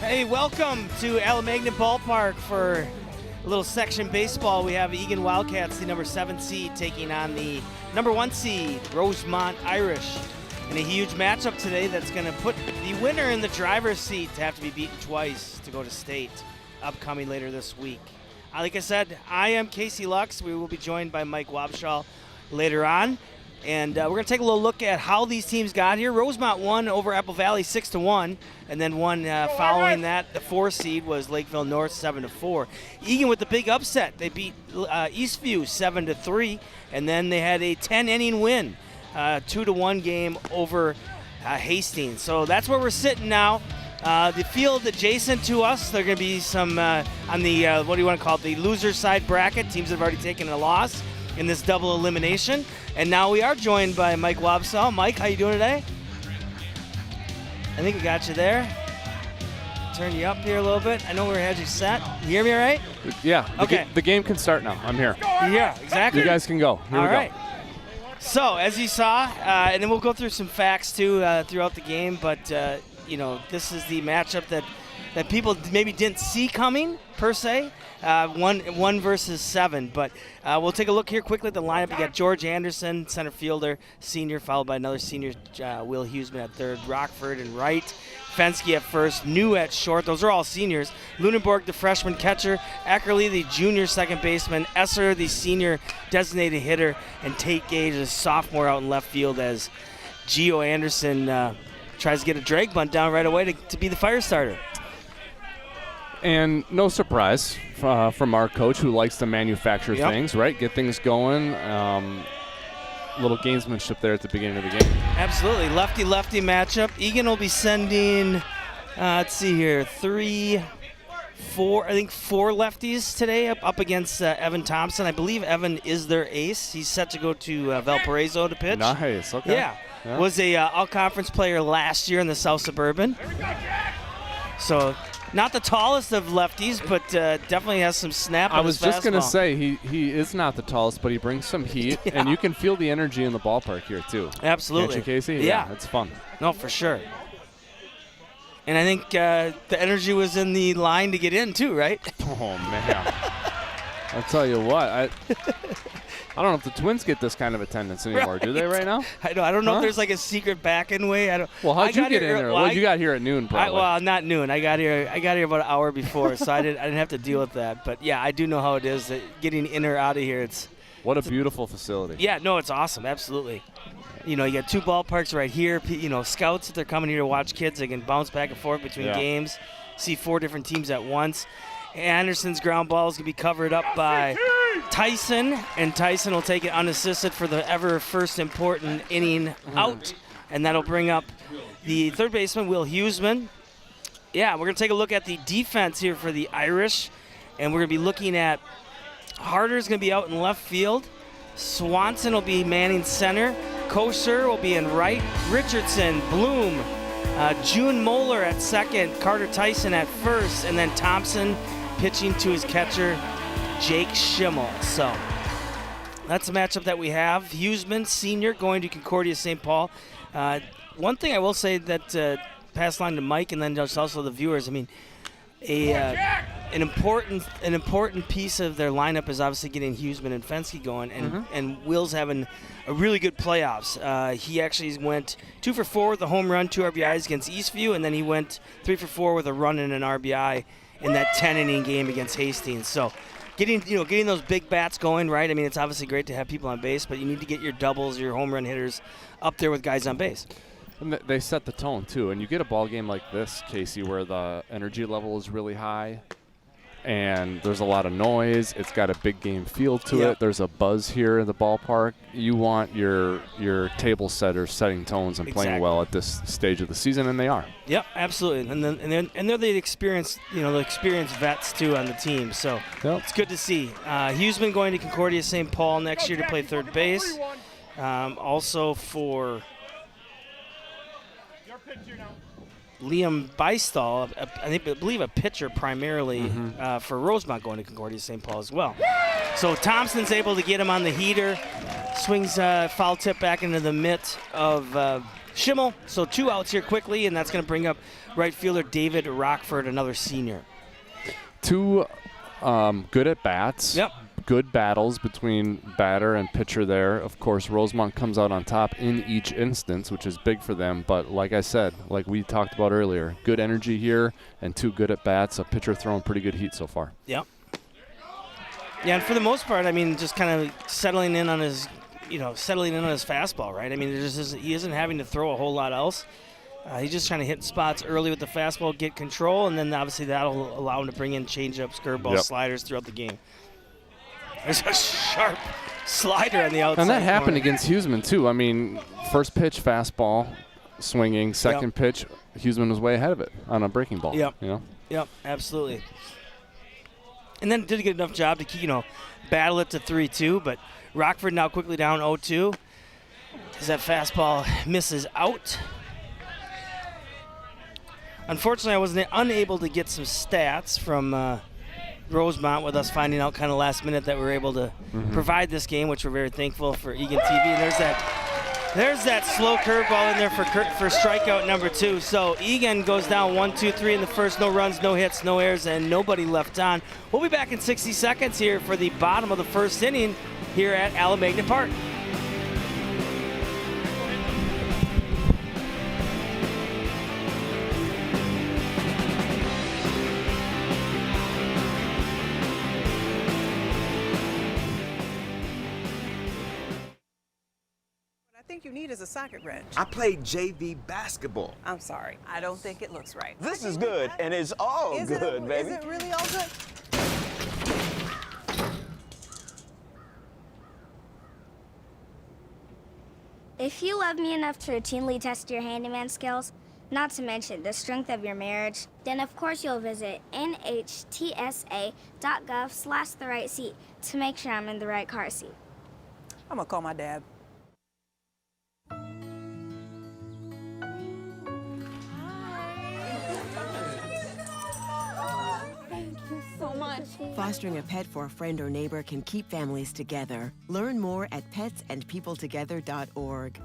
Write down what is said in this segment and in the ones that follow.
Hey, welcome to Alamagna Ballpark for a little section baseball. We have Eagan Wildcats, the number 7 seed, taking on the number 1 seed, Rosemount Irish, in a huge matchup today that's going to put the winner in the driver's seat to have to be beaten twice to go to state, upcoming later this week. Like I said, I am Casey Lux. We will be joined by Mike Wabschall later on. And we're going to take a little look at how these teams got here. Rosemount won over Apple Valley 6-1, and then one following that, the 4 seed was Lakeville North 7-4. Eagan with the big upset. They beat Eastview 7-3, and then they had a 10-inning win, 2-1 game over Hastings. So that's where we're sitting now. The field adjacent to us, there are going to be some on the what do you want to call it, the loser side bracket. Teams that have already taken a loss in this double elimination. And now we are joined by Mike Wabschall. Mike, how you doing today? I think we got you there. Turn you up here a little bit. I know we had you set. You hear me all right? Yeah. Okay. The game can start now. I'm here. Yeah, exactly. You guys can go. Here we go. So, as you saw, and then we'll go through some facts, too, throughout the game. But, you know, this is the matchup that people maybe didn't see coming, per se. 1 versus 7, but we'll take a look here quickly at the lineup. You got George Anderson, center fielder, senior, followed by another senior, Will Huseman at third, Rockford and right, Fensky at first, New at short. Those are all seniors. Lunenborg, the freshman catcher, Eckerly, the junior second baseman, Esser, the senior designated hitter, and Tate Gage, the sophomore, out in left field as Gio Anderson tries to get a drag bunt down right away to be the fire starter. And no surprise from our coach, who likes to manufacture things, right? Get things going. Little gamesmanship there at the beginning of the game. Absolutely. Lefty-lefty matchup. Eagan will be sending, let's see here, 4 lefties today up against Evan Thompson. I believe Evan is their ace. He's set to go to Valparaiso to pitch. Nice. Okay. Yeah. Was a all-conference player last year in the South Suburban. So not the tallest of lefties, but definitely has some snap. I was just going to say, he is not the tallest, but he brings some heat, and you can feel the energy in the ballpark here, too. Absolutely. Can't you, Casey? Yeah. It's fun. No, for sure. And I think the energy was in the line to get in too, right? Oh, man. I'll tell you what. I don't know if the Twins get this kind of attendance anymore, do they right now? I don't know if there's like a secret back-in way. Well, how'd you get in there? Well, you got here at noon, probably. Well, not noon. I got here about an hour before, so I didn't have to deal with that. But yeah, I do know how it is that getting in or out of here. What a beautiful facility. Yeah, no, it's awesome. Absolutely. You got 2 ballparks right here. Scouts, if they're coming here to watch kids, they can bounce back and forth between games, see 4 different teams at once. Anderson's ground ball is going to be covered up by Tyson, and Tyson will take it unassisted for the ever first important inning out, and that'll bring up the third baseman, Will Huseman. Yeah, we're going to take a look at the defense here for the Irish, and we're going to be looking at Harder's going to be out in left field. Swanson will be manning center. Kosher will be in right. Richardson, Bloom, June Moeller at second. Carter Tyson at first. And then Thompson pitching to his catcher, Jake Schimmel. So that's the matchup that we have. Huseman, senior, going to Concordia St. Paul. One thing I will say that pass line to Mike and then just also the viewers, I mean, an important piece of their lineup is obviously getting Huseman and Fensky going, and Will's having a really good playoffs. He actually went 2 for 4 with a home run, 2 RBIs against Eastview, and then he went 3 for 4 with a run and an RBI in that 10-inning game against Hastings. So getting those big bats going, right? I mean, it's obviously great to have people on base, but you need to get your doubles, your home run hitters up there with guys on base. And they set the tone, too. And you get a ball game like this, Casey, where the energy level is really high and there's a lot of noise. It's got a big game feel to it. There's a buzz here in the ballpark. You want your table setters setting tones and playing well at this stage of the season, and they are. Yep, absolutely. And they're the experienced, vets, too, on the team. So it's good to see. Huseman going to Concordia St. Paul next year to play third base. Also for Liam Beistal, I believe a pitcher primarily for Rosemount, going to Concordia St. Paul as well. So Thompson's able to get him on the heater, swings foul tip back into the mitt of Schimmel. So 2 outs here quickly, and that's going to bring up right fielder David Rockford, another senior. 2 good at bats. Yep. Good battles between batter and pitcher there. Of course, Rosemount comes out on top in each instance, which is big for them. But like I said, like we talked about earlier, good energy here and 2 good at bats. A pitcher throwing pretty good heat so far. Yep. Yeah, and for the most part, I mean, just kind of settling in on his fastball, right? I mean, he isn't having to throw a whole lot else. He's just trying to hit spots early with the fastball, get control, and then obviously that'll allow him to bring in changeups, curveballs, sliders throughout the game. There's a sharp slider on the outside. And that happened against Huseman, too. I mean, first pitch, fastball, swinging. Second pitch, Huseman was way ahead of it on a breaking ball. Yep. Yep, absolutely. And then did a good enough job to, battle it to 3-2. But Rockford now quickly down 0-2 as that fastball misses out. Unfortunately, I was unable to get some stats from Rosemount, with us finding out kind of last minute that we were able to provide this game, which we're very thankful for Eagan TV. And there's that slow curveball in there for strikeout number 2. So Eagan goes down 1-2-3 in the first. No runs, no hits, no errors, and nobody left on. We'll be back in 60 seconds here for the bottom of the first inning here at Alamagna Park. You need is a socket wrench. I played JV basketball. I'm sorry. I don't think it looks right. This is good, and it's all good, baby. Is it really all good? If you love me enough to routinely test your handyman skills, not to mention the strength of your marriage, then of course you'll visit nhtsa.gov/therightseat to make sure I'm in the right car seat. I'm gonna call my dad. So much. Fostering a pet for a friend or neighbor can keep families together. Learn more at petsandpeopletogether.org.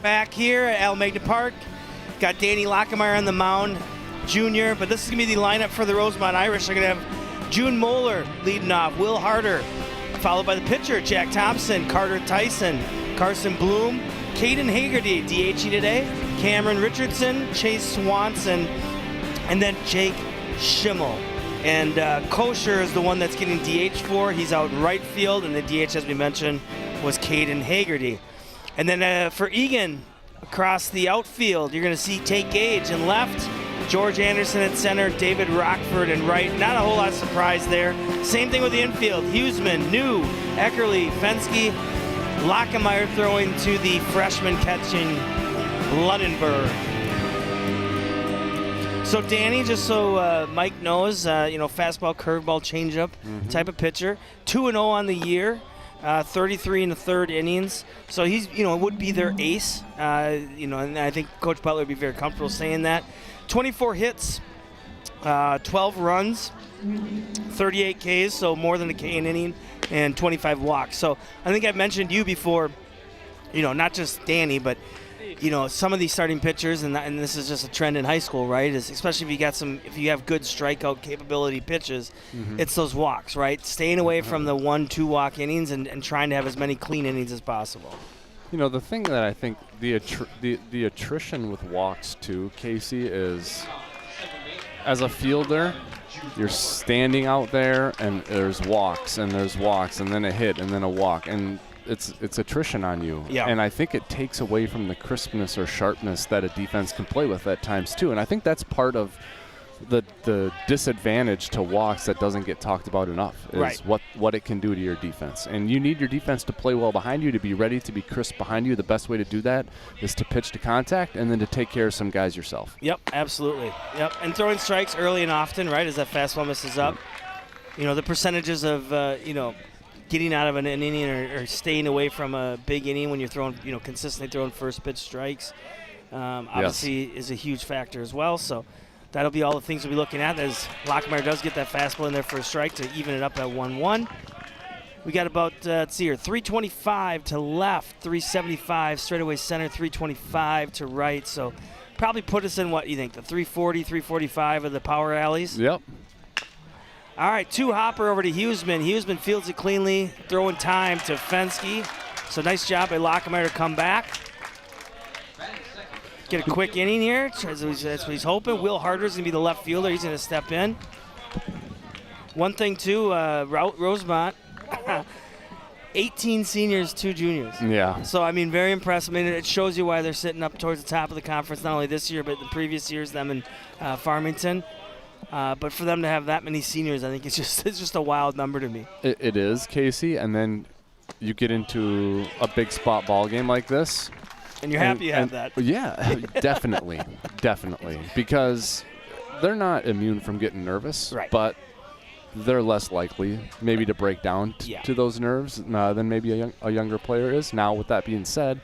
Back here at Alameda Park, got Danny Lockemeyer on the mound, junior, but this is going to be the lineup for the Rosemount Irish. They're going to have June Moeller leading off, Will Harder, followed by the pitcher, Jack Thompson, Carter Tyson, Carson Bloom, Caden Hagerty, DHing today, Cameron Richardson, Chase Swanson, and then Jake Schimmel. And Kosher is the one that's getting DH for. He's out in right field, and the DH, as we mentioned, was Caden Hagerty. And then for Eagan, across the outfield, you're going to see Tate Gage in left, George Anderson at center, David Rockford in right. Not a whole lot of surprise there. Same thing with the infield. Huseman, New, Eckerly, Fensky, Lockemeyer throwing to the freshman catching Lundenberg. So Danny, just so Mike knows, fastball, curveball, changeup type of pitcher. 2-0 on the year, 33 in the third innings. So he's, would be their ace. And I think Coach Butler would be very comfortable saying that. 24 hits, 12 runs, 38 Ks, so more than a K an inning, and 25 walks. So I think I've mentioned you before, not just Danny, but some of these starting pitchers, and this is just a trend in high school, right? Is especially if you have good strikeout capability pitches, it's those walks, right? Staying away from the 1-2 walk innings and trying to have as many clean innings as possible. The thing that I think the attrition with walks too, Casey, is as a fielder, you're standing out there and there's walks and then a hit and then a walk, and it's attrition on you. Yeah. And I think it takes away from the crispness or sharpness that a defense can play with at times too. And I think that's part of the disadvantage to walks that doesn't get talked about enough is right. what it can do to your defense. And you need your defense to play well behind you, to be ready to be crisp behind you. The best way to do that is to pitch to contact and then to take care of some guys yourself. Yep, absolutely. Yep, and throwing strikes early and often, right, as that fastball misses up. The percentages of, getting out of an inning or staying away from a big inning when you're throwing, consistently throwing first pitch strikes, obviously is a huge factor as well. So that'll be all the things we'll be looking at as Lockemeyer does get that fastball in there for a strike to even it up at 1-1. We got about, 325 to left, 375 straightaway center, 325 to right. So probably put us in what you think, the 340, 345 of the power alleys? Yep. All right, two hopper over to Huseman. Huseman fields it cleanly, throwing time to Fensky. So nice job by Lockemeyer to come back. Get a quick inning here. That's what he's hoping. Will Harder's going to be the left fielder. He's going to step in. One thing, too, Rosemount, 18 seniors, 2 juniors. Yeah. So, very impressive. It shows you why they're sitting up towards the top of the conference, not only this year, but the previous years, them in Farmington. But for them to have that many seniors, I think it's just a wild number to me. It is, Casey, and then you get into a big spot ball game like this. And you're happy you have that. Yeah, definitely, definitely. Because they're not immune from getting nervous, right. But they're less likely maybe to break down to those nerves than maybe a younger player is. Now, with that being said,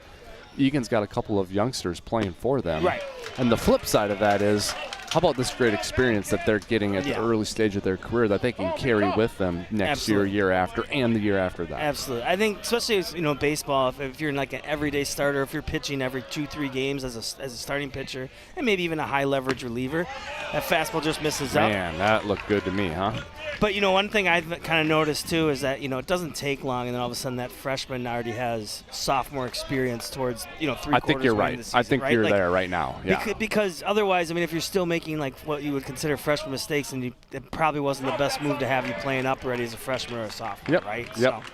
Eagan's got a couple of youngsters playing for them. Right. And the flip side of that is, how about this great experience that they're getting at the early stage of their career that they can carry with them next year after, and the year after that? Absolutely. I think, especially as, baseball, if you're like an everyday starter, if you're pitching every 2-3 games as a starting pitcher, and maybe even a high leverage reliever, that fastball just misses up. Man, that looked good to me, huh? But, one thing I've kind of noticed, too, is that, it doesn't take long, and then all of a sudden that freshman already has sophomore experience towards, 3 quarters. I think you're right. The season, I think right? you're there right now. Yeah. Because otherwise, if you're still making, like, what you would consider freshman mistakes, and it probably wasn't the best move to have you playing up already as a freshman or a sophomore, right? Yep. So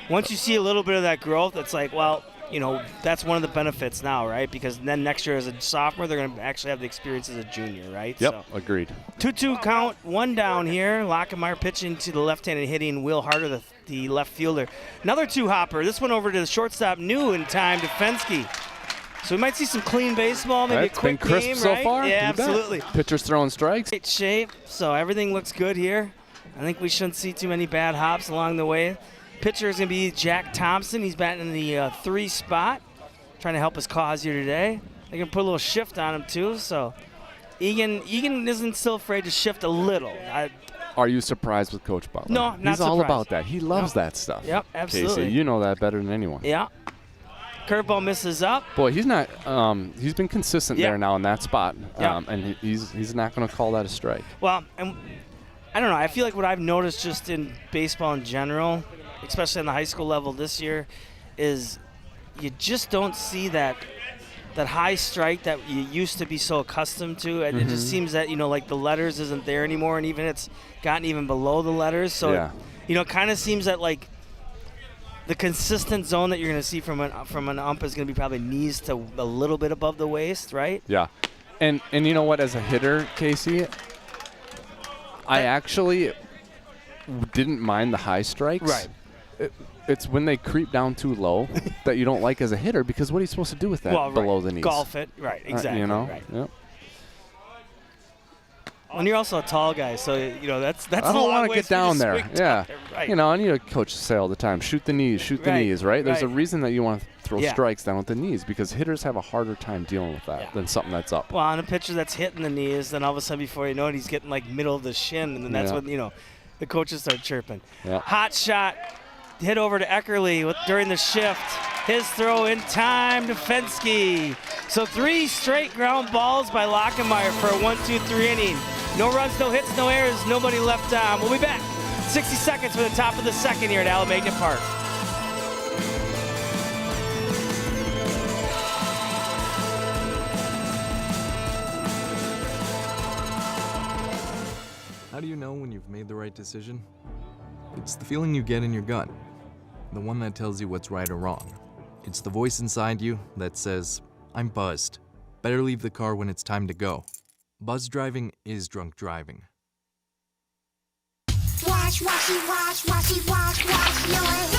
once you see a little bit of that growth, it's like, well, that's one of the benefits now, right? Because then next year as a sophomore, they're going to actually have the experience as a junior, right? Yep, so, agreed. 2-2 count, 1 down here. Lockemeyer pitching to the left-handed hitting Will Harder, the left fielder. Another 2-hopper. This one over to the shortstop, New in time to Fensky. So we might see some clean baseball, maybe That's a quick been crisp game, so right? far. Yeah, You bet. absolutely. Pitchers throwing strikes. Great shape, so everything looks good here. I think we shouldn't see too many bad hops along the way. Pitcher is going to be Jack Thompson. He's batting in the 3 spot, trying to help his cause here today. They're going to put a little shift on him, too. So Eagan isn't still afraid to shift a little. Are you surprised with Coach Butler? No, not He's all surprised. about that. He loves that stuff. Yep, absolutely. Casey, you know that better than anyone. Yeah. Curveball misses up. Boy, he's not. He's been consistent Yeah. there now in that spot, Yeah. and he's not going to call that a strike. Well, and I don't know. I feel like what I've noticed just in baseball in general, especially on the high school level this year, is you just don't see that high strike that you used to be so accustomed to. And it just seems that, like the letters isn't there anymore, and even it's gotten even below the letters. So, Yeah. it kind of seems that like the consistent zone that you're going to see from an ump is going to be probably knees to a little bit above the waist, right? Yeah, and you know what? As a hitter, Casey, I actually didn't mind the high strikes. Right. It's when they creep down too low that you don't like as a hitter, because what are you supposed to do with that below the knees? Golf it. Right, exactly. Right. Yep. And you're also a tall guy, so that's I don't want to get down there. Yeah. Right. I need a coach to say all the time, shoot the knees, right? There's a Right. reason that you want to throw Yeah. strikes down with the knees, because hitters have a harder time dealing with that than something that's up. Well, on a pitcher that's hitting the knees, then all of a sudden before you know it, he's getting like middle of the shin, and then that's when the coaches start chirping. Yeah. Hot shot, hit over to Eckerly during the shift. His throw in time to Fensky. So 3 straight ground balls by Lockemeyer for a 1-2-3 inning. No runs, no hits, no errors, nobody left on. We'll be back 60 seconds for the top of the second here at Alamagna Park. How do you know when you've made the right decision? It's the feeling you get in your gut, the one that tells you what's right or wrong. It's the voice inside you that says, I'm buzzed. Better leave the car when it's time to go. Buzz driving is drunk driving. Wash, washy, wash, washy, wash, wash your hands.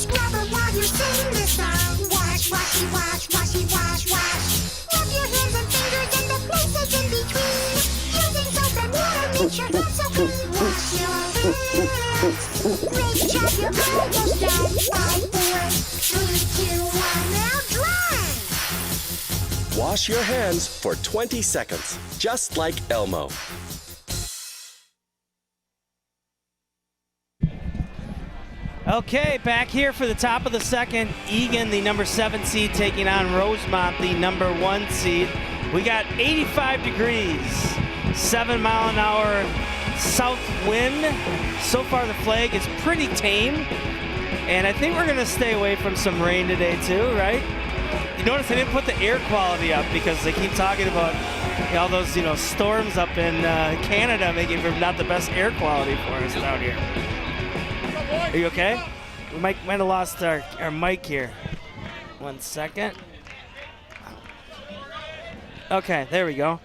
Scrub it while you sing the song. Wash, washy, wash, washy, wash, wash. Rub your hands and fingers and the places in between. Using soap and water makes your hands so clean. Wash your hands. Make sure your almost done. 5, 4, 3, 2, 1, now dry. Wash your hands for 20 seconds, just like Elmo. Okay, back here for the top of the second. Eagan, the number 7 seed, taking on Rosemount, the number 1 seed. We got 85 degrees, 7-mile-an-hour south wind. So far the flag is pretty tame, and I think we're going to stay away from some rain today too, right? You notice I didn't put the air quality up because they keep talking about all those storms up in Canada making for not the best air quality for us down here. Are you okay? We might have lost our mic here. 1 second. Okay, there we go.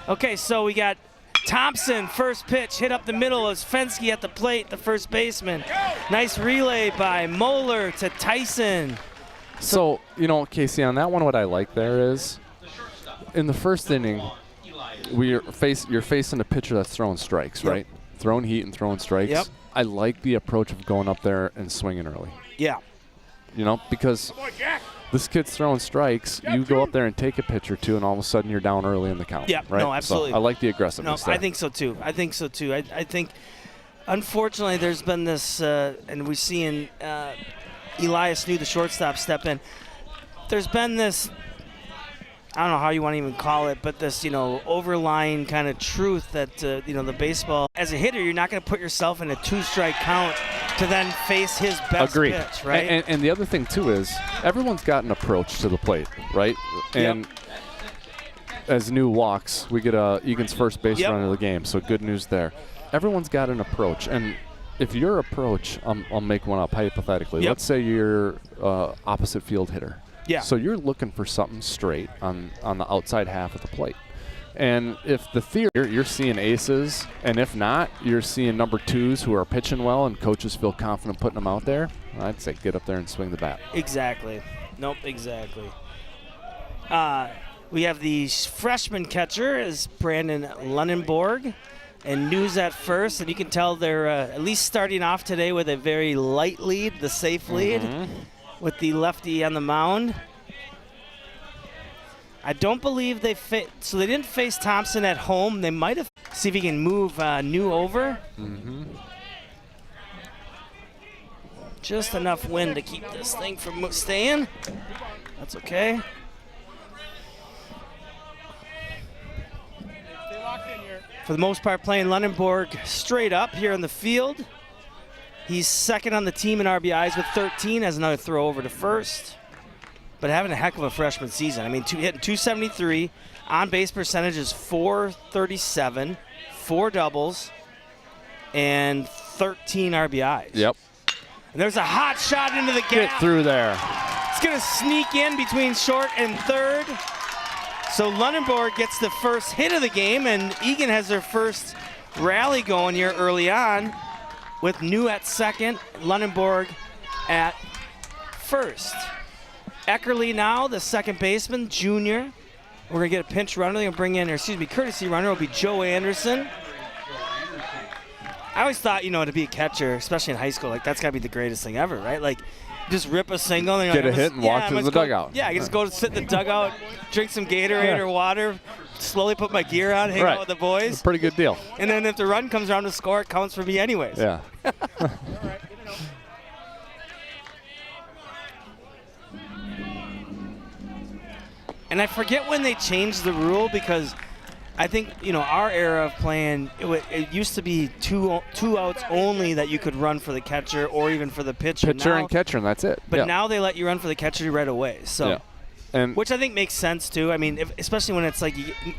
Okay, so we got Thompson, first pitch, hit up the middle as Fensky at the plate, the first baseman. Nice relay by Moeller to Tyson. So, Casey, on that one, what I like there is, in the first inning, you're facing a pitcher that's throwing strikes, right? Throwing heat and throwing strikes. Yep. I like the approach of going up there and swinging early. Yeah. Because this kid's throwing strikes, you go up there and take a pitch or two, and all of a sudden you're down early in the count. Yeah, right? no, absolutely. So I like the aggressiveness there. I think so too. I think, unfortunately, there's been this, and we're seeing Elias New, the shortstop, step in. There's been this, I don't know how you want to even call it, but this, overlying kind of truth that, the baseball, as a hitter, you're not going to put yourself in a 2-strike count to then face his best pitch, right? And the other thing, too, is everyone's got an approach to the plate, right? And as New walks, we get Egan's first base run of the game, so good news there. Everyone's got an approach, and if your approach, I'll make one up hypothetically. Let's say you're opposite field hitter. Yeah. So you're looking for something straight on the outside half of the plate. And if the theory, you're seeing aces, and if not, you're seeing number 2s who are pitching well and coaches feel confident putting them out there, I'd say get up there and swing the bat. Exactly. Nope, exactly. We have the freshman catcher is Brandon Lunenborg, and News at first, and you can tell they're at least starting off today with a very light lead, the safe lead, with the lefty on the mound. I don't believe so they didn't face Thompson at home. They might have. See if he can move New over. Just enough wind to keep this thing from staying. That's okay. For the most part, playing Lunenburg straight up here in the field. He's second on the team in RBIs with 13, has another throw over to first. But having a heck of a freshman season. I mean, hitting 273, on-base percentage is .437, 4 doubles, and 13 RBIs. Yep. And there's a hot shot into the gap. Get through there. It's going to sneak in between short and third. So Lunenburg gets the first hit of the game, and Eagan has their first rally going here early on with New at second, Lunenburg at first. Eckerly now, the second baseman, junior. We're going to get a pinch runner. They're going to bring in, courtesy runner will be Joe Anderson. I always thought, to be a catcher, especially in high school, like that's got to be the greatest thing ever, right? Like, just rip a single and get a hit and walk to the dugout. Yeah, I can just go sit in the dugout, drink some Gatorade or water, slowly put my gear on, hang out with the boys. It's a pretty good deal. And then if the run comes around to score, it counts for me anyways. Yeah. And I forget when they changed the rule because I think, our era of playing, it used to be two outs only that you could run for the catcher or even for the pitcher. Pitcher and catcher, and that's it. But now they let you run for the catcher right away. So, and which I think makes sense too. I mean, especially when it's like,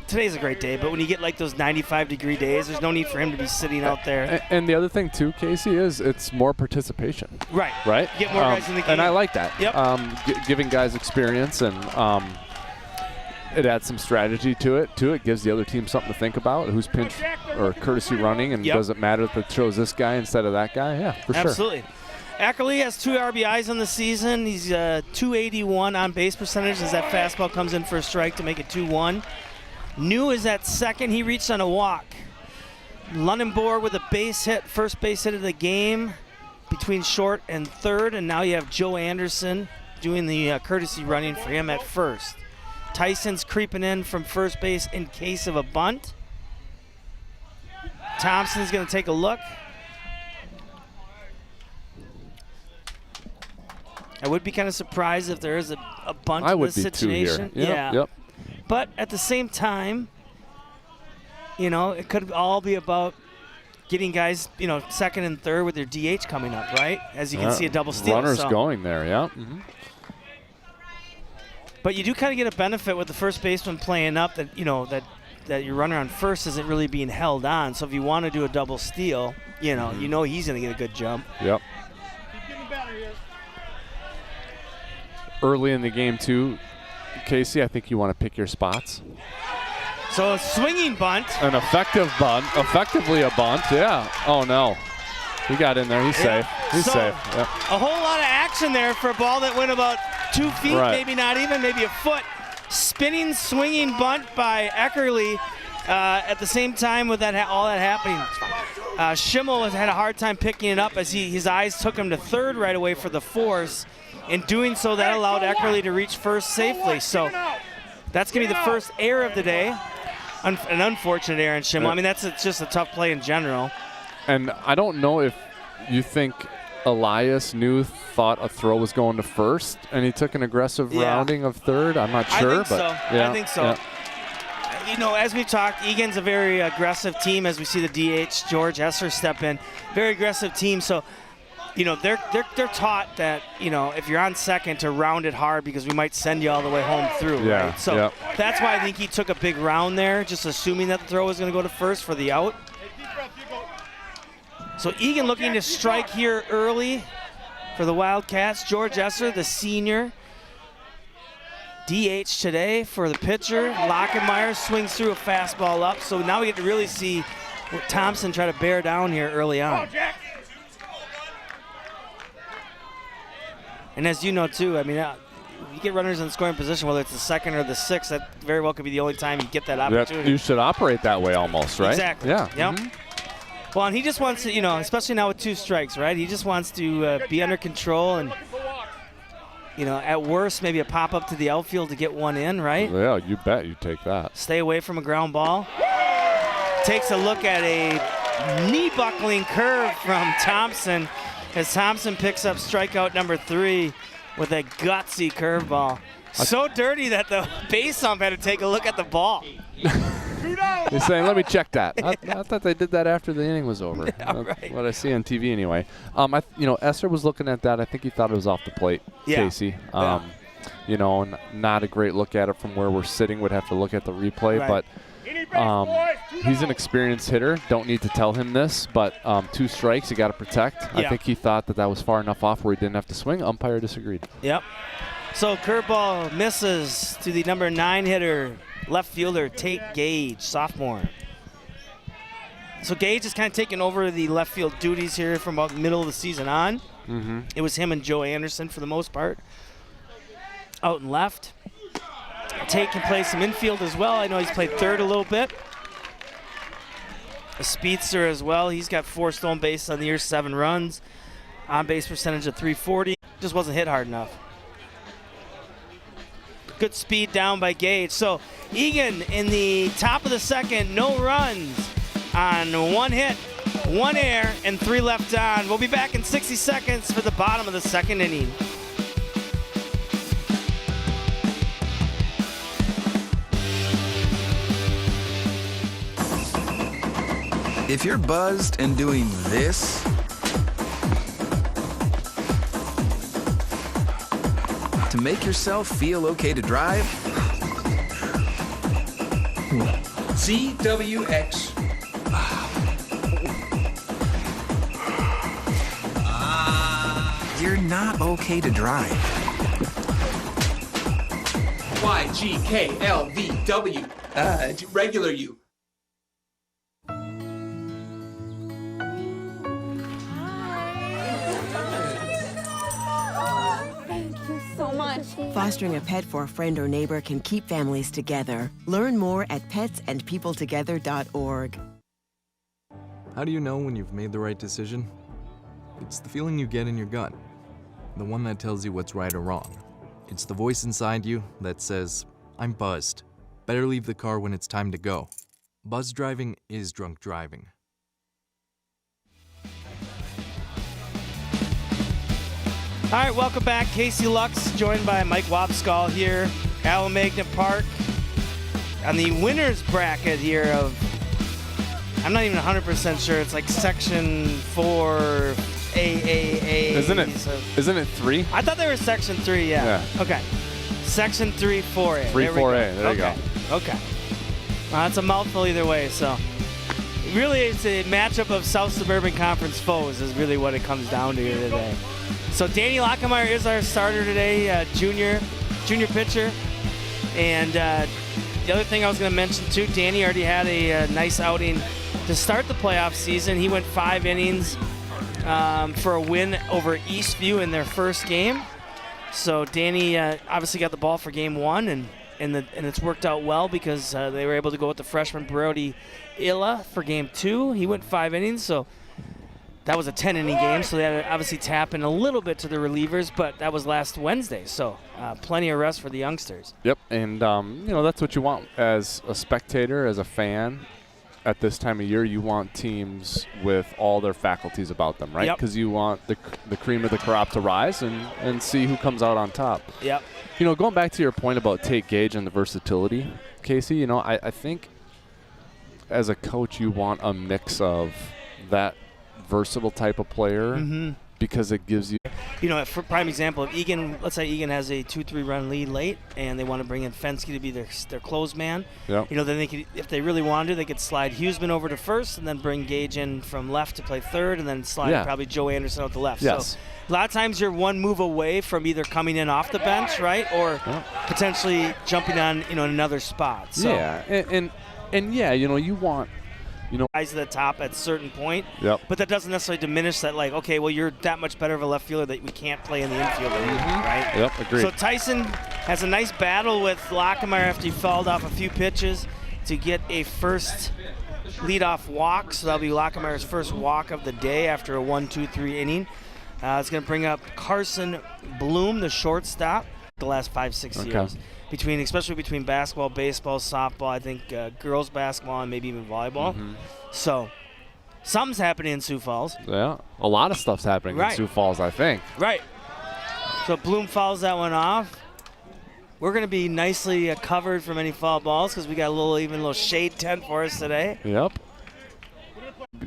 today's a great day, but when you get like those 95-degree days, there's no need for him to be sitting out there. And the other thing too, Casey, is it's more participation. Right. Right? Get more guys in the game. And I like that. Yep. Giving guys experience and it adds some strategy to it. It gives the other team something to think about. Who's pinch or courtesy running, and does it matter if it throws this guy instead of that guy? Yeah, for sure. Absolutely. Eckerly has 2 RBIs on the season. He's 281 on base percentage as that fastball comes in for a strike to make it 2-1. New is at second. He reached on a walk. Lunenburg with a base hit, first base hit of the game between short and third, and now you have Joe Anderson doing the courtesy running for him at first. Tyson's creeping in from first base in case of a bunt. Thompson's going to take a look. I would be kind of surprised if there is a bunt in this situation. Two here. Yep. But at the same time, it could all be about getting guys, second and third with their DH coming up, right? As you can see, a double steal. Runners going there, yeah. Mm-hmm. But you do kind of get a benefit with the first baseman playing up that, that your runner on first isn't really being held on. So if you want to do a double steal, you know he's going to get a good jump. Yep. Early in the game, too, Casey, I think you want to pick your spots. So a swinging bunt. An effective bunt. Effectively a bunt, yeah. Oh, no. He got in there. He's safe. He's safe. Yep. A whole lot of action there for a ball that went about 2 feet, maybe not even, maybe a foot. Spinning, swinging bunt by Eckerly at the same time with all that happening. Schimmel has had a hard time picking it up as his eyes took him to third right away for the force. In doing so, that allowed Eckerly to reach first safely. So that's going to be the first error of the day. An unfortunate error in Schimmel. I mean, it's just a tough play in general. And I don't know if you think Elias thought a throw was going to first, and he took an aggressive rounding of third. I'm not sure, I think so. As we've talked, Egan's a very aggressive team. As we see the DH George Esser step in, very aggressive team. So, they're taught that if you're on second to round it hard because we might send you all the way home through. Right? So that's why I think he took a big round there, just assuming that the throw was going to go to first for the out. So Eagan looking to strike here early for the Wildcats. George Esser, the senior. DH today for the pitcher. Lockenmeyer swings through a fastball up. So now we get to really see Thompson try to bear down here early on. And as you know, too, I mean, you get runners in scoring position, whether it's the second or the sixth, that very well could be the only time you get that opportunity. You should operate that way almost, right? Exactly. Yeah. Yep. Mm-hmm. Well, and he just wants to, especially now with 2 strikes, right? He just wants to be under control and, at worst, maybe a pop-up to the outfield to get one in, right? Yeah, you bet you take that. Stay away from a ground ball. Takes a look at a knee-buckling curve from Thompson. as Thompson picks up strikeout number 3 with a gutsy curveball. So dirty that the base ump had to take a look at the ball. He's saying, let me check that. I thought they did that after the inning was over. Right. What I see on TV anyway. Esser was looking at that. I think he thought it was off the plate, Casey. Not a great look at it from where we're sitting. Would have to look at the replay. Right. But he's an experienced hitter. Don't need to tell him this. But 2 strikes, you got to protect. Yeah. I think he thought that was far enough off where he didn't have to swing. Umpire disagreed. Yep. So curveball misses to the number 9 hitter, left fielder Tate Gage, sophomore. So Gage is kind of taking over the left field duties here from about middle of the season on. Mm-hmm. It was him and Joe Anderson for the most part out and left. Tate can play some infield as well. I know he's played third a little bit. A speedster as well. He's got 4 stolen bases on the year, 7 runs. On base percentage of .340. Just wasn't hit hard enough. Good speed down by Gage. So Eagan in the top of the second, no runs on 1 hit, 1 error, and 3 left on. We'll be back in 60 seconds for the bottom of the second inning. If you're buzzed and doing this, to make yourself feel okay to drive, ZWX. you're not okay to drive. YGKLVW. Regular you. Fostering a pet for a friend or neighbor can keep families together. Learn more at petsandpeopletogether.org. How do you know when you've made the right decision? It's the feeling you get in your gut, the one that tells you what's right or wrong. It's the voice inside you that says, I'm buzzed. Better leave the car when it's time to go. Buzz driving is drunk driving. All right, welcome back. Casey Lux joined by Mike Wapskall here, Alamagna Park. On the winner's bracket here of, I'm not even 100% sure, it's like Section 4 AAA. Isn't it 3? I thought they were Section 3, yeah. Okay. Section 3 4A. 3 4A, there you go. Okay. That's a mouthful either way, so. Really, it's a matchup of South Suburban Conference foes is really what it comes down to here today. So Danny Lockemeyer is our starter today, junior pitcher. And the other thing I was going to mention too, Danny already had a nice outing to start the playoff season. He went 5 innings for a win over Eastview in their first game. So Danny obviously got the ball for game 1, and it's worked out well because they were able to go with the freshman Brody Illa for game 2. He went 5 innings, so that was a 10-inning game, so they had to obviously tap in a little bit to the relievers, but that was last Wednesday, so plenty of rest for the youngsters. Yep, and that's what you want as a spectator, as a fan. At this time of year, you want teams with all their faculties about them, right? Because you want the cream of the crop to rise and see who comes out on top. Yep. Going back to your point about Tate Gage and the versatility, Casey, I think as a coach you want a mix of that versatile type of player because it gives you. For prime example, if Eagan, let's say Eagan has a 2-3 run lead late, and they want to bring in Fensky to be their close man. Yep. Then they could, if they really wanted to, they could slide Huseman over to first, and then bring Gage in from left to play third, and then slide probably Joe Anderson out to left. Yes. So a lot of times you're one move away from either coming in off the bench, right, or potentially jumping on another spot. So. Yeah, and you want. Rise to the top at a certain point. Yep. But that doesn't necessarily diminish that, you're that much better of a left fielder that we can't play in the infield, right? Yep, agreed. So Tyson has a nice battle with Lockemeyer after he fouled off a few pitches to get a first leadoff walk. So that'll be Lockemeyer's first walk of the day after a 1-2-3 inning. It's going to bring up Carson Bloom, the shortstop, the last 5-6 years. Especially between basketball, baseball, softball, I think girls basketball, and maybe even volleyball. So something's happening in Sioux Falls. Yeah, a lot of stuff's happening in Sioux Falls, I think. Right. So Bloom fouls that one off. We're going to be nicely covered from any foul balls because we got a little shade tent for us today. Yep.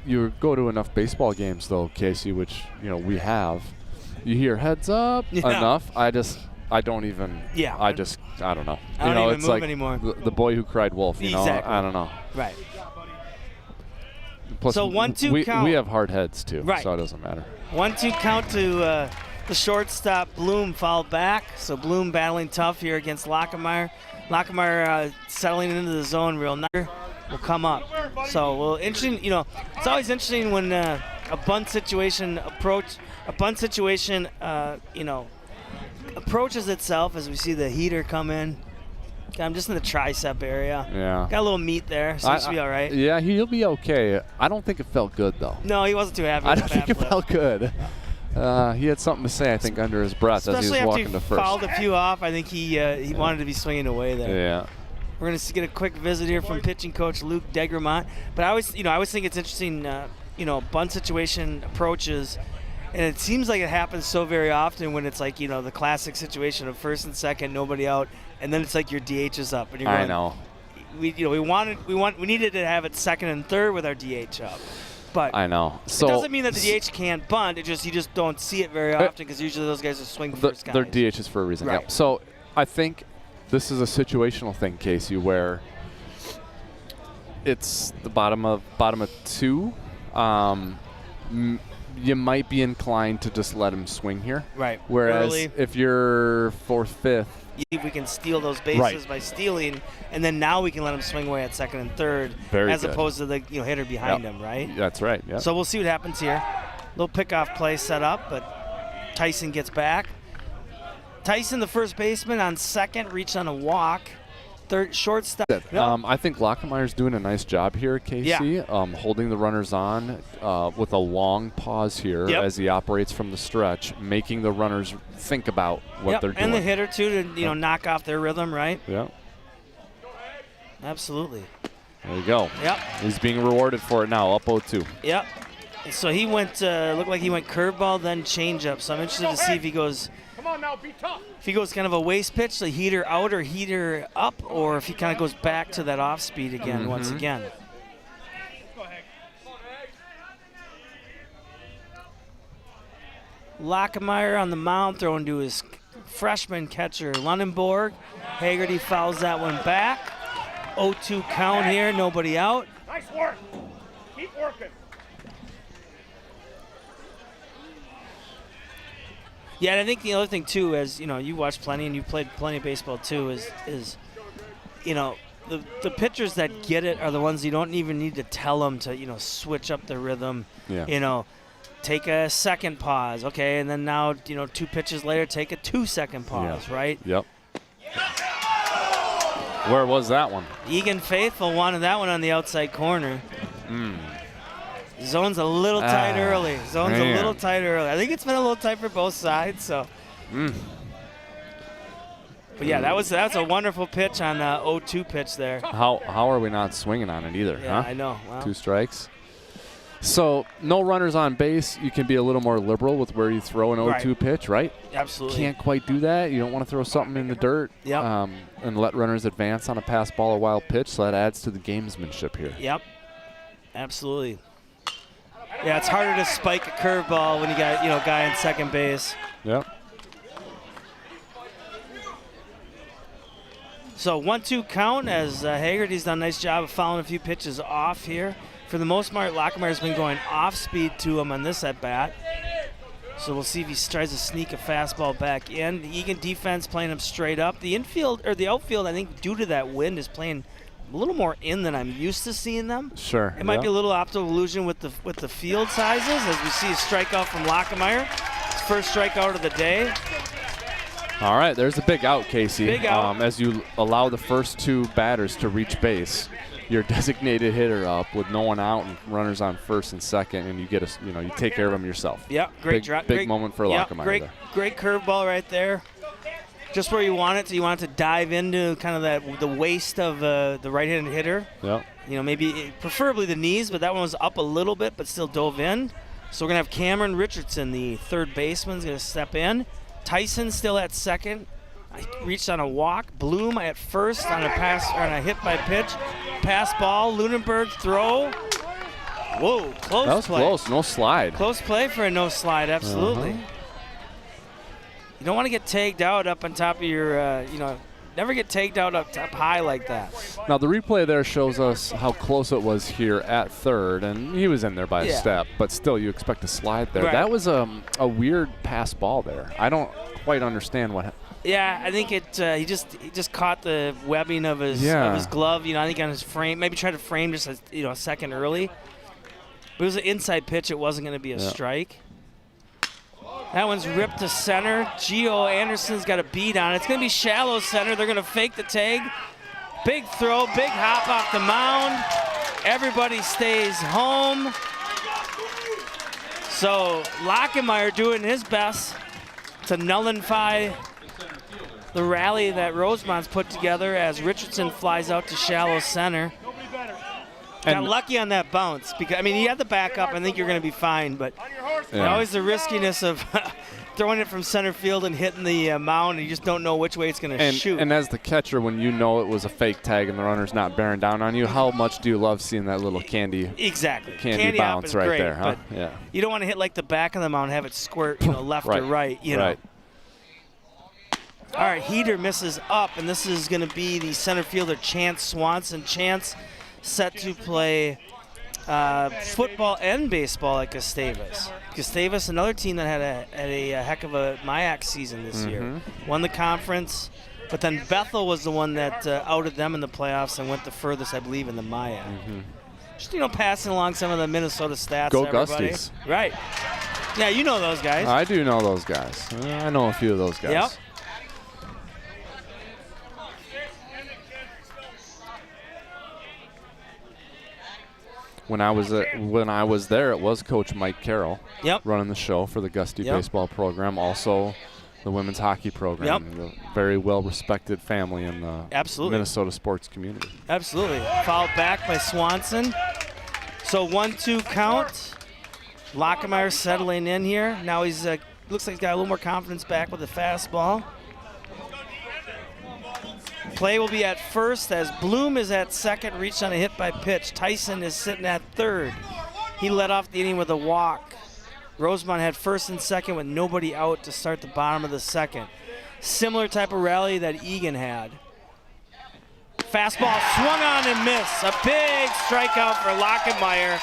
You go to enough baseball games, though, Casey, which we have. You hear heads up enough. I don't even. Yeah. I don't know. I don't even it's move like anymore. The boy who cried wolf. Exactly. I don't know. Right. Plus, so 1-2 count. We have hard heads too, right. So it doesn't matter. 1-2 count to the shortstop. Bloom fouled back. So Bloom battling tough here against Lockemeyer. Lockemeyer settling into the zone real nice. Will come up. So interesting. It's always interesting when a bunt situation approaches itself as we see the heater come in. I'm just in the tricep area. Yeah. Got a little meat there. Seems to be all right. Yeah, he'll be okay. I don't think it felt good, though. No, he wasn't too happy. I don't think it felt good. He had something to say, I think, under his breath as he was walking to first. Especially after he fouled a few off. I think he wanted to be swinging away there. Yeah. We're going to get a quick visit here from pitching coach Luke Degremont. But I always think it's interesting, bunt situation approaches. And it seems like it happens so very often when it's like, the classic situation of first and second, nobody out, and then it's like your DH is up, and you're going, I know. We needed to have it second and third with our DH up, but I know. So it doesn't mean that the DH can't bunt. You just don't see it very often because usually those guys are swing first guys. They're DHs for a reason. Right. Yep. So I think this is a situational thing, Casey, where it's the bottom of two. You might be inclined to just let him swing here. Right. Whereas early, if you're fourth, fifth. If we can steal those bases by stealing, and then now we can let him swing away at second and third, as opposed to the hitter behind him, right? That's right. Yep. So we'll see what happens here. Little pickoff play set up, but Tyson gets back. Tyson, the first baseman, on second, reached on a walk. Third, shortstop. I think Lockemeyer's doing a nice job here, Casey, holding the runners on with a long pause here as he operates from the stretch, making the runners think about what they're doing. And the hitter, too, to knock off their rhythm, right? Yeah. Absolutely. There you go. Yep. He's being rewarded for it now, up 0-2. Yep. So he went, looked like he went curveball, then changeup. So I'm interested to see if he goes. Come on now, be tough. If he goes kind of a waste pitch, the heater out or heater up, or if he kind of goes back to that off speed again once again. Lockemeyer on the mound throwing to his freshman catcher, Lundenborg. Haggerty fouls that one back. 0-2 count here, nobody out. Nice work. Keep working. Yeah, and I think the other thing too, as you watch plenty and you've played plenty of baseball too, is the pitchers that get it are the ones you don't even need to tell them to switch up the rhythm. Yeah. Take a second pause, okay, and then now 2 pitches later, take a 2-second pause, right? Yep. Where was that one? Eagan Faithful wanted that one on the outside corner. Zone's a little tight early. A little tight early. I think it's been a little tight for both sides. So. But yeah, that's a wonderful pitch on 0-2 pitch there. How are we not swinging on it either? Yeah, huh? I know. Wow. 2 strikes. So no runners on base. You can be a little more liberal with where you throw an 0-2 pitch, right? Absolutely. Can't quite do that. You don't want to throw something in the dirt. Yep. And let runners advance on a pass ball or wild pitch. So that adds to the gamesmanship here. Yep. Absolutely. Yeah, it's harder to spike a curveball when you got guy on second base. Yep. So 1-2 count as Haggerty's done a nice job of fouling a few pitches off here. For the most part, Lockemeyer's been going off speed to him on this at bat. So we'll see if he tries to sneak a fastball back in. The Eagan defense playing him straight up. The outfield, I think, due to that wind, is playing a little more in than I'm used to seeing them. Sure. It might be a little optical illusion with the field sizes as we see a strikeout from Lockemeyer. His first strikeout of the day. All right, there's a big out, Casey. Big out. As you allow the first 2 batters to reach base, your designated hitter up with no one out and runners on first and second, and you get you take care of them yourself. Yeah, great drop. Big moment for Lockemeyer there. Great curveball right there. just where you want it. So you want it to dive into kind of the waist of the right-handed hitter. Yep. Maybe preferably the knees, but that one was up a little bit, but still dove in. So we're going to have Cameron Richardson, the third baseman, is going to step in. Tyson still at second. Reached on a walk. Bloom at first on a pass, or on a hit by pitch. Pass ball. Lunenburg throw. Whoa, close play. That was close. No slide. Close play for a no slide, absolutely. You don't want to get tagged out up on top of your, never get tagged out up top high like that. Now, the replay there shows us how close it was here at third, and he was in there by a step, but still you expect a slide there. Right. That was a weird pass ball there. I don't quite understand what happened. Yeah, I think he just caught the webbing of his glove. I think on his frame. Maybe tried to frame just a second early. But it was an inside pitch. It wasn't going to be a strike. That one's ripped to center. Gio Anderson's got a beat on it. It's going to be shallow center. They're going to fake the tag. Big throw, big hop off the mound. Everybody stays home. So Lockemeyer doing his best to nullify the rally that Rosemont's put together as Richardson flies out to shallow center. Got lucky on that bounce because you had the backup. I think you're going to be fine, but always the riskiness of throwing it from center field and hitting the mound, and you just don't know which way it's going to shoot. And as the catcher, when you know it was a fake tag and the runner's not bearing down on you, how much do you love seeing that little candy bounce right great, there, huh? But you don't want to hit like the back of the mound, have it squirt, left or right, Right. All right, heater misses up, and this is going to be the center fielder Chance Swanson. Chance set to play football and baseball at Gustavus. Gustavus, another team that had a heck of a MIAC season this year. Won the conference, but then Bethel was the one that outed them in the playoffs and went the furthest, I believe, in the MIAC. Just, passing along some of the Minnesota stats. Go everybody. Gusties. Right. Yeah, you know those guys. I do know those guys. I know a few of those guys. Yep. When I was there, it was Coach Mike Carroll running the show for the Gusty baseball program, also the women's hockey program. A very well-respected family in the Minnesota sports community. Absolutely. Fouled back by Swanson. So 1-2 count. Lockemeyer settling in here. Now he's looks like he's got a little more confidence back with the fastball. Play will be at first as Bloom is at second, reached on a hit by pitch. Tyson is sitting at third. He led off the inning with a walk. Rosemount had first and second with nobody out to start the bottom of the second. Similar type of rally that Eagan had. Fastball swung on and missed. A big strikeout for Lockemeyer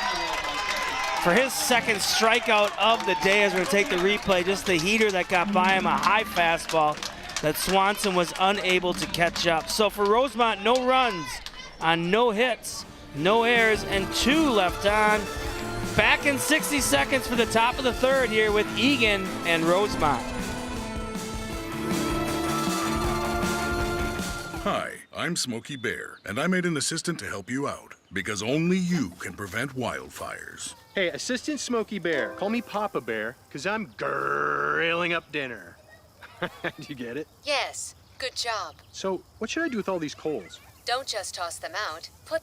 for his second strikeout of the day as we're going to take the replay. Just the heater that got by him, a high fastball that Swanson was unable to catch up. So for Rosemount, no runs on no hits, no errors, and 2 left on. Back in 60 seconds for the top of the third here with Eagan and Rosemount. Hi, I'm Smokey Bear, and I made an assistant to help you out, because only you can prevent wildfires. Hey, Assistant Smokey Bear, call me Papa Bear, because I'm grilling up dinner. Do you get it? Yes, good job. So, what should I do with all these coals? Don't just toss them out. Put.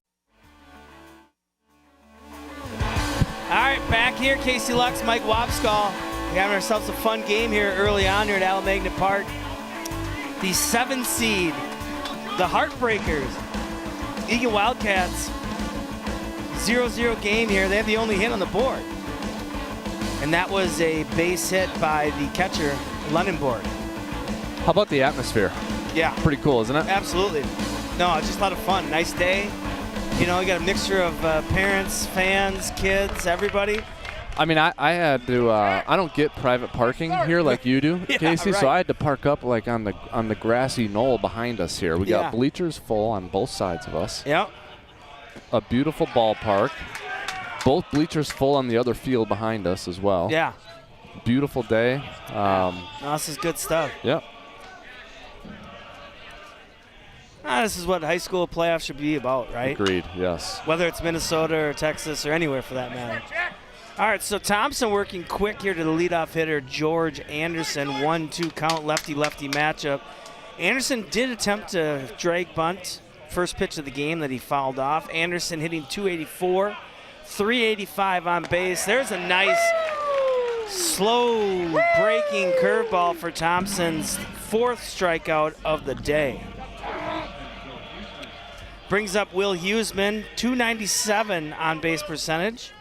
All right, back here, Casey Lux, Mike Wapskall. We're having ourselves a fun game here early on here at Alamagna Park. The 7 seed, the Heartbreakers, Eagan Wildcats, 0-0 game here. They have the only hit on the board. And that was a base hit by the catcher, Lunenburg. How about the atmosphere? Yeah. Pretty cool, isn't it? Absolutely. No, it's just a lot of fun. Nice day. You got a mixture of parents, fans, kids, everybody. I mean, I had to. I don't get private parking here like you do, Casey. Right. So I had to park up like on the grassy knoll behind us here. We got bleachers full on both sides of us. Yep. A beautiful ballpark. Both bleachers full on the other field behind us as well. Yeah. Beautiful day. This is good stuff. Yep. This is what high school playoffs should be about, right? Agreed, yes. Whether it's Minnesota or Texas or anywhere for that matter. All right, so Thompson working quick here to the leadoff hitter, George Anderson. 1-2 count, lefty-lefty matchup. Anderson did attempt a drag bunt first pitch of the game that he fouled off. Anderson hitting 284, 385 on base. There's a nice slow breaking curveball for Thompson's 4th strikeout of the day. Brings up Will Huseman, 297 on base percentage.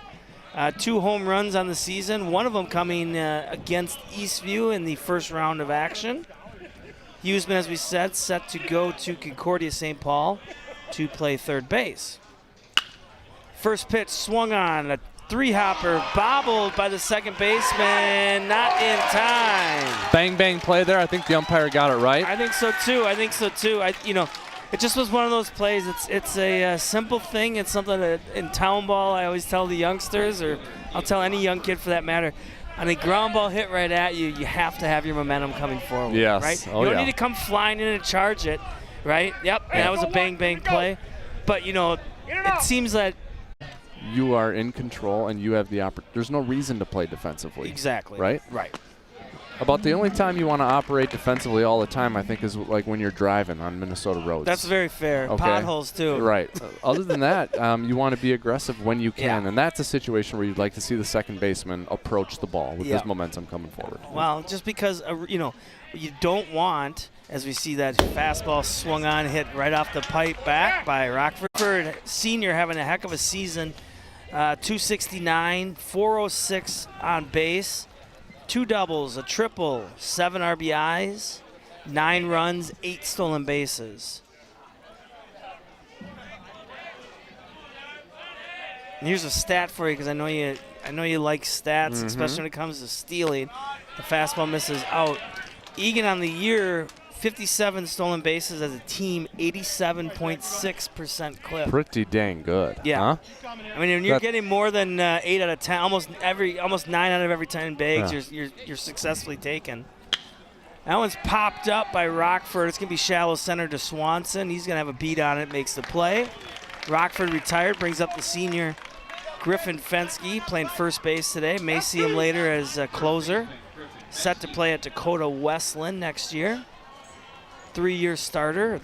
2 home runs on the season, one of them coming against Eastview in the first round of action. Huseman, as we said, set to go to Concordia St. Paul to play third base. First pitch swung on, a 3-hopper, bobbled by the second baseman, not in time. Bang, bang play there. I think the umpire got it right. I think so too. It just was one of those plays. It's a simple thing. It's something that in town ball I always tell the youngsters, or I'll tell any young kid for that matter. On a ground ball hit right at you, you have to have your momentum coming forward. Yes. Right? Oh, you don't yeah. need to come flying in and charge it, right? Yep. And that was a bang bang play. But it seems that You are in control and you have the opportunity. There's no reason to play defensively. Exactly. Right? Right. About the only time you want to operate defensively all the time, I think, is like when you're driving on Minnesota roads. That's very fair. Okay? Potholes, too. Right. Other than that, you want to be aggressive when you can, Yeah. and that's a situation where you'd like to see the second baseman approach the ball with Yeah. his momentum coming forward. Well, just because, you don't want, as we see that fastball swung on, hit right off the pipe back by Rockford. Senior having a heck of a season. 269, 406 on base. 2 doubles, a triple, 7 RBIs, 9 runs, 8 stolen bases. And here's a stat for you, because I know you like stats, especially when it comes to stealing. The fastball misses out. Eagan on the year, 57 stolen bases as a team, 87.6% clip. Pretty dang good. Yeah. Huh? I mean, when you're getting more than 8 out of 10, almost 9 out of every 10 bags, you're successfully taken. That one's popped up by Rockford. It's going to be shallow center to Swanson. He's going to have a beat on it, makes the play. Rockford retired, brings up the senior Griffin Fensky, playing first base today. May see him later as a closer. Set to play at Dakota Westland next year. 3-year starter.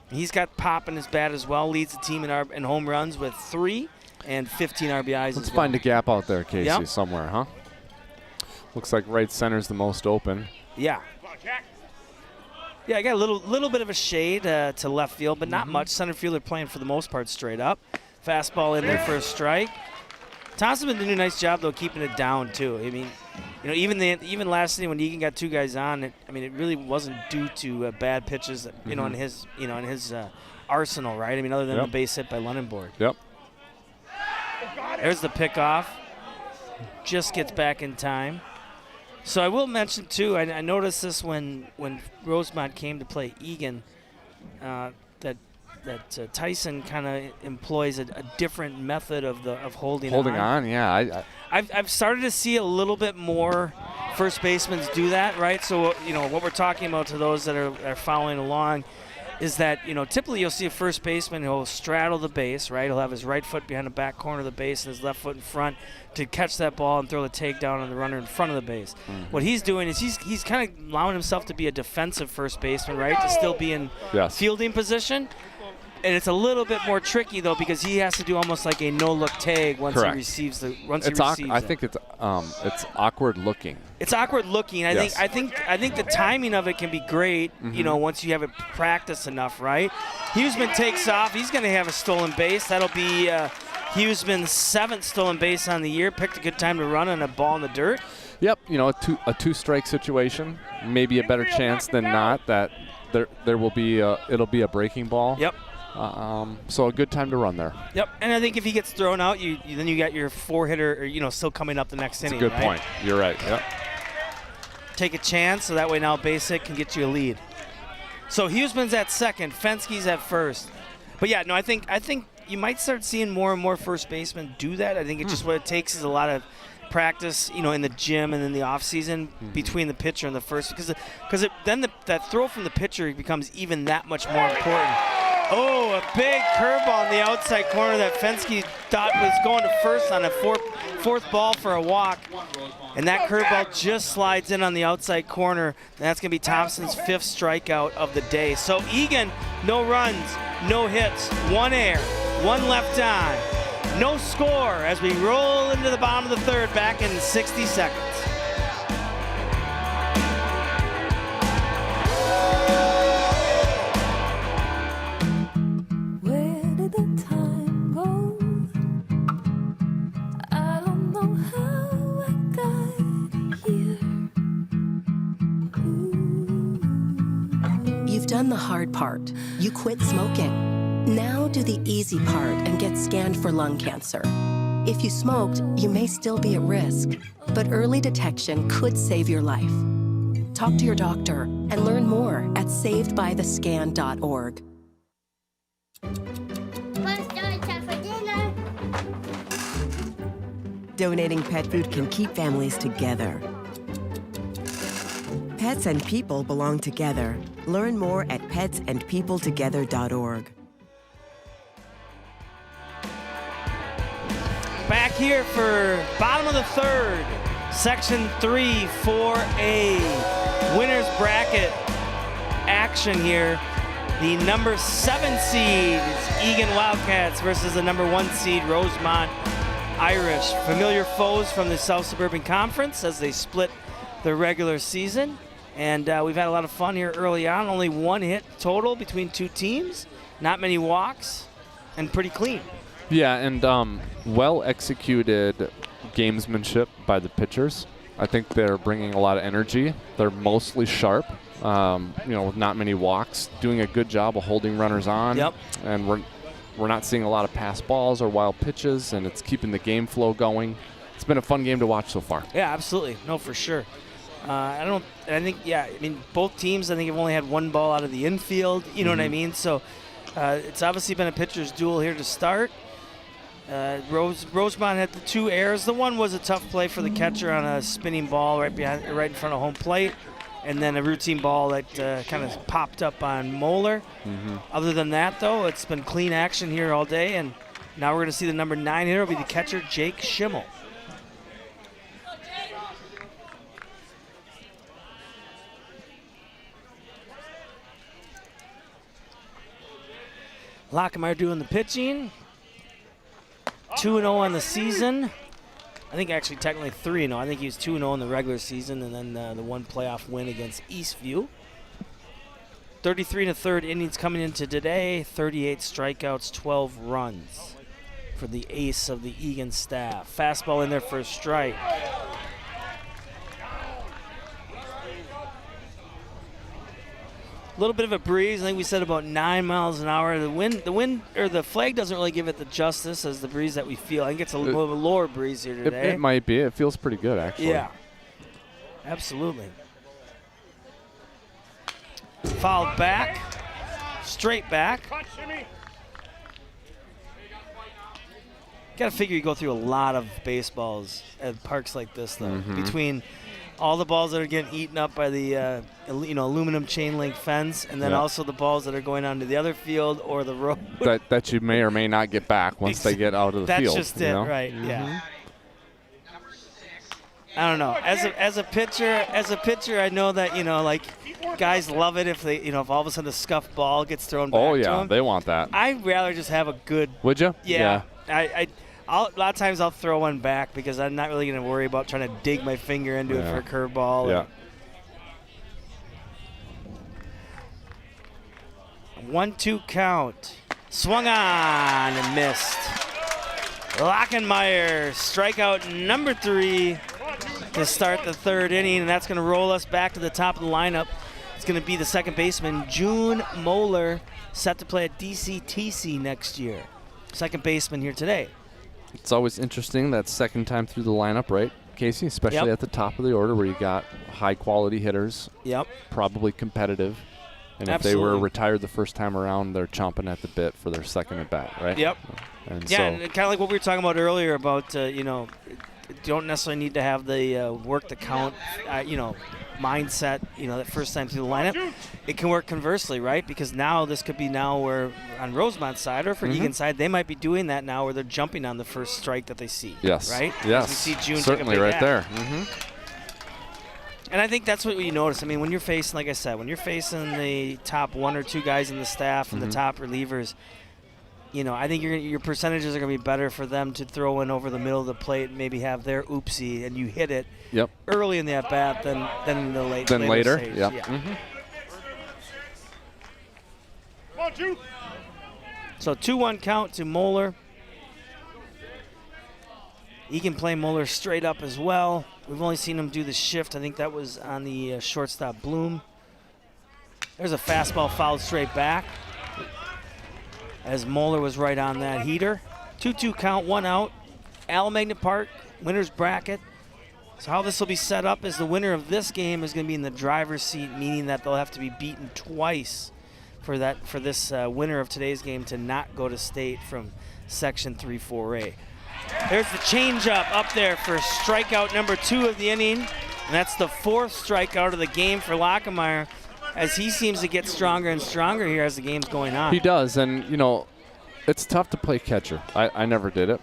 He's got pop in his bat as well. Leads the team in home runs with 3 and 15 RBIs. Let's find a gap out there, Casey, Yep. somewhere, huh? Looks like right center's the most open. Yeah. Yeah, I got a little bit of a shade to left field, but not much. Center fielder playing for the most part straight up. Fastball in there for a strike. Thompson been doing a nice job though, keeping it down too. I mean, even last inning when Eagan got 2 guys on, it really wasn't due to bad pitches, in his arsenal, right? I mean, other than the base hit by Lunenborg. Yep. There's the pickoff. Just gets back in time. So I will mention too, I noticed this when Rosemount came to play Eagan, that Tyson kind of employs a different method of holding on. Yeah. I've started to see a little bit more first basemen do that, right? So what we're talking about to those that are following along is that typically you'll see a first baseman who'll straddle the base, right? He'll have his right foot behind the back corner of the base and his left foot in front to catch that ball and throw the takedown on the runner in front of the base. What he's doing is he's kind of allowing himself to be a defensive first baseman, right? To still be in fielding position. And it's a little bit more tricky though because he has to do almost like a no-look tag once he receives the I think it's awkward looking. It's awkward looking. I think the timing of it can be great. Once you have it practiced enough, right? Huseman takes off. He's going to have a stolen base. That'll be Huseman's 7th stolen base on the year. Picked a good time to run on a ball in the dirt. Yep. A 2-strike situation. Maybe a better chance than not that there will be it'll be a breaking ball. Yep. So a good time to run there. Yep, and I think if he gets thrown out, then you got your 4-hitter, still coming up the next inning. That's a good point. You're right. Yep. Take a chance, so that way now base hit can get you a lead. So Huseman's at second, Fensky's at first. But yeah, no, I think you might start seeing more and more first basemen do that. I think it's just what it takes is a lot of practice, in the gym and in the off season between the pitcher and the first, because then that throw from the pitcher becomes even that much more important. Oh, a big curveball on the outside corner that Fensky thought was going to first on a fourth ball for a walk, and that curveball just slides in on the outside corner. And that's going to be Thompson's 5th strikeout of the day. So Eagan, no runs, no hits, 1 error, 1 left on. No score as we roll into the bottom of the 3rd, back in 60 seconds. You've done the hard part. You quit smoking. Now do the easy part and get scanned for lung cancer. If you smoked, you may still be at risk, but early detection could save your life. Talk to your doctor and learn more at savedbythescan.org. Donating pet food can keep families together. Pets and people belong together. Learn more at petsandpeopletogether.org. Back here for bottom of the 3rd, Section 3, 4A. Winner's bracket action here. The number 7 seed is Eagan Wildcats versus the number 1 seed Rosemount Irish. Familiar foes from the South Suburban Conference as they split the regular season. And we've had a lot of fun here early on. Only 1 hit total between 2 teams. Not many walks, and pretty clean. Yeah, and well-executed gamesmanship by the pitchers. I think they're bringing a lot of energy. They're mostly sharp, with not many walks. Doing a good job of holding runners on. Yep. And we're not seeing a lot of pass balls or wild pitches, and it's keeping the game flow going. It's been a fun game to watch so far. Yeah, absolutely. No, for sure. Both teams, I think, have only had 1 ball out of the infield. You know what I mean? So it's obviously been a pitcher's duel here to start. Rosemount had the 2 errors. The one was a tough play for the catcher on a spinning ball right in front of home plate, and then a routine ball that kind of popped up on Moeller. Other than that, though, it's been clean action here all day, and now we're going to see the number 9 hitter will be the catcher, Jake Schimmel. Lockemeyer doing the pitching. 2-0 on the season. I think actually technically 3-0. I think he was 2-0 in the regular season, and then the 1 playoff win against Eastview. 33 1/3 innings coming into today. 38 strikeouts, 12 runs for the ace of the Eagan staff. Fastball in there for a strike. A little bit of a breeze. I think we said about 9 miles an hour. The flag doesn't really give it the justice as the breeze that we feel. I think it's a little bit lower breeze here today. It might be. It feels pretty good, actually. Yeah, absolutely. Fouled back, straight back. Got to figure you go through a lot of baseballs at parks like this, though. Between all the balls that are getting eaten up by the aluminum chain link fence, and then also the balls that are going onto the other field or the road. That you may or may not get back once they get out of the field. That's just it, right? Yeah. I don't know. As a pitcher, I know that guys love it if they if all of a sudden a scuffed ball gets thrown back to them. They want that. I'd rather just have a good. Would you? Yeah. A lot of times I'll throw one back because I'm not really going to worry about trying to dig my finger into it for a curveball. Yeah. 1-2 count. Swung on and missed. Lockemeyer, strikeout number 3 to start the 3rd inning, and that's going to roll us back to the top of the lineup. It's going to be the second baseman, June Moeller, set to play at DCTC next year. Second baseman here today. It's always interesting that second time through the lineup, right, Casey? Especially at the top of the order where you got high-quality hitters. Yep. Probably competitive. And if they were retired the first time around, they're chomping at the bit for their second at-bat, right? Yep. And and kind of like what we were talking about earlier about, you don't necessarily need to have the work the count, mindset, that first time through the lineup. It can work conversely, right? Because now this could be where on Rosemont's side or for Eagan's side, they might be doing that now where they're jumping on the first strike that they see. Yes. Right? Yes. We see June certainly take a big right there. hit. And I think that's what you notice. I mean, when you're facing, like I said, when you're facing the top 1 or 2 guys in the staff and the top relievers, I think your percentages are going to be better for them to throw in over the middle of the plate and maybe have their oopsie and you hit it early in the at-bat than in the later stage. Yeah. So 2-1 count to Moeller. Eagan playing Moeller straight up as well. We've only seen him do the shift. I think that was on the shortstop Bloom. There's a fastball fouled straight back as Moeller was right on that heater. 2-2 count, 1 out. Alamagna Park, winner's bracket. So how this will be set up is the winner of this game is going to be in the driver's seat, meaning that they'll have to be beaten twice for this winner of today's game to not go to state from Section 3-4A. There's the changeup up there for strikeout number 2 of the inning, and that's the 4th strikeout of the game for Lockemeyer, as he seems to get stronger and stronger here as the game's going on. He does, and it's tough to play catcher. I never did it,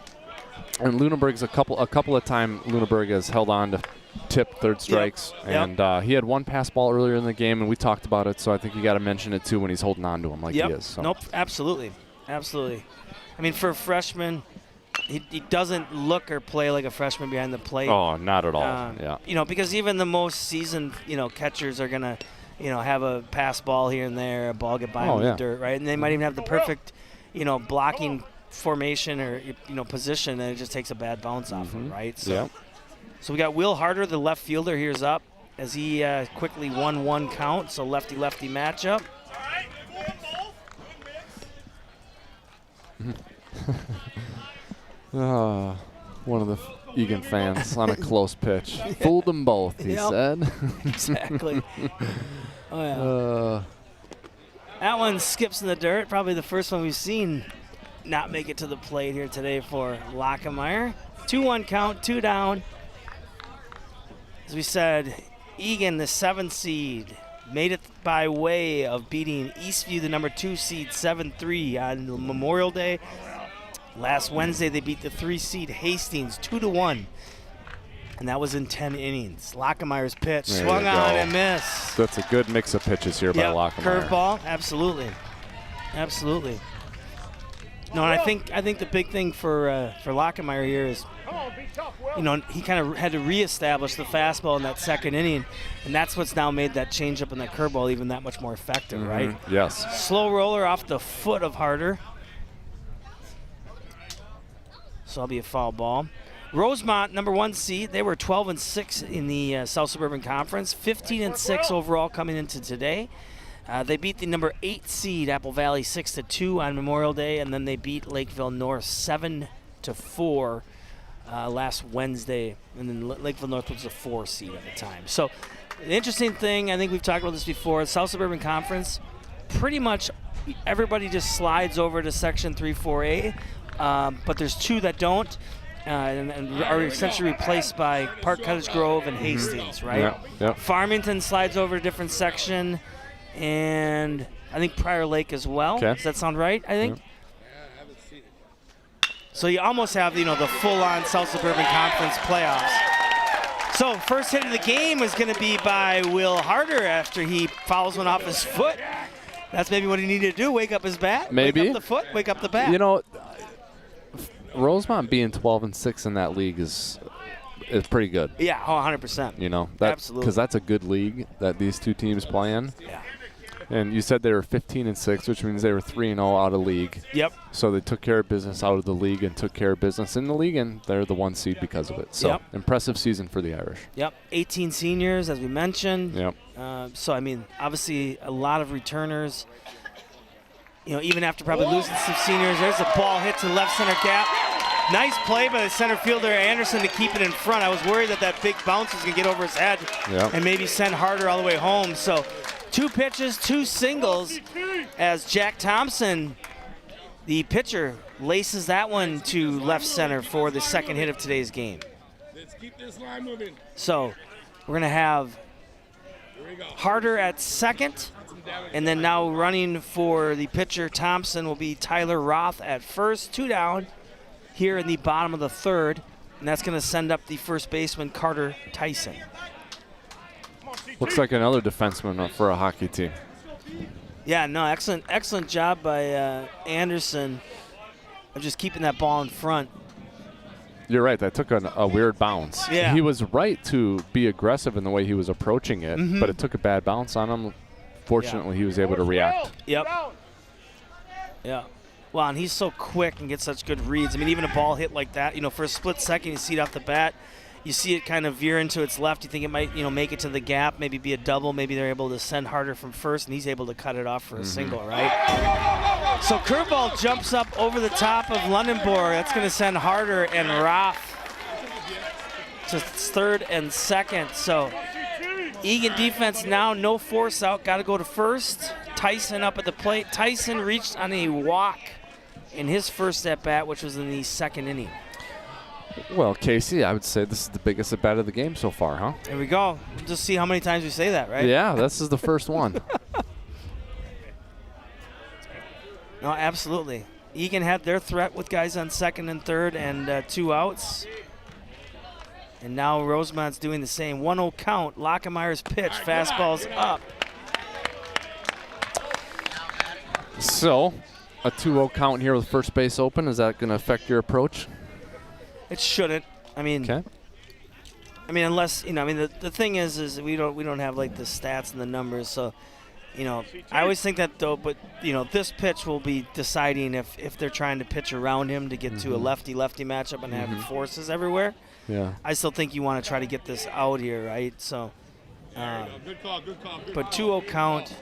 and Lunenburg's a couple of times Lunenburg has held on to tip third strikes, and he had 1 pass ball earlier in the game, and we talked about it. So I think you got to mention it too when he's holding on to him like he is. So. Nope, absolutely. I mean, for a freshman. He doesn't look or play like a freshman behind the plate. Oh, not at all. Because even the most seasoned, catchers are gonna, have a pass ball here and there, a ball get by in the dirt, right? And they might even have the perfect, blocking formation or position, and it just takes a bad bounce off him, right? So we got Will Harder, the left fielder, here's up as he quickly 1-1 count. So lefty-lefty matchup. One of the Eagan fans on a close pitch. Fooled them both, he said. Exactly. That one skips in the dirt. Probably the first one we've seen not make it to the plate here today for Lockemeyer. 2-1 count, 2 down. As we said, Eagan, the 7th seed, made it by way of beating Eastview, the number 2 seed, 7-3 on Memorial Day. Last Wednesday, they beat the 3 seed Hastings 2-1, and that was in 10 innings. Lockemeyer's pitch swung on and missed. That's a good mix of pitches here by Lockemeyer. Curveball, absolutely. No, and I think the big thing for Lockemeyer here is, he kind of had to reestablish the fastball in that 2nd inning, and that's what's now made that changeup and that curveball even that much more effective, right? Yes. Slow roller off the foot of Harder. So that'll be a foul ball. Rosemount, number 1 seed, they were 12-6 in the South Suburban Conference, 15-6 overall coming into today. They beat the number 8 seed Apple Valley 6-2 on Memorial Day, and then they beat Lakeville North 7-4 last Wednesday, and then Lakeville North was the 4 seed at the time. So the interesting thing, I think we've talked about this before, South Suburban Conference, pretty much everybody just slides over to Section 3-4A. But there's 2 that don't and are essentially replaced by Park Cottage Grove and Hastings, right? Farmington slides over a different section, and I think Prior Lake as well. Does that sound right, I think? So you almost have, the full-on South Suburban Conference playoffs. So first hit of the game is going to be by Will Harder after he fouls one off his foot. That's maybe what he needed to do, wake up his bat. Maybe. Wake up the foot, wake up the bat. Rosemount being 12-6 in that league is pretty good. Yeah, 100%. Absolutely. Because that's a good league that these 2 teams play in. Yeah. And you said they were 15-6, which means they were 3-0 out of league. Yep. So they took care of business out of the league and took care of business in the league, and they're the 1 seed because of it. So impressive season for the Irish. Yep. 18 seniors, as we mentioned. Yep. So obviously a lot of returners. Even after probably losing some seniors, there's a ball hit to the left center gap. Nice play by the center fielder, Anderson, to keep it in front. I was worried that big bounce was going to get over his head and maybe send Harder all the way home. So 2 pitches, 2 singles, as Jack Thompson, the pitcher, laces that one to left center for the 2nd hit of today's game. Let's keep this line moving. So we're going to have Harder at second. And then now running for the pitcher, Thompson, will be Tyler Roth at first. 2 down here in the bottom of the third. And that's going to send up the first baseman, Carter Tyson. Looks like another defenseman for a hockey team. Yeah, no, excellent job by Anderson of just keeping that ball in front. You're right. That took a weird bounce. Yeah. He was right to be aggressive in the way he was approaching it, Mhm. but it took a bad bounce on him. Fortunately, he was able to react. Yep. Yeah. Well, and he's so quick and gets such good reads. I mean, even a ball hit like that, for a split second, you see it off the bat. You see it kind of veer into its left. You think it might, make it to the gap, maybe be a double. Maybe they're able to send Harder from first, and he's able to cut it off for a single, right? So curveball jumps up over the top of Lundenborg. That's going to send Harder and Roth to third and second. So Eagan defense now, no force out, got to go to first. Tyson up at the plate. Tyson reached on a walk in his first at-bat, which was in the second inning. Well, Casey, I would say this is the biggest at-bat of the game so far, huh? There we go. Just see how many times we say that, right? Yeah, this is the first one. No, absolutely. Eagan had their threat with guys on second and third and 2 outs. And now Rosemount's doing the same. 1-0 count. Lockemeyer's pitch. Fastball's up. So, a 2-0 count here with first base open. Is that going to affect your approach? It shouldn't. I mean, okay. I mean, unless the thing is we don't have like the stats and the numbers. So, I always think that though. But this pitch will be deciding if they're trying to pitch around him to get to a lefty-lefty matchup and have forces everywhere. Yeah. I still think you want to try to get this out here, right? So, Good call. but 2-0 count.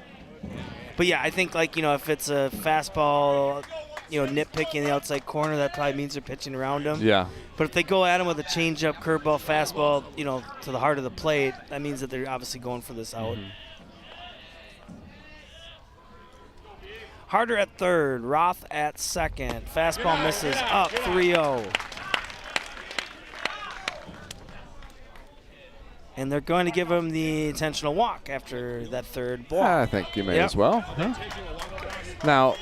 But yeah, I think if it's a fastball, nitpicking the outside corner, that probably means they're pitching around him. Yeah. But if they go at him with a changeup, curveball, fastball, to the heart of the plate, that means that they're obviously going for this out. Harder at third, Roth at second. Fastball misses up 3-0. And they're going to give him the intentional walk after that third ball. I think you may as well. Huh? Now,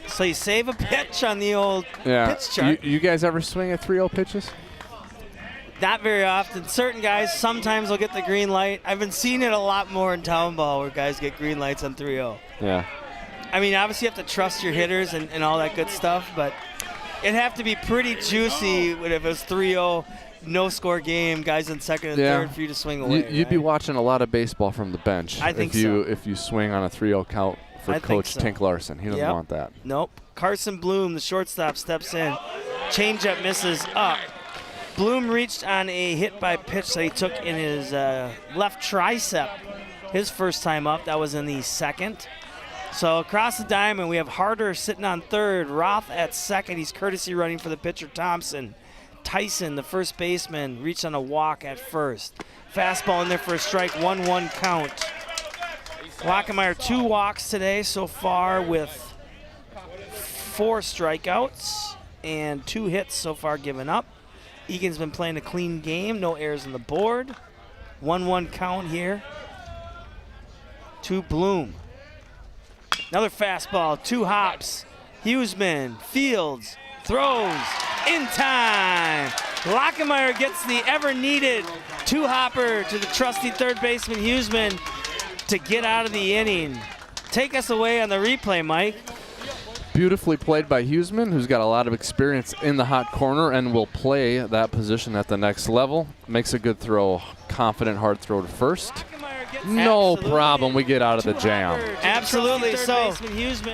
so you save a pitch on the old yeah. pitch chart. You guys ever swing at 3-0 pitches? Not very often. Certain guys sometimes will get the green light. I've been seeing it a lot more in town ball where guys get green lights on 3-0. Yeah. I mean, obviously you have to trust your hitters and all that good stuff, but it'd have to be pretty juicy if it was 3-0, no-score game, guys in second and third for you to swing away. You'd be watching a lot of baseball from the bench I think if you swing on a 3-0 count for I Coach think so. Tink Larson. He doesn't want that. Nope. Carson Bloom, the shortstop, steps in. Changeup misses up. Bloom reached on a hit by pitch that he took in his left tricep his first time up. That was in the second. So across the diamond, we have Harder sitting on third, Roth at second. He's courtesy running for the pitcher, Thompson. Tyson, the first baseman, reached on a walk at first. Fastball in there for a strike, 1-1 count. Lockemeyer 2 walks today so far with 4 strikeouts and 2 hits so far given up. Eagan's been playing a clean game, no errors on the board. 1-1 count here to Bloom. Another fastball, 2 hops. Huseman, Fields, throws, in time. Lockemeyer gets the ever-needed 2-hopper to the trusty third baseman, Huseman, to get out of the inning. Take us away on the replay, Mike. Beautifully played by Huseman, who's got a lot of experience in the hot corner and will play that position at the next level. Makes a good throw, confident hard throw to first. No problem, we get out of the jam. Absolutely. So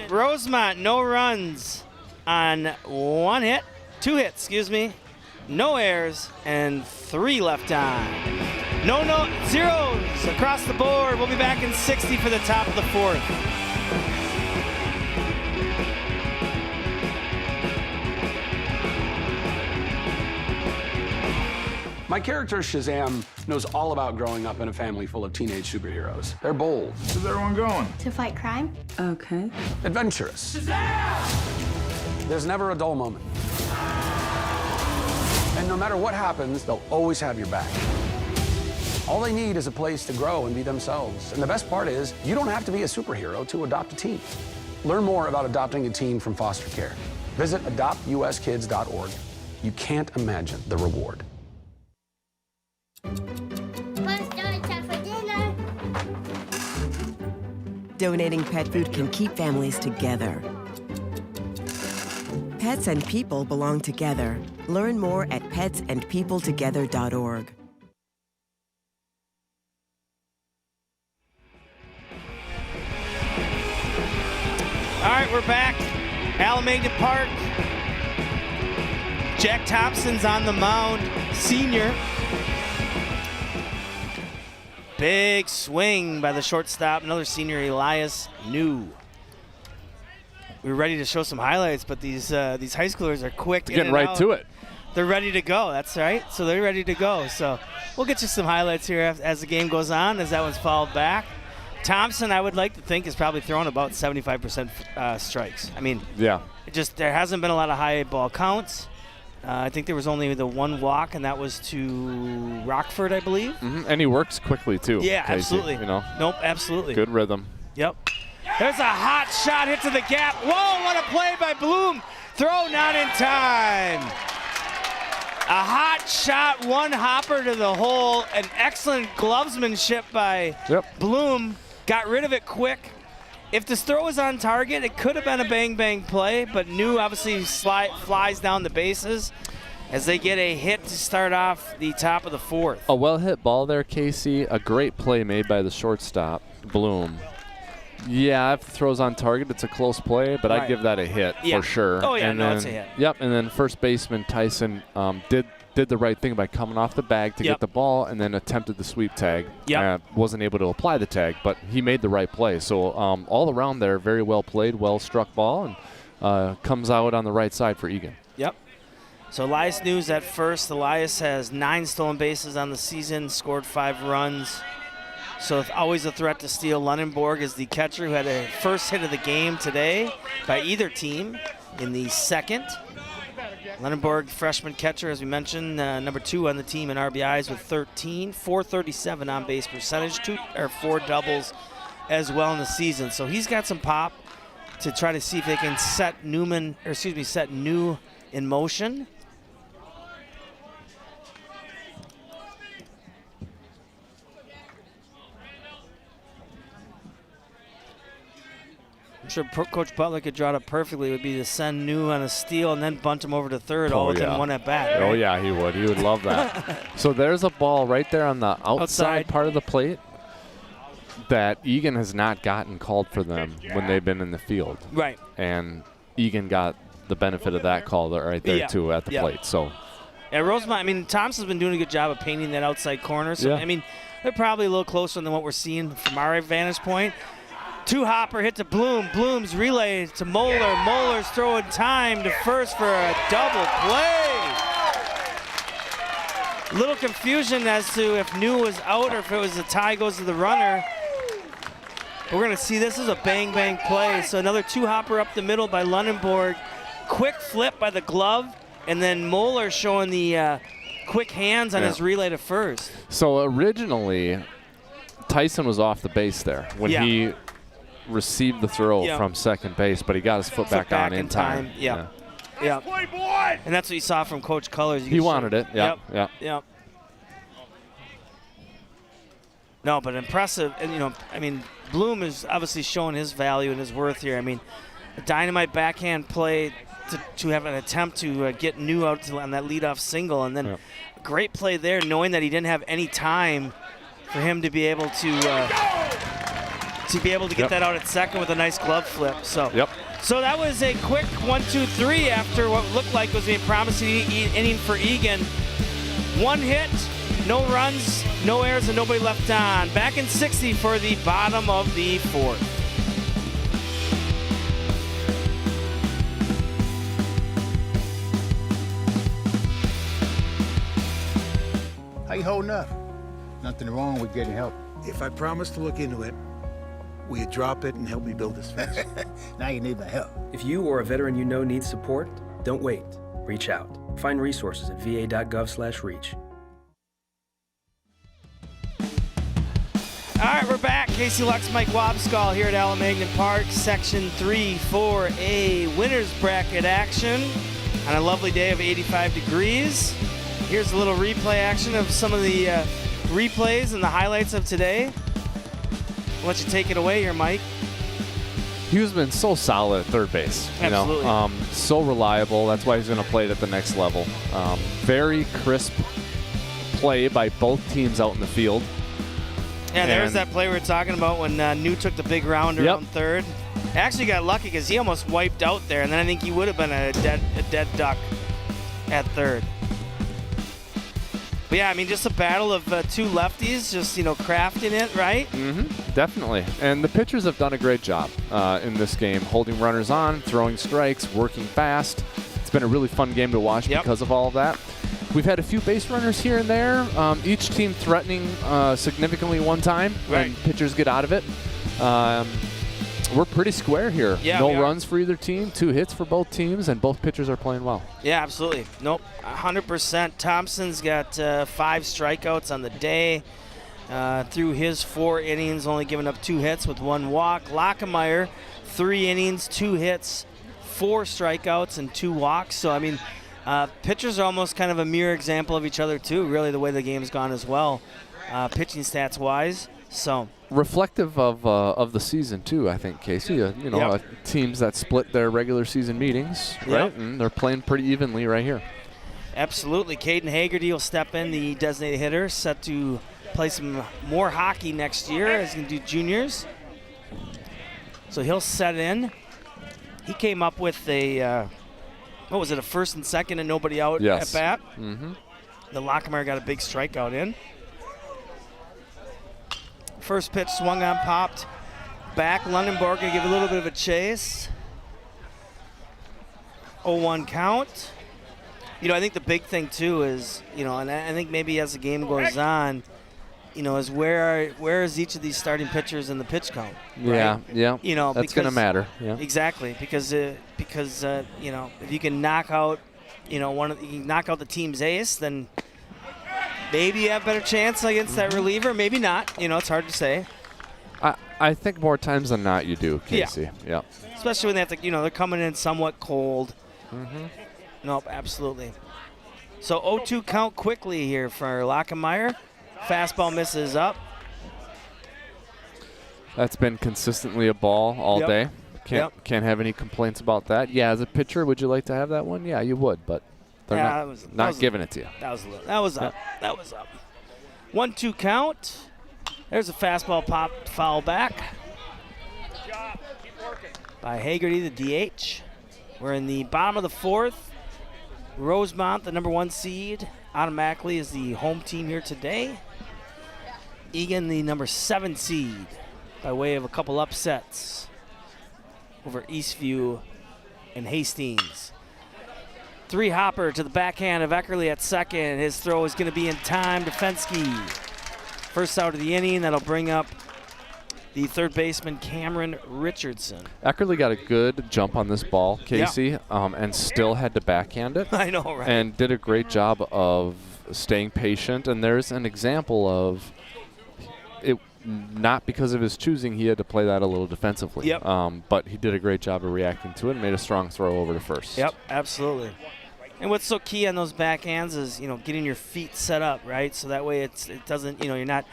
Rosemount, no runs on 2 hits, no errors, and 3 left on. No zeros across the board. We'll be back in 60 for the top of the 4th. My character, Shazam, knows all about growing up in a family full of teenage superheroes. They're bold. Where's everyone going? To fight crime? Okay. Adventurous. Shazam! There's never a dull moment. And no matter what happens, they'll always have your back. All they need is a place to grow and be themselves. And the best part is, you don't have to be a superhero to adopt a teen. Learn more about adopting a teen from foster care. Visit adoptuskids.org. You can't imagine the reward. Donating pet food can keep families together. Pets and people belong together. Learn more at petsandpeopletogether.org. All right, we're back. Alamagnan Park. Jack Thompson's on the mound, senior. Big swing by the shortstop, another senior, Elias New. We were ready to show some highlights, but these high schoolers are quick. Getting right to it. They're ready to go. That's right. So they're ready to go. So we'll get you some highlights here as the game goes on, as that one's fouled back. Thompson, I would like to think, is probably throwing about 75% strikes. I mean, yeah, there hasn't been a lot of high ball counts. I think there was only the one walk, and that was to Rockford, I believe. Mm-hmm. And he works quickly too. Yeah, Casey, absolutely. You know. Nope, absolutely. Good rhythm. Yep. There's a hot shot hit to the gap. Whoa, what a play by Bloom. Throw not in time. A hot shot, one hopper to the hole. An excellent glovesmanship by Bloom. Got rid of it quick. If this throw was on target, it could have been a bang-bang play, but New obviously flies down the bases as they get a hit to start off the top of the fourth. A well-hit ball there, Casey. A great play made by the shortstop, Bloom. Yeah, if the throw's on target, it's a close play, but I'd give that a hit for sure. Oh, yeah, and no, then, it's a hit. Yep, and then first baseman Tyson did the right thing by coming off the bag to get the ball and then attempted the sweep tag. Wasn't able to apply the tag, but he made the right play. So all around there, very well played, well struck ball, and comes out on the right side for Eagan. Yep. So Elias News at first. Elias has 9 stolen bases on the season, scored 5 runs. So it's always a threat to steal. Lunenborg is the catcher who had a first hit of the game today by either team in the second. Lunenborg, freshman catcher, as we mentioned, number 2 on the team in RBIs with 13, 437 on base percentage, 4 doubles as well in the season. So he's got some pop to try to see if they can set New in motion. I'm sure Coach Butler could draw it up perfectly. It would be to send New on a steal and then bunt him over to third, all within one at bat. Right? Oh, yeah, he would. He would love that. So there's a ball right there on the outside part of the plate that Eagan has not gotten called for them when they've been in the field. Right. And Eagan got the benefit of that call right there, too, at the plate. So. Yeah, Rosemount, I mean, Thompson's been doing a good job of painting that outside corner. So, I mean, they're probably a little closer than what we're seeing from our vantage point. 2-hopper hit to Bloom. Bloom's relay to Moeller. Moeller's throwing time to first for a double play. Little confusion as to if New was out or if it was a tie goes to the runner. But we're going to see this is a bang-bang play. So another 2-hopper up the middle by Lunenborg. Quick flip by the glove. And then Moeller showing the quick hands on his relay to first. So originally, Tyson was off the base there when he received the throw from second base, but he got his foot back on in time. Yeah. And that's what you saw from Coach Cullors. He wanted it. Yep. No, but impressive. And, I mean, Bloom is obviously showing his value and his worth here. I mean, a dynamite backhand play to have an attempt to get New out on that leadoff single, and then a great play there, knowing that he didn't have any time for him to be able to get that out at second with a nice glove flip. So that was a quick 1-2-3 after what looked like was a promising inning for Eagan. 1 hit, no runs, no errors, and nobody left on. Back in 60 for the bottom of the fourth. How you holding up? Nothing wrong with getting help. If I promise to look into it, will you drop it and help me build this fence? Now you need my help. If you or a veteran you know needs support, don't wait. Reach out. Find resources at va.gov/reach. All right, we're back. Casey Lux, Mike Wobskall here at Alamagnon Park, Section 3 4A winners bracket action on a lovely day of 85 degrees. Here's a little replay action of some of the replays and the highlights of today. I'll let you take it away here, Mike. He's been so solid at third base. Absolutely. You know, so reliable. That's why he's going to play it at the next level. Very crisp play by both teams out in the field. Yeah, there's that play we were talking about when New took the big rounder on third. Actually got lucky because he almost wiped out there, and then I think he would have been a dead duck at third. But yeah, I mean, just a battle of two lefties, just, you know, crafting it, right? Definitely. And the pitchers have done a great job in this game, holding runners on, throwing strikes, working fast. It's been a really fun game to watch because of all of that. We've had a few base runners here and there, each team threatening significantly one time, and pitchers get out of it. We're pretty square here. Yeah, no runs for either team, 2 hits for both teams, and both pitchers are playing well. Yeah, absolutely. Nope, 100%. Thompson's got 5 strikeouts on the day. Through his 4 innings, only giving up 2 hits with 1 walk. Lockemeyer, 3 innings, 2 hits, 4 strikeouts, and 2 walks. So, I mean, pitchers are almost kind of a mirror example of each other, too, really, the way the game's gone as well, pitching stats-wise. So reflective of the season too, I think, Casey. You know, teams that split their regular season meetings, right? And they're playing pretty evenly right here. Absolutely. Caden Haggerty will step in, the designated hitter, set to play some more hockey next year as he can do juniors. So he'll set in. He came up with a what was it, a first and second and nobody out at bat. The Lockemeyer got a big strikeout in. First pitch swung on, popped back. Lundenborg going to give a little bit of a chase. 0-1 count. You know, I think the big thing, too, is, you know, and I think maybe as the game goes on, you know, is where is each of these starting pitchers in the pitch count? Right? Yeah. You know, that's going to matter. Yeah. Exactly, because you know, if you can knock out, you know, you can knock out the team's ace, then maybe you have a better chance against that reliever. Maybe not. You know, it's hard to say. I think more times than not you do, Casey. Yeah. Especially when they have to, you know, they're coming in somewhat cold. Nope, absolutely. So 0-2 count quickly here for Lockemeyer. Fastball misses up. That's been consistently a ball all day. Can't have any complaints about that. Yeah, as a pitcher, would you like to have that one? Yeah, you would, but they're not giving it to you. That was up. That was up. 1-2 count. There's a fastball popped foul back by Haggerty, the DH. We're in the bottom of the 4th. Rosemount, the number 1 seed, automatically is the home team here today. Eagan, the number 7 seed, by way of a couple upsets over Eastview and Hastings. 3-hopper to the backhand of Eckerly at second. His throw is going to be in time. Defensky. First out of the inning. That'll bring up the third baseman, Cameron Richardson. Eckerly got a good jump on this ball, Casey, and still had to backhand it. I know, right? And did a great job of staying patient. And there's an example of it, not because of his choosing, he had to play that a little defensively. But he did a great job of reacting to it and made a strong throw over to first. Yep, absolutely. And what's so key on those backhands is, you know, getting your feet set up, right? So that way it doesn't, you know, you're not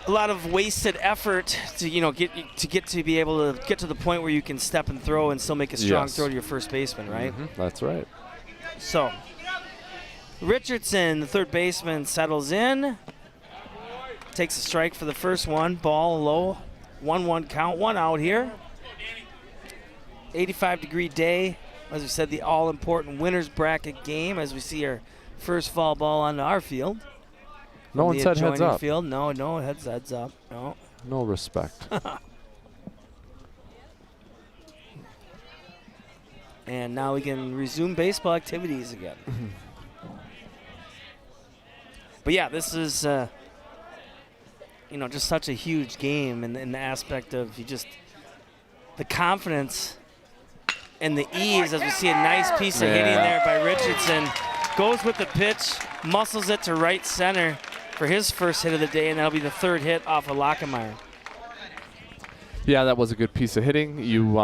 a lot of wasted effort to, you know, get to be able to get to the point where you can step and throw and still make a strong throw to your first baseman, right? That's right. So Richardson, the third baseman, settles in. Takes a strike for the first one. Ball low. 1-1 count. 1 out here. 85-degree day. As we said, the all-important winners bracket game as we see our first foul ball onto our field. No one said heads up. Field. No, heads up. No. No respect. And now we can resume baseball activities again. But yeah, this is, you know, just such a huge game in the aspect of the confidence and the ease as we see a nice piece of hitting there by Richardson. Goes with the pitch, muscles it to right center. for his first hit of the day, and that'll be the third hit off of Lockemeyer. Yeah, that was a good piece of hitting. You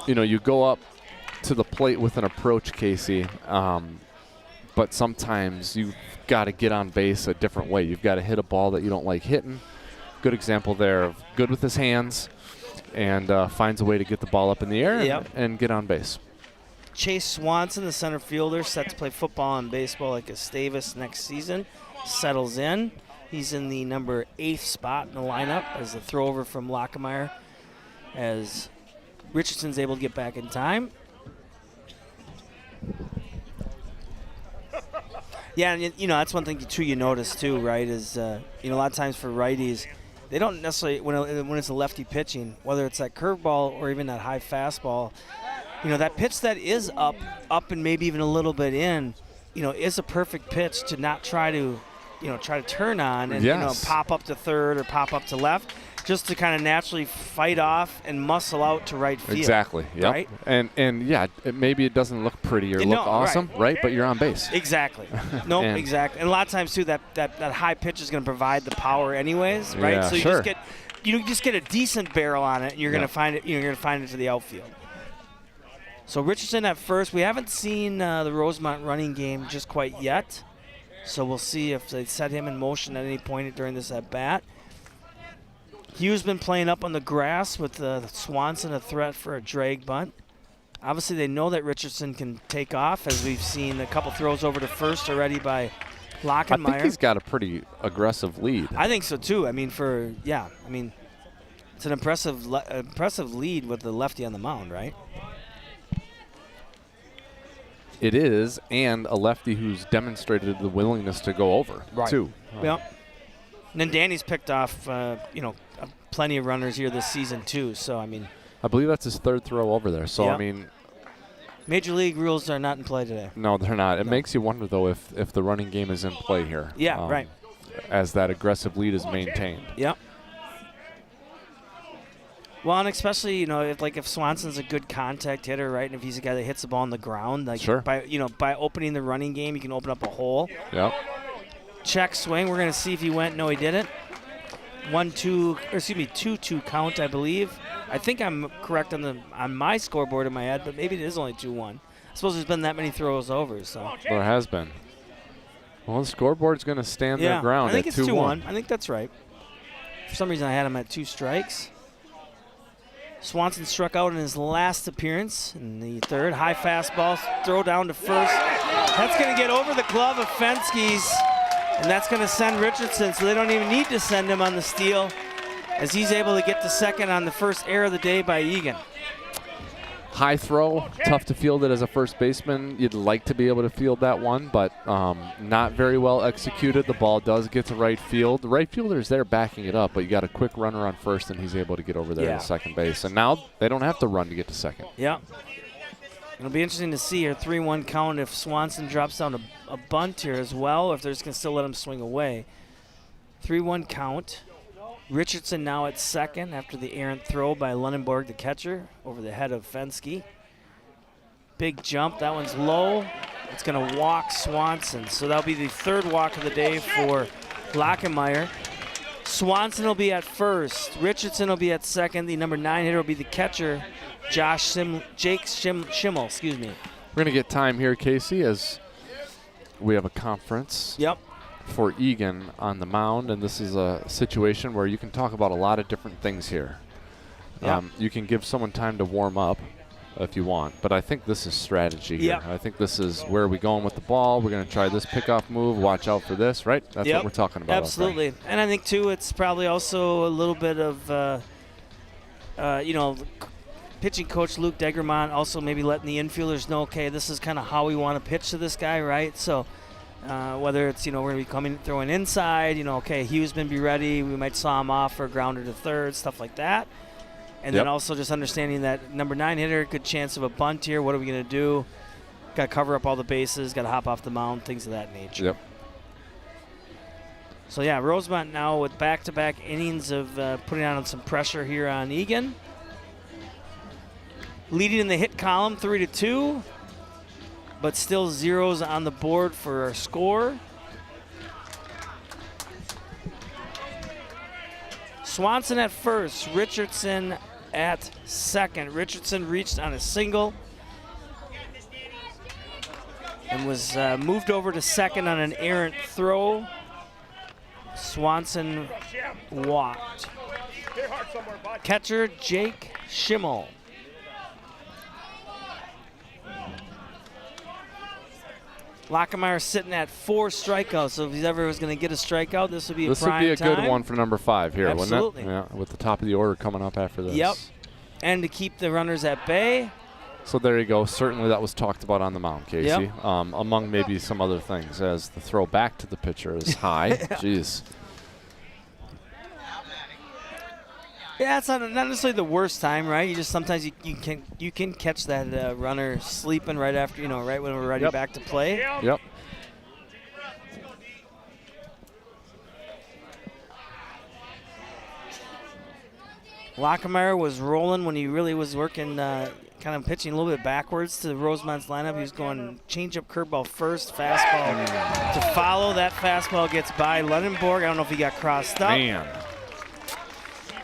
you go up to the plate with an approach, Casey, but sometimes you've got to get on base a different way. You've got to hit a ball that you don't like hitting. Good example there of good with his hands and finds a way to get the ball up in the air and get on base. Chase Swanson, the center fielder, set to play football and baseball like Gustavus next season, settles in. He's in the number 8th spot in the lineup as the throwover from Lockemeyer, as Richardson's able to get back in time. Yeah, and that's one thing too you notice too, right? Is a lot of times for righties, they don't necessarily when it's a lefty pitching, whether it's that curveball or even that high fastball, that pitch that is up and maybe even a little bit in, is a perfect pitch to not try to turn on and pop up to third or pop up to left, just to kind of naturally fight off and muscle out to right field. Exactly. Yep. Right? And maybe it doesn't look pretty or look awesome, right? But you're on base. Exactly. Nope. Exactly. And a lot of times too, that high pitch is going to provide the power anyways, right? Yeah, so you just get a decent barrel on it, and you're going to find it. You're going to find it to the outfield. So Richardson at first. We haven't seen the Rosemount running game just quite yet. So we'll see if they set him in motion at any point during this at bat. Hughes been playing up on the grass with Swanson a threat for a drag bunt. Obviously, they know that Richardson can take off, as we've seen a couple throws over to first already by Lockemeyer. I think he's got a pretty aggressive lead. I think so too. It's an impressive lead with the lefty on the mound, right? It is, and a lefty who's demonstrated the willingness to go over, too. Yep. And then Danny's picked off, plenty of runners here this season, too. So, I believe that's his third throw over there. So, Major League rules are not in play today. No, they're not. It makes you wonder, though, if the running game is in play here. Yeah, right. As that aggressive lead is maintained. Yep. Well, and especially, if Swanson's a good contact hitter, right, and if he's a guy that hits the ball on the ground, by opening the running game, you can open up a hole. Yep. Check swing. We're going to see if he went. No, he didn't. 2-2 count, I believe. I think I'm correct on my scoreboard in my head, but maybe it is only 2-1. I suppose there's been that many throws over, so. There has been. Well, the scoreboard's going to stand their ground at 2-1. I think it's 2-1. I think that's right. For some reason, I had him at 2 strikes. Swanson struck out in his last appearance in the third. High fastball, throw down to first. That's going to get over the glove of Fenske's, and that's going to send Richardson, so they don't even need to send him on the steal, as he's able to get to second on the first error of the day by Eagan. High throw, tough to field it as a first baseman. You'd like to be able to field that one, but not very well executed. The ball does get to right field. The right fielder's there backing it up, but you got a quick runner on first, and he's able to get over there to second base. And now they don't have to run to get to second. Yeah. It'll be interesting to see here, 3-1 count, if Swanson drops down a bunt here as well, or if they're just going to still let him swing away. 3-1 count. Richardson now at second after the errant throw by Lunenborg, the catcher, over the head of Fenske. Big jump. That one's low. It's going to walk Swanson. So that'll be the third walk of the day for Lockemeyer. Swanson will be at first. Richardson will be at second. The number 9 hitter will be the catcher, Jake Schimmel. Excuse me. We're going to get time here, Casey, as we have a conference. Yep. For Eagan on the mound, and this is a situation where you can talk about a lot of different things here. Yep. You can give someone time to warm up if you want, but I think this is strategy here. Yep. I think this is where are we going with the ball. We're going to try this pickoff move. Watch out for this, right? That's what we're talking about. Absolutely. And I think, too, it's probably also a little bit of, pitching coach Luke Degermont also maybe letting the infielders know, okay, this is kind of how we want to pitch to this guy, right? So whether it's, we're going to be throwing inside, okay, Hughesman be ready. We might saw him off for a grounder to third, stuff like that. And then also just understanding that number 9 hitter, good chance of a bunt here. What are we going to do? Got to cover up all the bases, got to hop off the mound, things of that nature. Yep. So, Rosemount now with back-to-back innings of putting on some pressure here on Eagan. Leading in the hit column 3-2. But still zeros on the board for our score. Swanson at first, Richardson at second. Richardson reached on a single and was moved over to second on an errant throw. Swanson walked. Catcher, Jake Schimmel. Lockemeyer sitting at 4 strikeouts, so if he ever was going to get a strikeout, this would be a prime time. This would be a good one for number 5 here, Absolutely. wouldn't it? Yeah, with the top of the order coming up after this. Yep. And to keep the runners at bay. So there you go. Certainly that was talked about on the mound, Casey. Yep. Among maybe some other things, as the throw back to the pitcher is high. Jeez. Yeah, it's not necessarily the worst time, right? You just sometimes you can catch that runner sleeping right after, right when we're ready back to play. Yep. Lockemeyer was rolling when he really was working, kind of pitching a little bit backwards to Rosemount's lineup. He was going changeup, curveball first, fastball to follow. That fastball gets by Lunenborg. I don't know if he got crossed up. Man.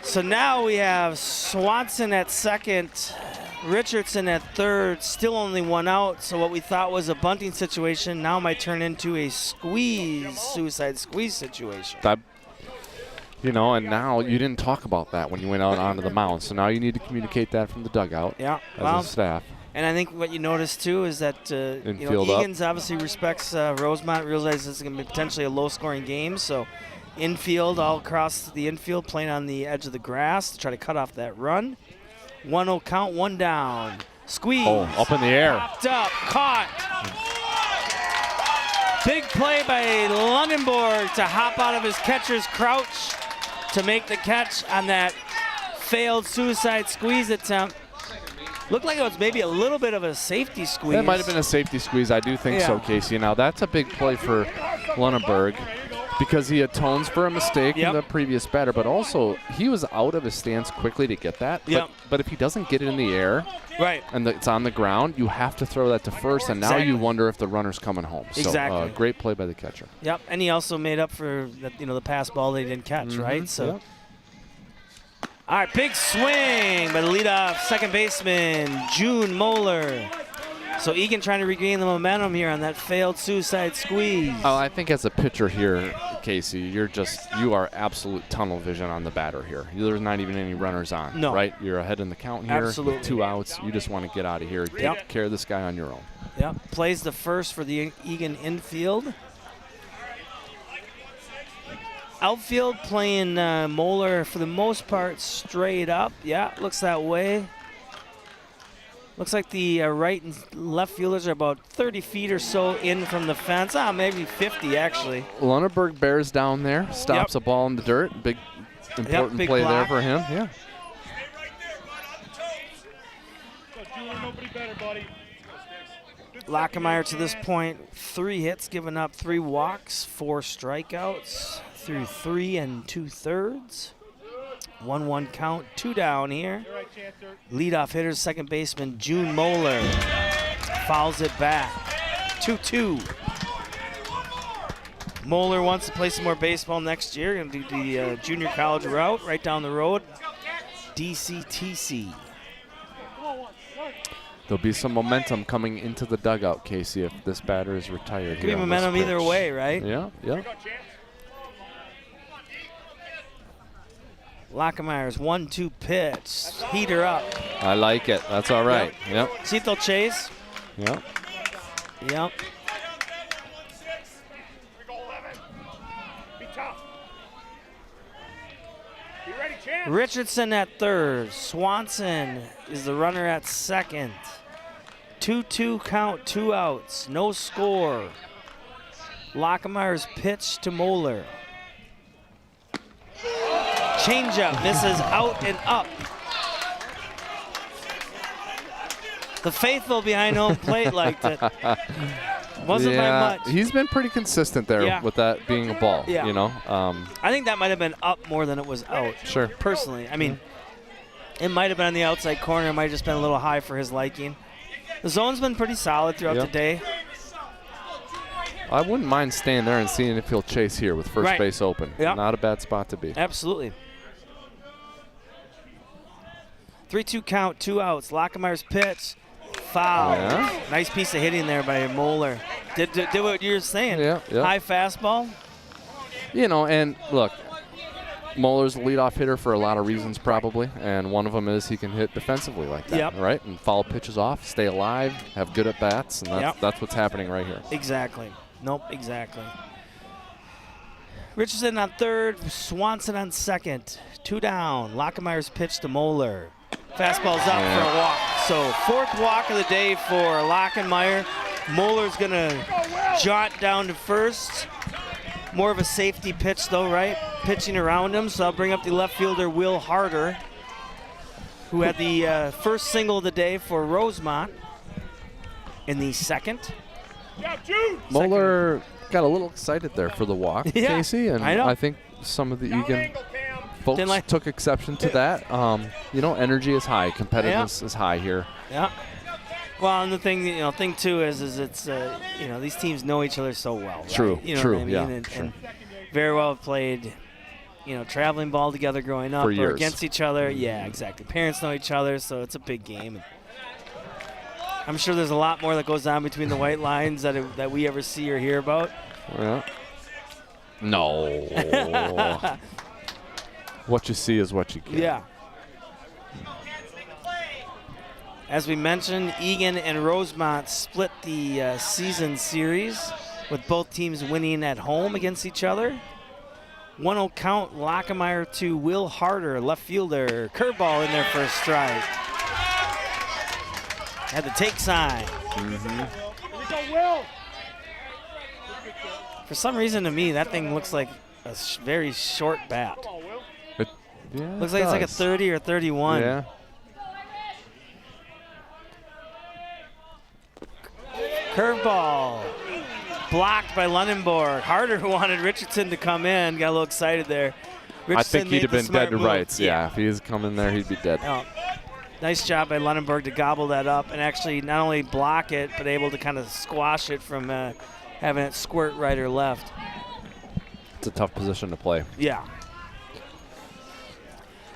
So now we have Swanson at second, Richardson at third, still only 1 out. So what we thought was a bunting situation now might turn into a suicide squeeze situation. And now you didn't talk about that when you went out onto the mound. So now you need to communicate that from the dugout as a staff. And I think what you notice too is that Eagan's obviously respects Rosemount, realizes it's going to be potentially a low-scoring game. So infield, all across the infield, playing on the edge of the grass to try to cut off that run. 1-0 count, 1 down. Squeeze. Oh, up in the air. Popped up, caught. Big play by Lunenborg to hop out of his catcher's crouch to make the catch on that failed suicide squeeze attempt. Looked like it was maybe a little bit of a safety squeeze. That might have been a safety squeeze. I do think so, Casey. Now, that's a big play for Lunenborg because he atones for a mistake in the previous batter, but also he was out of his stance quickly to get that. But if he doesn't get it in the air and it's on the ground, you have to throw that to first, and now you wonder if the runner's coming home. So great play by the catcher. Yep, and he also made up for the pass ball they didn't catch, right? So. All right, big swing by the leadoff second baseman, June Moeller. So Eagan trying to regain the momentum here on that failed suicide squeeze. Oh, I think as a pitcher here, Casey, you are absolute tunnel vision on the batter here. There's not even any runners on, right? You're ahead in the count here. Absolutely. With 2 outs. You just want to get out of here, take care of this guy on your own. Yep, plays the first for the Eagan infield. Outfield playing Moeller for the most part straight up. Yeah, looks that way. Looks like the right and left fielders are about 30 feet or so in from the fence. Maybe 50 actually. Lunenborg bears down there, stops a ball in the dirt. Big, important big play block there for him. Yeah. Lockemeyer to this point, 3 hits, given up 3 walks, 4 strikeouts through 3 2/3. 1-1 count, 2 down here. Leadoff hitter, second baseman June Moeller fouls it back. 2-2. Moeller wants to play some more baseball next year. Going to do the junior college route right down the road. DCTC. There'll be some momentum coming into the dugout, Casey, if this batter is retired. Could be momentum either way, right? Yeah, yeah. Lockemeyer's 1-2 pitch. Heater up. I like it. That's all right. Yep. See if they'll chase. Yep. Yep. Richardson at third. Swanson is the runner at second. 2-2 count, 2 outs, no score. Lockemeyer's pitch to Moeller. Changeup misses out and up. The faithful behind home plate liked it. Wasn't by much. He's been pretty consistent there with that being a ball. Yeah. You know, I think that might have been up more than it was out. Sure. Personally, I mean, it might have been on the outside corner. It might have just been a little high for his liking. The zone's been pretty solid throughout the day. I wouldn't mind staying there and seeing if he'll chase here with first base open. Yep. Not a bad spot to be. Absolutely. 3-2 count, 2 outs. Lockemeier's pitch. Foul. Yeah. Nice piece of hitting there by Moeller. Did what you were saying. Yeah. High fastball. You know, and look, Moeller's a leadoff hitter for a lot of reasons probably, and one of them is he can hit defensively like that, right? And foul pitches off, stay alive, have good at-bats, and that's what's happening right here. Exactly. Nope, exactly. Richardson on third, Swanson on second. 2 down. Lockemeier's pitch to Moeller. Fastball's up for a walk. So 4th walk of the day for Lockemeyer. Moeller's going to jaunt down to first. More of a safety pitch though, right? Pitching around him. So I'll bring up the left fielder, Will Harder, who had the first single of the day for Rosemount in the second. Moeller got a little excited there for the walk, Casey, and I think some of the Eagan folks took exception to that. You know, energy is high, competitiveness is high here. Yeah. Well, and the thing, thing too is it's these teams know each other so well. Right? True. You know True. what I mean? Yeah. And very well played. Traveling ball together growing up for or years. Against each other. Yeah, exactly. Parents know each other, so it's a big game. I'm sure there's a lot more that goes on between the white lines that we ever see or hear about. Yeah. No. What you see is what you get. Yeah. As we mentioned, Eagan and Rosemount split the season series with both teams winning at home against each other. 1-0 count, Lockemeier to Will Harder, left fielder. Curveball in there for a strike. Had the take sign. For some reason to me, that thing looks like a very short bat. Looks like it's like a 30 or 31. Yeah. Curveball. Blocked by Lunenborg. Harder wanted Richardson to come in. Got a little excited there. Richardson I think he'd have been dead to move. rights. Yeah, if he was coming there, he'd be dead. Oh. Nice job by Lunenborg to gobble that up and actually not only block it, but able to kind of squash it from having it squirt right or left. It's a tough position to play. Yeah.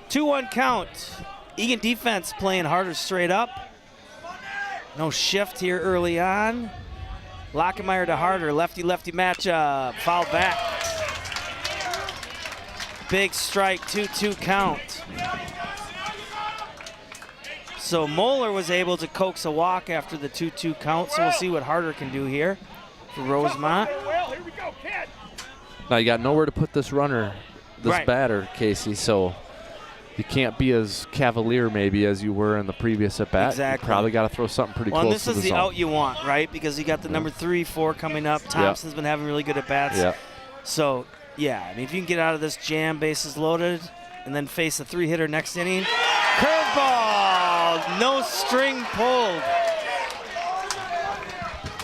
2-1 count. Eagan defense playing Harder straight up. No shift here early on. Lockemeier to Harder, lefty-lefty matchup. Foul back. Big strike, 2-2 count. So Moeller was able to coax a walk after the 2-2 count, so we'll see what Harder can do here for Rosemount. Now you got nowhere to put this runner, this batter, Casey, so you can't be as cavalier maybe as you were in the previous at-bat. Exactly. You probably got to throw something pretty close to the zone. Well, this is the out you want, right? Because you got the number 3, 4 coming up. Thompson's been having really good at-bats. Yeah. So, yeah, I mean, if you can get out of this jam, bases loaded, and then face a 3-hitter next inning. Curveball! No string pulled.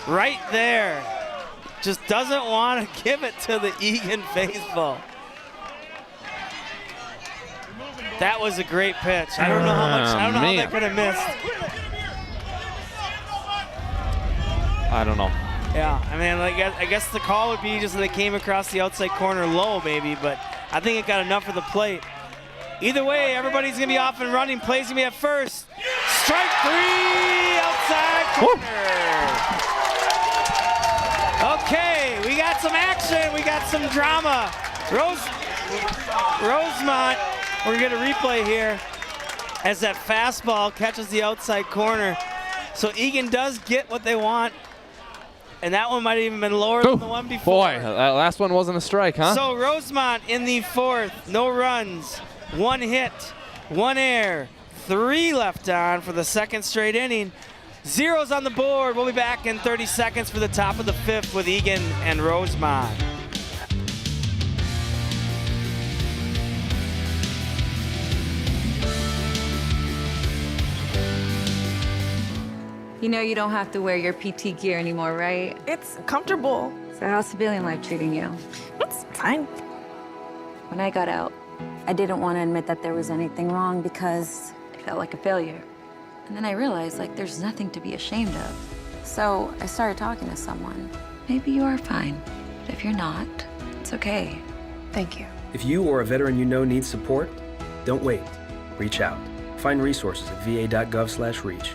Right there. Just doesn't want to give it to the Eagan faithful. That was a great pitch. I don't know how much. I don't know how they could have missed. I don't know. Yeah, I mean, I guess the call would be just that they came across the outside corner low, maybe, but I think it got enough of the plate. Either way, everybody's gonna be off and running. Play's gonna be at first. Strike 3, outside corner. Okay, we got some action. We got some drama. Rosemount. We're going to get a replay here as that fastball catches the outside corner. So Eagan does get what they want, and that one might have even been lower than the one before. Boy, that last one wasn't a strike, huh? So Rosemount in the 4th, no runs, 1 hit, 1 error, 3 left on for the 2nd straight inning. 0's on the board. We'll be back in 30 seconds for the top of the 5th with Eagan and Rosemount. You know you don't have to wear your PT gear anymore, right? It's comfortable. So how's civilian life treating you? It's fine. When I got out, I didn't want to admit that there was anything wrong because it felt like a failure. And then I realized, there's nothing to be ashamed of. So I started talking to someone. Maybe you are fine, but if you're not, it's okay. Thank you. If you or a veteran you know needs support, don't wait. Reach out. Find resources at va.gov/reach.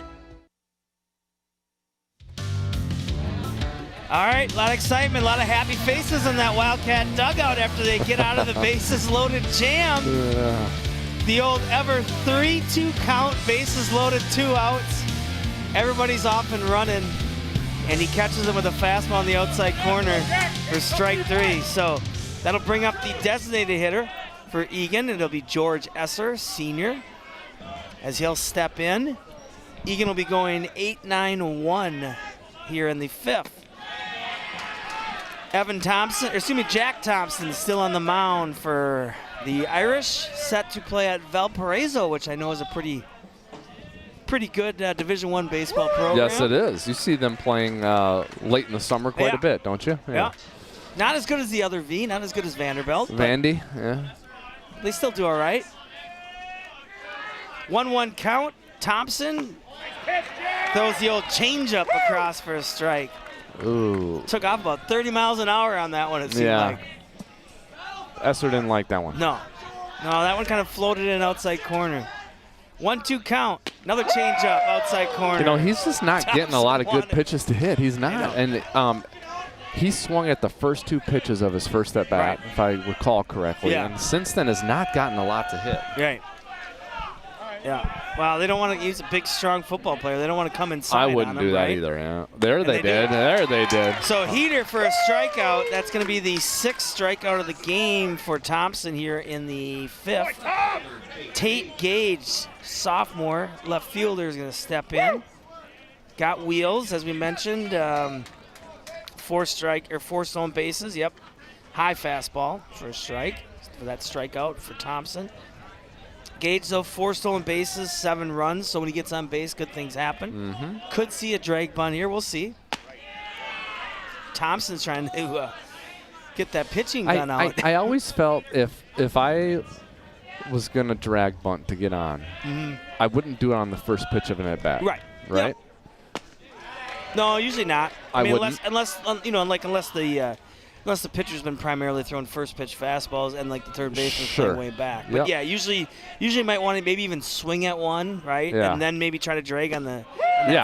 All right, a lot of excitement, a lot of happy faces in that Wildcat dugout after they get out of the bases loaded jam. The old ever 3-2 count, bases loaded, 2 outs. Everybody's off and running, and he catches him with a fastball on the outside corner for strike 3. So that'll bring up the designated hitter for Eagan. It'll be George Esser, senior, as he'll step in. Eagan will be going 8-9-1 here in the 5th. Jack Thompson is still on the mound for the Irish, set to play at Valparaiso, which I know is a pretty good Division I baseball program. Yes, it is. You see them playing late in the summer quite a bit, don't you? Yeah. Not as good as the other V, not as good as Vanderbilt. Vandy, yeah. They still do all right. 1-1 count. Thompson throws the old changeup across for a strike. Ooh. Took off about 30 miles an hour on that one, it seemed like. Esser didn't like that one. No, that one kind of floated in outside corner. 1-2 count. Another changeup outside corner. You know, he's just not getting a lot of good pitches to hit. He's not. And he swung at the first 2 pitches of his first at bat, if I recall correctly. Yeah. And since then has not gotten a lot to hit. Right. Yeah. Well, they don't want to use a big, strong football player. They don't want to come inside. I wouldn't do that either. Yeah. There they did. So heater for a strikeout. That's going to be the 6th strikeout of the game for Thompson here in the 5th. Tate Gage, sophomore left fielder, is going to step in. Got wheels, as we mentioned. 4 stolen bases. Yep. High fastball for a strike. For that strikeout for Thompson. Gage, though, 4 stolen bases, 7 runs. So when he gets on base, good things happen. Could see a drag bunt here. We'll see. Thompson's trying to get that pitching gun out. I always felt if I was going to drag bunt to get on, I wouldn't do it on the first pitch of an at-bat. Right. Right? Yep. No, usually not. I mean, wouldn't. Unless the pitcher's been primarily throwing first pitch fastballs and like the third baseman's Sure. playing way back. But yeah, usually might want to maybe even swing at one, right? Yeah. And then maybe try to drag on the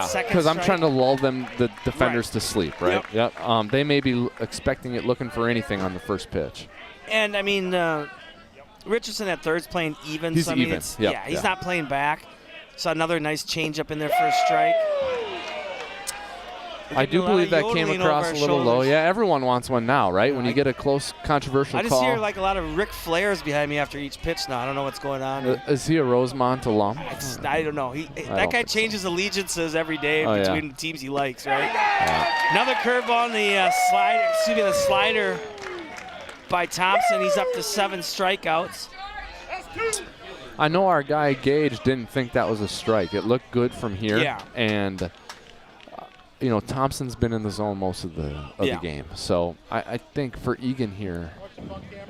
second because I'm strike. trying to lull the defenders to sleep, right? Yep. They may be expecting it, looking for anything on the first pitch. And I mean, Richardson at third's playing even. He's so, I mean, even. He's not playing back. So another nice changeup in there for a strike. I do believe that came across a little low. Yeah, everyone wants one now, right? When you get a close, controversial call. I just hear like a lot of Ric Flairs behind me after each pitch now. I don't know what's going on. Is he a Rosemount alum? I don't know. That guy changes allegiances every day between the teams he likes, right? Yeah. Another curveball on the slider by Thompson. He's up to 7 strikeouts. I know our guy Gage didn't think that was a strike. It looked good from here. Yeah. And Thompson's been in the zone most of the game. So I think for Eagan here,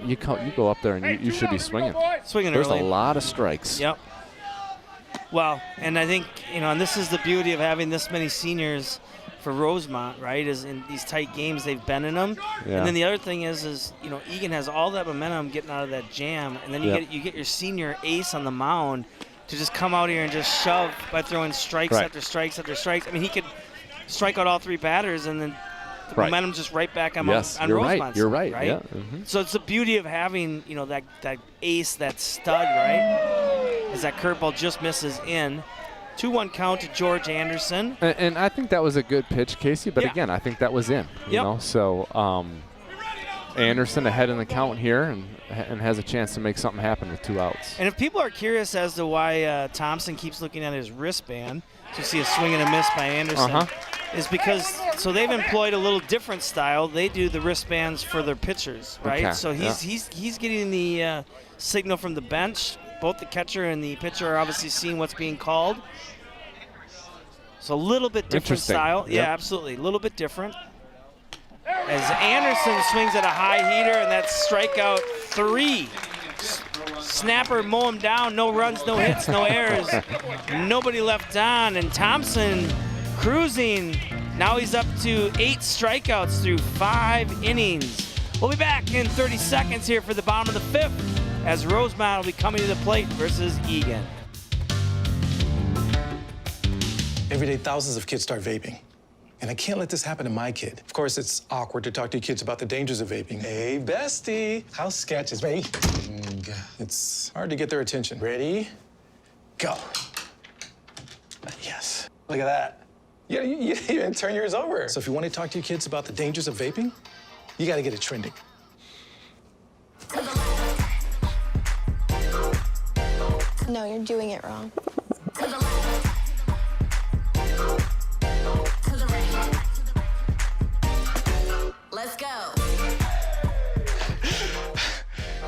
you go up there and you should be swinging. There's early. A lot of strikes. Yep. Well, and I think, and this is the beauty of having this many seniors for Rosemount, right, is in these tight games they've been in them. Yeah. And then the other thing is Eagan has all that momentum getting out of that jam, and then you get your senior ace on the mound to just come out here and just shove by throwing strikes after strikes after strikes. I mean, he could strike out all 3 batters, and then the momentum just right back on Rosemont's. You're right. Right? Yeah. So it's the beauty of having that ace, that stud, right? As that curveball just misses in. 2-1 count to George Anderson. And I think that was a good pitch, Casey. But again, I think that was in. You know, so Anderson ahead in the count here and has a chance to make something happen with 2 outs. And if people are curious as to why Thompson keeps looking at his wristband to see a swing and a miss by Anderson, is because they've employed a little different style. They do the wristbands for their pitchers, right? Okay. So he's getting the signal from the bench. Both the catcher and the pitcher are obviously seeing what's being called. So a little bit different style. Yeah, absolutely. A little bit different. As Anderson swings at a high heater, and that's strikeout 3. Snapper mow him down. No runs, no hits, no errors. Nobody left on. And Thompson cruising. Now he's up to 8 strikeouts through 5 innings. We'll be back in 30 seconds here for the bottom of the 5th as Rosemount will be coming to the plate versus Eagan. Every day, thousands of kids start vaping. And I can't let this happen to my kid. Of course, it's awkward to talk to your kids about the dangers of vaping. Hey, bestie, how sketch is vaping? It's hard to get their attention. Ready? Go. Yes. Look at that. You didn't even turn yours over. So if you want to talk to your kids about the dangers of vaping, you got to get it trending. No, you're doing it wrong. Let's go.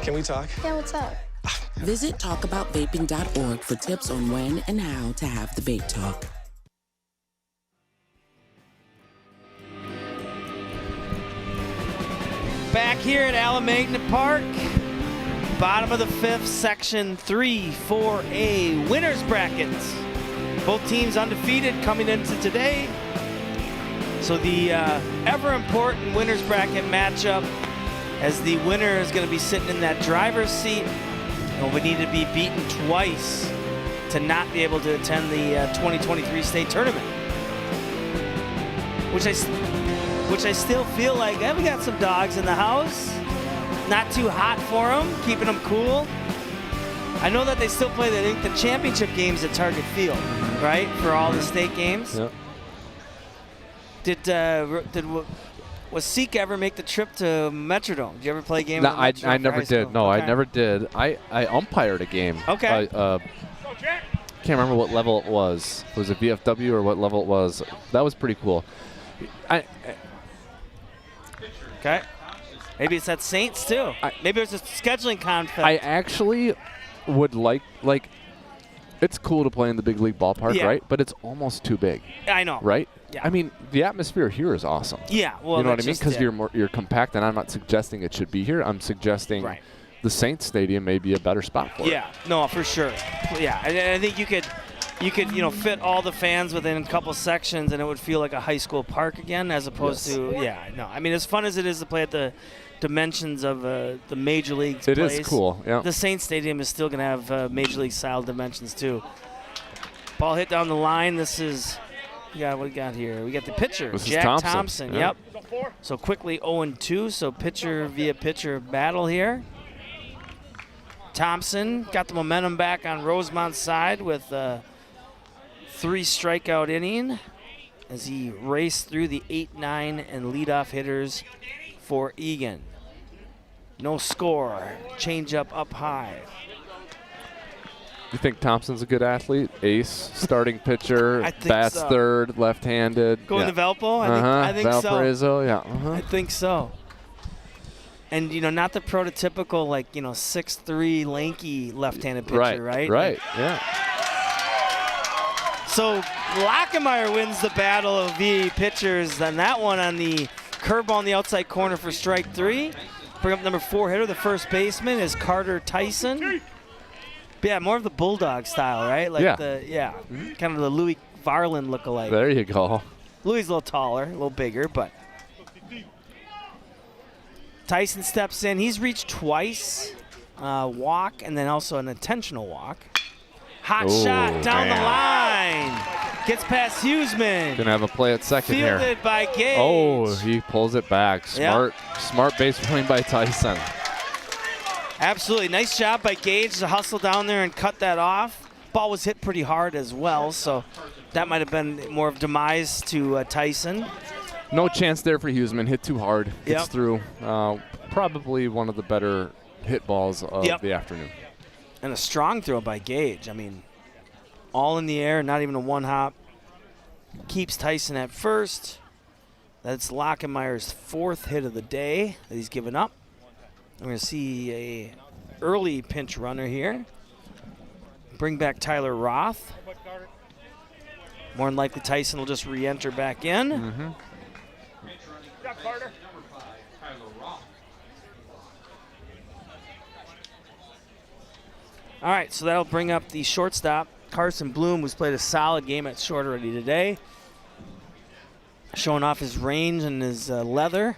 Can we talk? Yeah, what's up? Visit talkaboutvaping.org for tips on when and how to have the vape talk. Back here at Alamagna Park, bottom of the fifth, section 3, 4A, winners brackets. Both teams undefeated coming into today. So the ever important winners bracket matchup, as the winner is going to be sitting in that driver's seat, and we need to be beaten twice to not be able to attend the 2023 state tournament. Which I still feel like, we got some dogs in the house. Not too hot for them, keeping them cool. I know that they still play the championship games at Target Field, right? For all the state games. Yep. Was Seek ever make the trip to Metrodome? Did you ever play a game? No, at I Metrodome never for high did. school? No, Okay. I never did. I umpired a game. Okay. Can't remember what level it was. Was it VFW or what level it was? That was pretty cool. Okay. Maybe it's at Saints too. Maybe there's a scheduling conflict. I actually would like it's cool to play in the big league ballpark, Yeah. right? But it's almost too big. I know. Right? Yeah. I mean, the atmosphere here is awesome. Yeah, well, you know what I that's mean? just Because it. you're compact, and I'm not suggesting it should be here. I'm suggesting the Saints Stadium may be a better spot for it. Yeah, no, for sure. Yeah, and I think you could fit all the fans within a couple sections, and it would feel like a high school park again, as opposed to no. I mean, as fun as it is to play at the dimensions of the major leagues. It is cool. Yeah. The Saints Stadium is still going to have major league style dimensions too. Ball hit down the line. This is. What we got here? We got the pitcher, This is Jack Thompson. Yep. So quickly 0-2. So pitcher via pitcher battle here. Thompson got the momentum back on Rosemount's side with a 3 strikeout inning as he raced through the 8, 9, and leadoff hitters for Eagan. No score. Changeup up high. You think Thompson's a good athlete? Ace, starting pitcher, I think bats so. third, left-handed. Going to Valpo? I think so. Valparaiso, yeah. I think so. And, not the prototypical, 6'3", lanky left-handed pitcher, right? Right, yeah. So Lockemeyer wins the battle of VE pitchers. Then that one on the curveball on the outside corner for strike 3. Bring up number 4 hitter, the first baseman, is Carter Tyson. But yeah, more of the Bulldog style, right? Kind of the Louis Varland lookalike. There you go. Louis is a little taller, a little bigger, but Tyson steps in. He's reached twice, walk, and then also an intentional walk. Hot shot down the line. Gets past Huseman. Gonna have a play at second here. Fielded by Gage. Oh, he pulls it back. Smart base running by Tyson. Absolutely. Nice job by Gage to hustle down there and cut that off. Ball was hit pretty hard as well, so that might have been more of demise to Tyson. No chance there for Huseman. Hit too hard. Gets Yep. through. Probably one of the better hit balls of the afternoon. And a strong throw by Gage. I mean, all in the air, not even a one hop. Keeps Tyson at first. That's Lockemeyer's 4th hit of the day that he's given up. We're going to see a early pinch runner here. Bring back Tyler Roth. More than likely Tyson will just re-enter back in. Mm-hmm. All right, so that'll bring up the shortstop, Carson Bloom, who's played a solid game at short already today. Showing off his range and his leather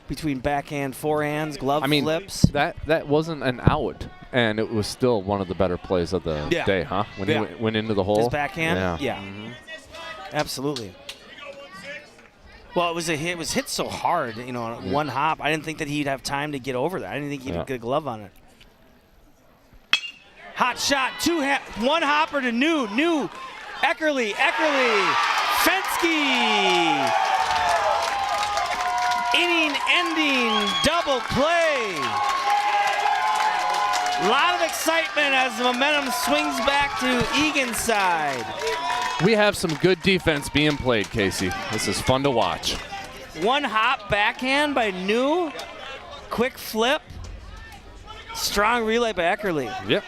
between backhand, forehands, glove flips. That wasn't an out. And it was still one of the better plays of the day, huh? When he went into the hole. His backhand? Yeah. Mm-hmm. Absolutely. Well, it was hit so hard, you know, on one hop. I didn't think that he'd have time to get over that. I didn't think he'd get a glove on it. Hot shot, one hopper to New, Eckerly, Fensky. Inning-ending double play. A lot of excitement as the momentum swings back to Eagan's side. We have some good defense being played, Casey. This is fun to watch. One hop backhand by New. Quick flip. Strong relay by Eckerly. Yep.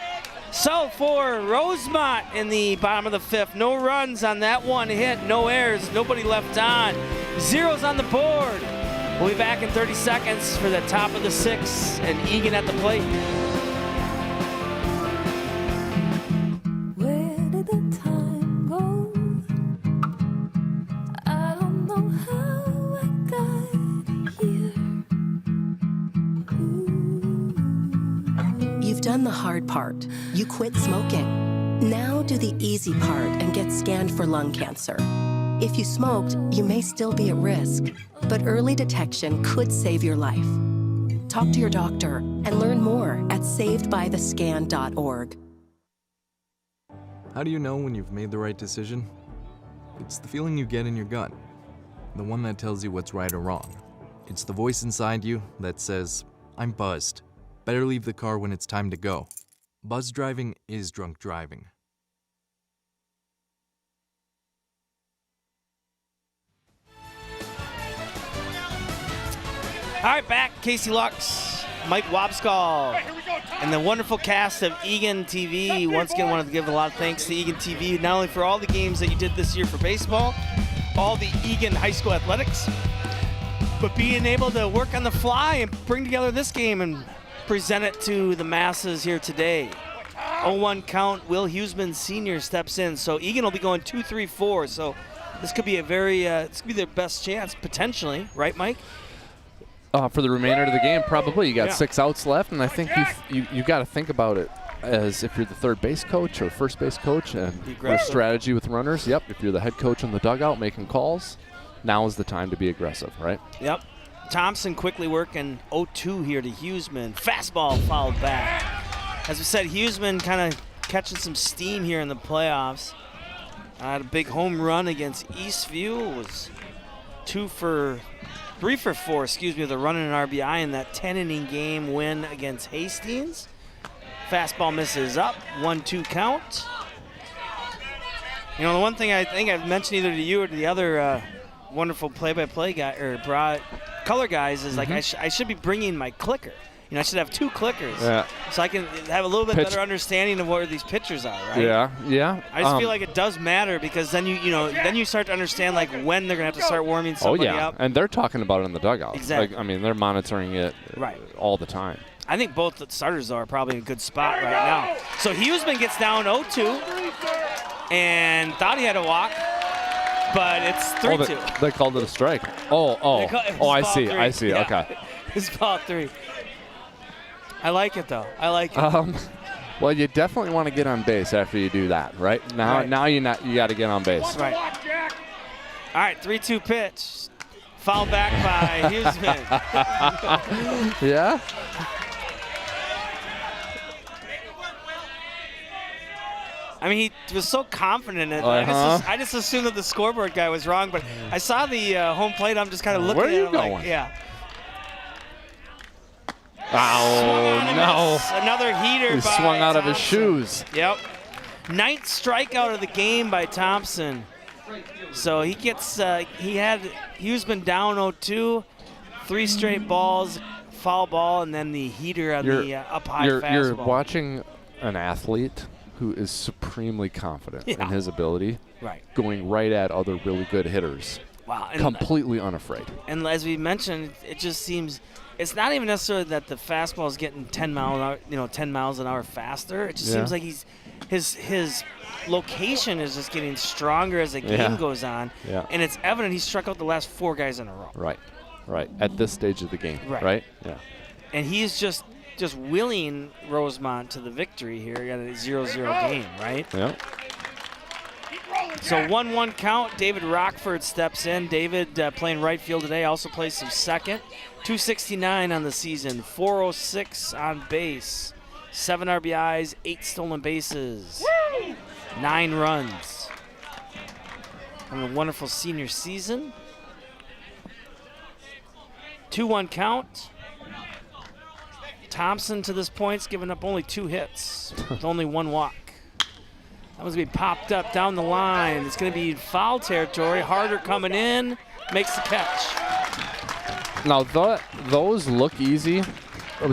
So for Rosemount in the bottom of the fifth, no runs on that one hit, no errors, nobody left on. Zeros on the board. We'll be back in 30 seconds for the top of the sixth and Eagan at the plate. Where did the time go? I don't know how I got here. You've done the hard part. You quit smoking. Now do the easy part and get scanned for lung cancer. If you smoked, you may still be at risk, but early detection could save your life. Talk to your doctor and learn more at savedbythescan.org. How do you know when you've made the right decision? It's the feeling you get in your gut, the one that tells you what's right or wrong. It's the voice inside you that says, I'm buzzed. Better leave the car when it's time to go. Buzz driving is drunk driving. All right, back. Casey Lux, Mike Wobskall, and the wonderful cast of Eagan TV. Once again, wanted to give a lot of thanks to Eagan TV, not only for all the games that you did this year for baseball, all the Eagan high school athletics, but being able to work on the fly and bring together this game and present it to the masses here today. 0-1 count. Will Huseman Sr. steps in. So Eagan will be going 2-3-4. So this could be a very, this could be their best chance, potentially. Right, Mike? For the remainder of the game, probably. You got 6 outs left, and I think you got to think about it as if you're the third base coach or first base coach and your strategy with runners. Yep, if you're the head coach in the dugout making calls, now is the time to be aggressive, right? Yep. Thompson quickly working 0-2 here to Huseman. Fastball fouled back. As we said, Huseman kind of catching some steam here in the playoffs. Had a big home run against Eastview. Was 3 for 4, with a run and an RBI in that 10-inning game win against Hastings. Fastball misses up, 1-2 count. You know, the one thing I think I've mentioned either to you or to the other wonderful play-by-play guy or color guys is like I should be bringing my clicker. You know, I should have 2 clickers so I can have a little bit better understanding of what these pitchers are, right? Yeah. I just feel like it does matter because then you start to understand like when they're gonna have to start warming somebody up. And they're talking about it in the dugout. Exactly. Like, I mean, they're monitoring it all the time. I think both the starters are probably in a good spot right now. So Huseman gets down 0-2 and thought he had a walk, but it's 3-2. They called it a strike. I see. Yeah. Okay. It's ball 3. I like it though. I like it. Well, you definitely want to get on base after you do that, right? Now you got to get on base. Right. All right, 3-2 pitch. Foul back by Huseman. Yeah. I mean, he was so confident in it. I just assumed that the scoreboard guy was wrong, but I saw the home plate. I'm just kind of looking at it. Where are you going? Like, yeah. Oh, no. Another heater. He swung out of his shoes. Yep. 9th strikeout of the game by Thompson. So he gets, he's been down 0-2, 3 straight balls, foul ball, and then the heater on the up high fastball. You're watching an athlete who is supremely confident in his ability, going right at other really good hitters. Wow. And completely unafraid. And as we mentioned, it just seems it's not even necessarily that the fastball is getting 10 miles an hour faster. It just seems like his location is just getting stronger as the game goes on. Yeah. And it's evident he struck out the last 4 guys in a row. Right. At this stage of the game. Right. Yeah. And he's just just willing Rosemount to the victory here. Got a 0-0 game, right? Yep. So 1-1 count. David Rockford steps in. David playing right field today, also plays some second. 269 on the season, 406 on base, 7 RBIs, 8 stolen bases, 9 runs. And a wonderful senior season. 2-1 count. Thompson to this point's given up only 2 hits with only 1 walk. That one's going to be popped up down the line. It's going to be foul territory. Harder coming in, makes the catch. Now, those look easy.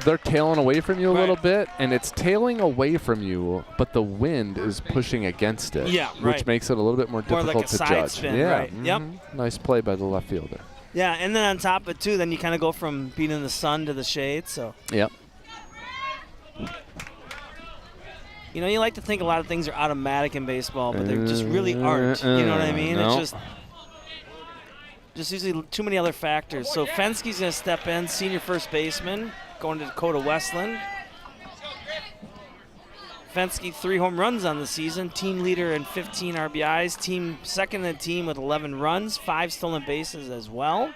They're tailing away from you a little bit, and it's tailing away from you, but the wind is pushing against it, which makes it a little bit more difficult like a to side judge. Spin, yeah, right. Yep. Nice play by the left fielder. Yeah, and then on top of it, too, then you kind of go from being in the sun to the shade. So. Yep. You know, you like to think a lot of things are automatic in baseball, but they just really aren't. You know what I mean? No. It's just usually too many other factors. So Fenske's going to step in, senior first baseman, going to Dakota Westland. Fenske, 3 home runs on the season, team leader in 15 RBIs, team second in the team with 11 runs, 5 stolen bases as well.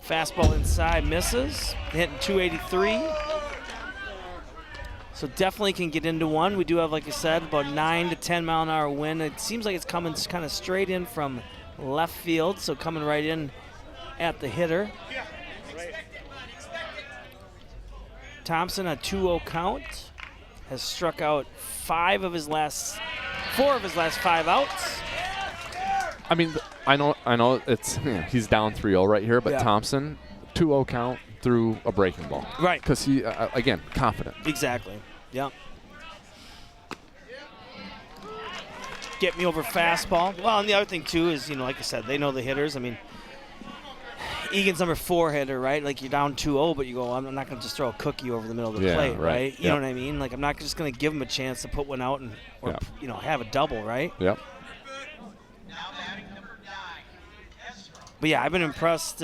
Fastball inside misses, hitting 283. So definitely can get into one. We do have, like I said, about 9 to 10 mile an hour wind. It seems like it's coming kind of straight in from left field, so coming right in at the hitter. Thompson, a 2-0 count, has struck out 4 of his last 5 outs. I mean, I know it's he's down 3-0 right here, but Yeah. Thompson, 2-0 count through a breaking ball. Right. Because he, again, confident. Exactly. Yep. Get me over fastball. Well, and the other thing, too, is, like I said, they know the hitters. I mean, Eagan's number 4 hitter, right? Like, you're down 2-0, but you go, I'm not going to just throw a cookie over the middle of the plate, right? You know what I mean? Like, I'm not just going to give him a chance to put one out or have a double, right? Yep. But, yeah, I've been impressed.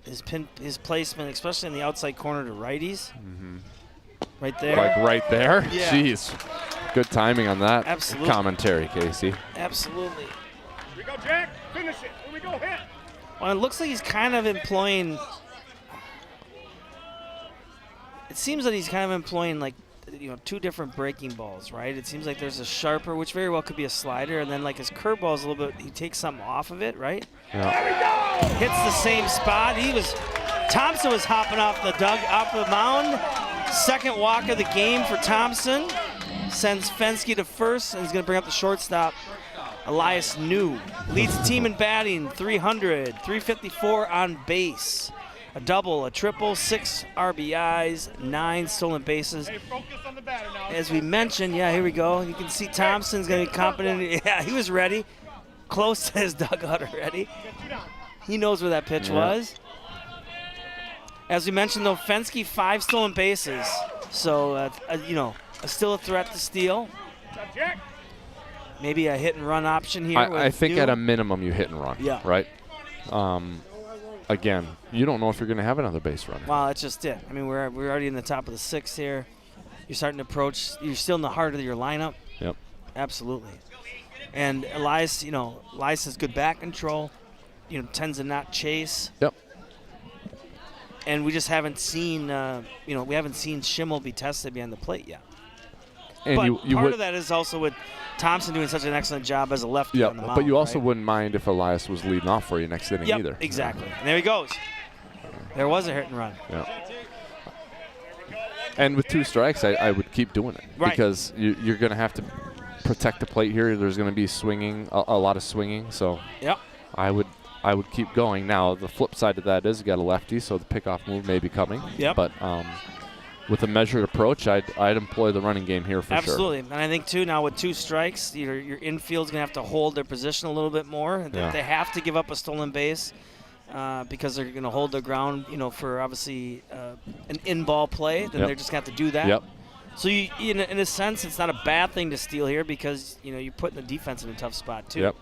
His placement, especially in the outside corner to righties. Mm-hmm. Right there. Like right there? Yeah. Jeez. Good timing on that Absolutely. commentary, Casey. Absolutely. Here we go, Jack. Finish it. Here we go, hit. Well, it looks like he's kind of employing. It seems that he's kind of employing, like, 2 different breaking balls, right? It seems like there's a sharper, which very well could be a slider, and then, like, his curveball is a little bit, he takes something off of it, right? Yeah. Hits the same spot. Thompson was hopping off the mound. Second walk of the game for Thompson. Sends Fenske to first, and he's going to bring up the shortstop, Elias New. Leads the team in batting, 300, 354 on base. A double, a triple, 6 RBIs, 9 stolen bases. Hey, focus on the batter now. As we mentioned, here we go. You can see Thompson's going to be competent. Yeah, he was ready. Close to his dugout already. He knows where that pitch was. As we mentioned, though, Fenske, 5 stolen bases. So, still a threat to steal. Maybe a hit and run option here. I think at a minimum you hit and run. Yeah. Right? Again, you don't know if you're going to have another base runner. Well, that's just it. I mean, we're already in the top of the 6th here. You're starting to approach. You're still in the heart of your lineup. Yep. Absolutely. And Elias, Elias has good back control. Tends to not chase. Yep. And we just haven't seen, we haven't seen Schimmel be tested behind the plate yet. And but part of that is also with Thompson doing such an excellent job as a lefty on the mound. But you also right? wouldn't mind if Elias was leading off for you next inning either. Exactly. And there he goes. There was a hit and run. Yeah. And with 2 strikes, I would keep doing it. Right. Because you're going to have to protect the plate here. There's going to be swinging, a lot of swinging. So yep. I would keep going. Now, the flip side of that is you got a lefty, so the pickoff move may be coming. Yep. But with a measured approach, I'd employ the running game here for Absolutely. sure. And I think, too, now with 2 strikes, your infield's going to have to hold their position a little bit more. Yeah. They have to give up a stolen base because they're going to hold their ground, for obviously an in-ball play. Then they're just going to have to do that. Yep. So, in a sense, it's not a bad thing to steal here because, you're putting the defense in a tough spot, too. Yep.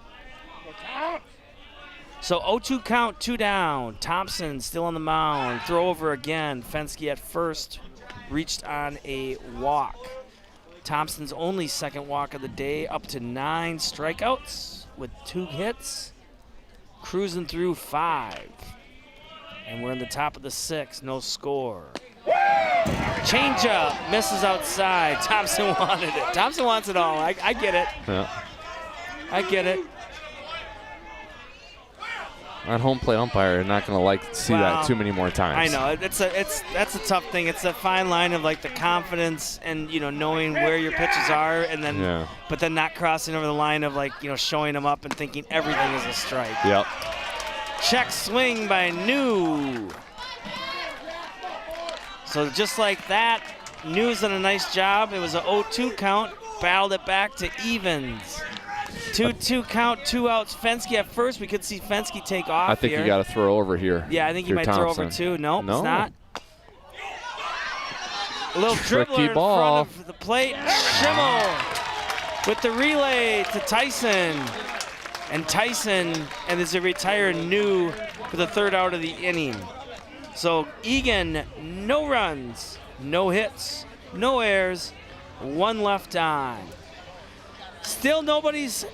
So 0-2 count, 2 down. Thompson still on the mound. Throw over again. Fenske at first. reached on a walk. Thompson's only second walk of the day, up to 9 strikeouts with 2 hits, cruising through 5. And we're in the top of the 6th, no score. Changeup, misses outside. Thompson wanted it. Thompson wants it all. I get it. Yeah. I get it. That home plate umpire, you're not going to see that too many more times. I know. That's a tough thing. It's a fine line of like the confidence and knowing where your pitches are, and then but then not crossing over the line of like showing them up and thinking everything is a strike. Yep. Check swing by New. So just like that, New's done a nice job. It was an 0-2 count. Battled it back to evens. 2-2 count, 2 outs. Fensky at first. We could see Fensky take off. I think here. you got to throw over here. Yeah, I think he might throw over too. Nope, it's not. A little dribbler in front of the plate. Schimmel with the relay to Tyson. And Tyson is a retired New for the 3rd out of the inning. So Eagan, no runs, no hits, no errors, 1 left on. Still nobody's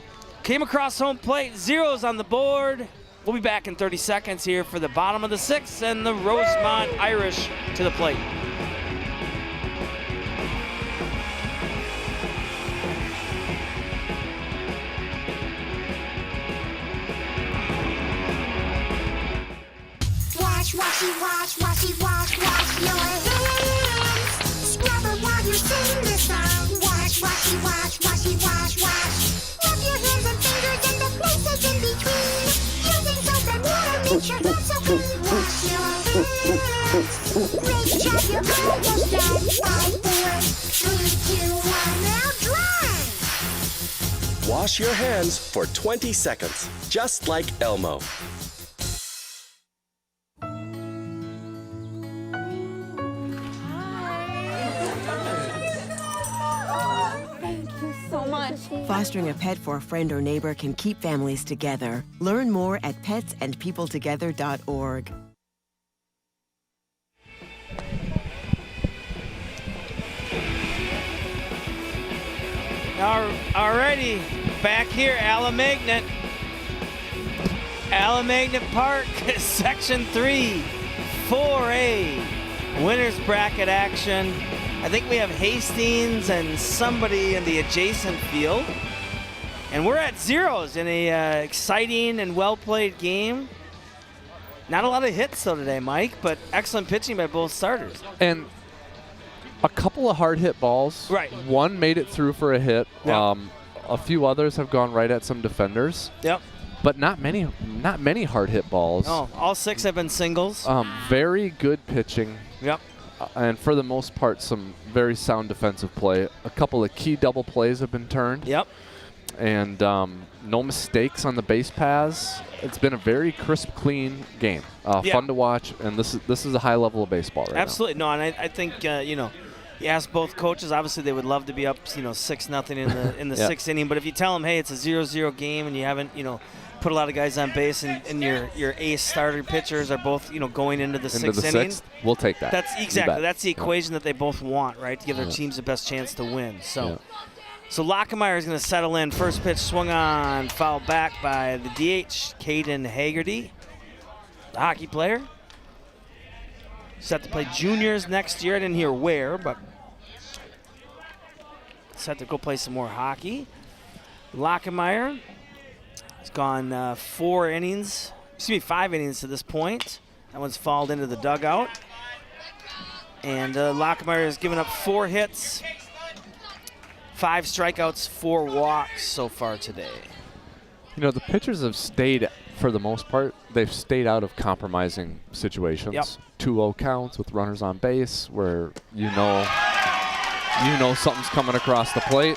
came across home plate. 0's on the board. We'll be back in 30 seconds here for the bottom of the 6th and the Rosemount Irish to the plate. Wash your hands. Scrub it while you sing this song. Wash. Rub your hands and fingers and the places in between. Using soap and water makes your hands so clean. Wash your hands. Great job, you're almost done. 5, 4, 3, 2, 1, now dry. Wash your hands for 20 seconds, just like Elmo. Fostering a pet for a friend or neighbor can keep families together. Learn more at petsandpeopletogether.org. Alrighty, back here, Alamagnet Park, Section 3, 4A, winners bracket action. I think we have Hastings and somebody in the adjacent field. And we're at 0s in a exciting and well-played game. Not a lot of hits, though, today, Mike, but excellent pitching by both starters. And a couple of hard hit balls. Right. One made it through for a hit. Yep. A few others have gone right at some defenders. Yep. But not many hard hit balls. Oh, all 6 have been singles. Very good pitching. Yep. And for the most part, some very sound defensive play. A couple of key double plays have been turned. Yep. And no mistakes on the base paths. It's been a very crisp, clean game. Fun to watch, and this is a high level of baseball right Absolutely. No, and I think, you ask both coaches, obviously they would love to be up, 6-0 in the 6th inning. But if you tell them, hey, it's a 0-0 game and you haven't, put a lot of guys on base and your ace starter pitchers are both, going into the 6th inning. We'll take that. That's the equation that they both want, right? To give their teams the best chance to win. So Lockemeyer is going to settle in. First pitch swung on, fouled back by the DH, Caden Haggerty, the hockey player. Set to play juniors next year. I didn't hear where, but set to go play some more hockey. Lockemeyer has gone 5 innings to this point. That one's fouled into the dugout. And Lockemeyer has given up 4 hits, 5 strikeouts, 4 walks so far today. The pitchers have stayed, for the most part, they've stayed out of compromising situations. Yep. 2-0 counts with runners on base where you know something's coming across the plate.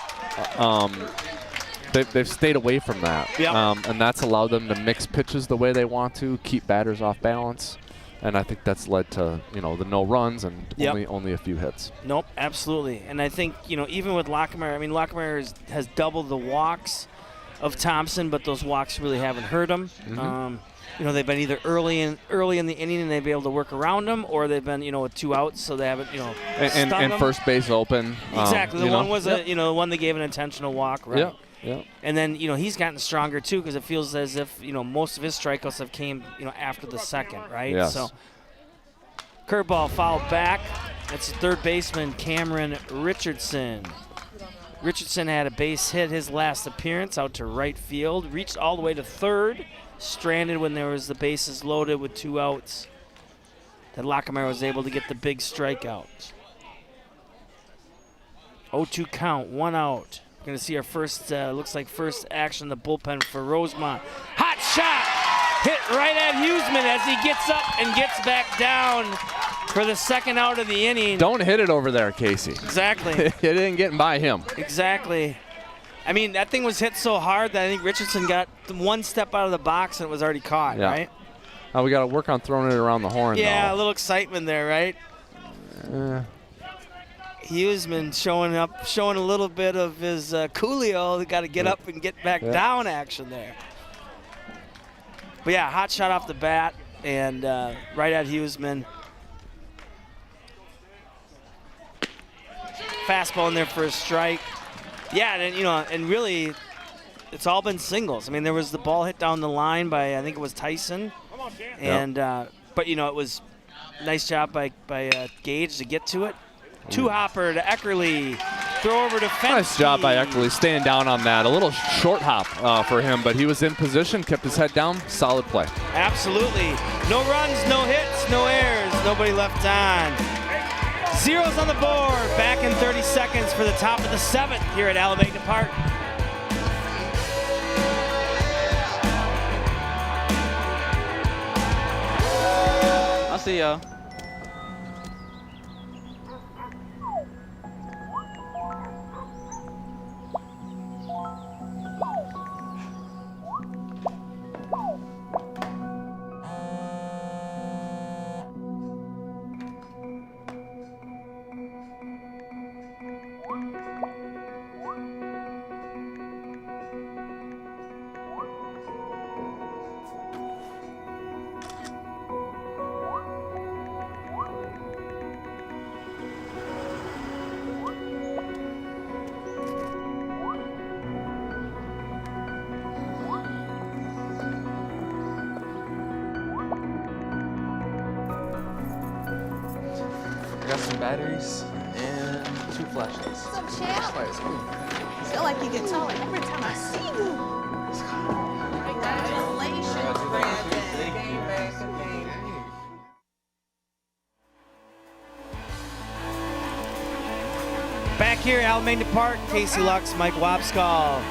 They've stayed away from that. Yep. And that's allowed them to mix pitches the way they want to, keep batters off balance. And I think that's led to, the no runs and only a few hits. Nope, absolutely. And I think, even with Lockemeyer, Lockemeyer has doubled the walks. of Thompson, but those walks really haven't hurt him. They've been either early in the inning and they've been able to work around them, or they've been, with 2 outs, so they haven't, and first base open. Exactly. The one was the one that gave an intentional walk, right? Yeah. And then, he's gotten stronger too, because it feels as if, most of his strikeouts have came, after the second, right? Yes. So curveball fouled back. That's the third baseman, Cameron Richardson. Richardson had a base hit his last appearance out to right field, reached all the way to third, stranded when there was the bases loaded with 2 outs. Then Lockemeyer was able to get the big strikeout. 0-2 count, 1 out. We're going to see our first, looks like first action in the bullpen for Rosemount. Hot shot! Hit right at Huseman as he gets up and gets back down for the second out of the inning. Don't hit it over there, Casey. Exactly. It didn't get by him. Exactly. I mean, that thing was hit so hard that I think Richardson got 1 step out of the box and it was already caught, right? We got to work on throwing it around the horn, Yeah, though. a little excitement there, right? Huseman showing a little bit of his Coolio. They got to get up and get back down action there. But yeah, hot shot off the bat and right at Huseman. Fastball in there for a strike. Yeah, and and really, it's all been singles. I mean, there was the ball hit down the line by, I think it was Tyson, and but it was nice job by Gage to get to it. 2-hopper to Eckerly, throw over to Fenske. Nice job by Eckerly staying down on that. A little short hop for him, but he was in position, kept his head down. Solid play. Absolutely. No runs, no hits, no errors, nobody left on. Zeros on the board, back in 30 seconds for the top of the 7th here at Alameda Park. I'll see y'all. I got some batteries and 2 flashlights. What's up, champ? I feel like you get taller every time I see you. Congratulations, Brandon. Back here at Alameda Park, Casey Lux, Mike Wapskall.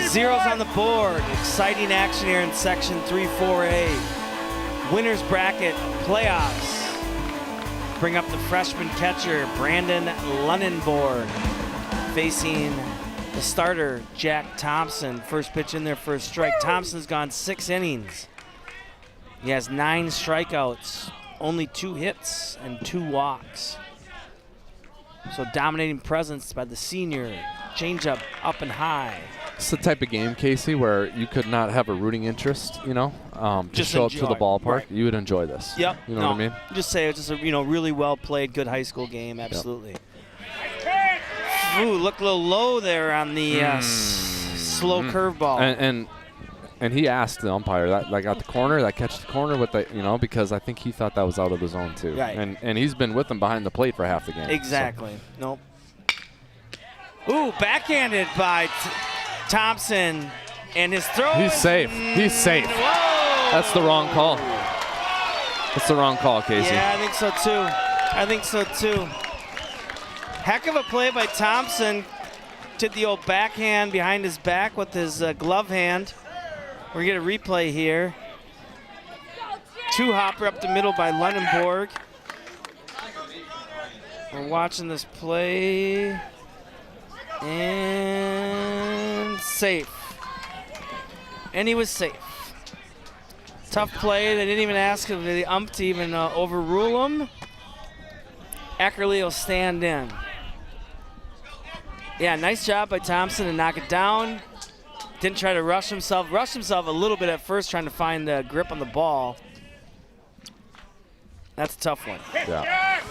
Zeros on the board. Exciting action here in Section 3-4A. Winners bracket playoffs. Bring up the freshman catcher, Brandon Lunenborg, facing the starter, Jack Thompson. First pitch in there for a strike. Thompson's gone 6 innings. He has 9 strikeouts, only 2 hits and 2 walks. So dominating presence by the senior. Changeup up and high. It's the type of game, Casey, where you could not have a rooting interest, to Just show up to the enjoy. ballpark. Right. You would enjoy this. Yep. You know what I mean? Just say it's just a really well played, good high school game. Absolutely. Ooh, look a little low there on the slow curveball. And he asked the umpire that got the corner, that catch the corner with the because I think he thought that was out of the zone too. Right. And he's been with them behind the plate for half the game. Exactly. So. Nope. Ooh, backhanded by Thompson, and his throw. He's safe. He's safe. Whoa! That's the wrong call. That's the wrong call, Casey. Yeah, I think so too. Heck of a play by Thompson. Did the old backhand behind his back with his glove hand. We're going to get a replay here. 2-hopper up the middle by Lunenborg. We're watching this play. And safe. And he was safe. Tough play. They didn't even ask the ump to even overrule him. Eckerly will stand in. Yeah, nice job by Thompson to knock it down. Didn't try to rush himself. Rushed himself a little bit at first, trying to find the grip on the ball. That's a tough one. Yeah.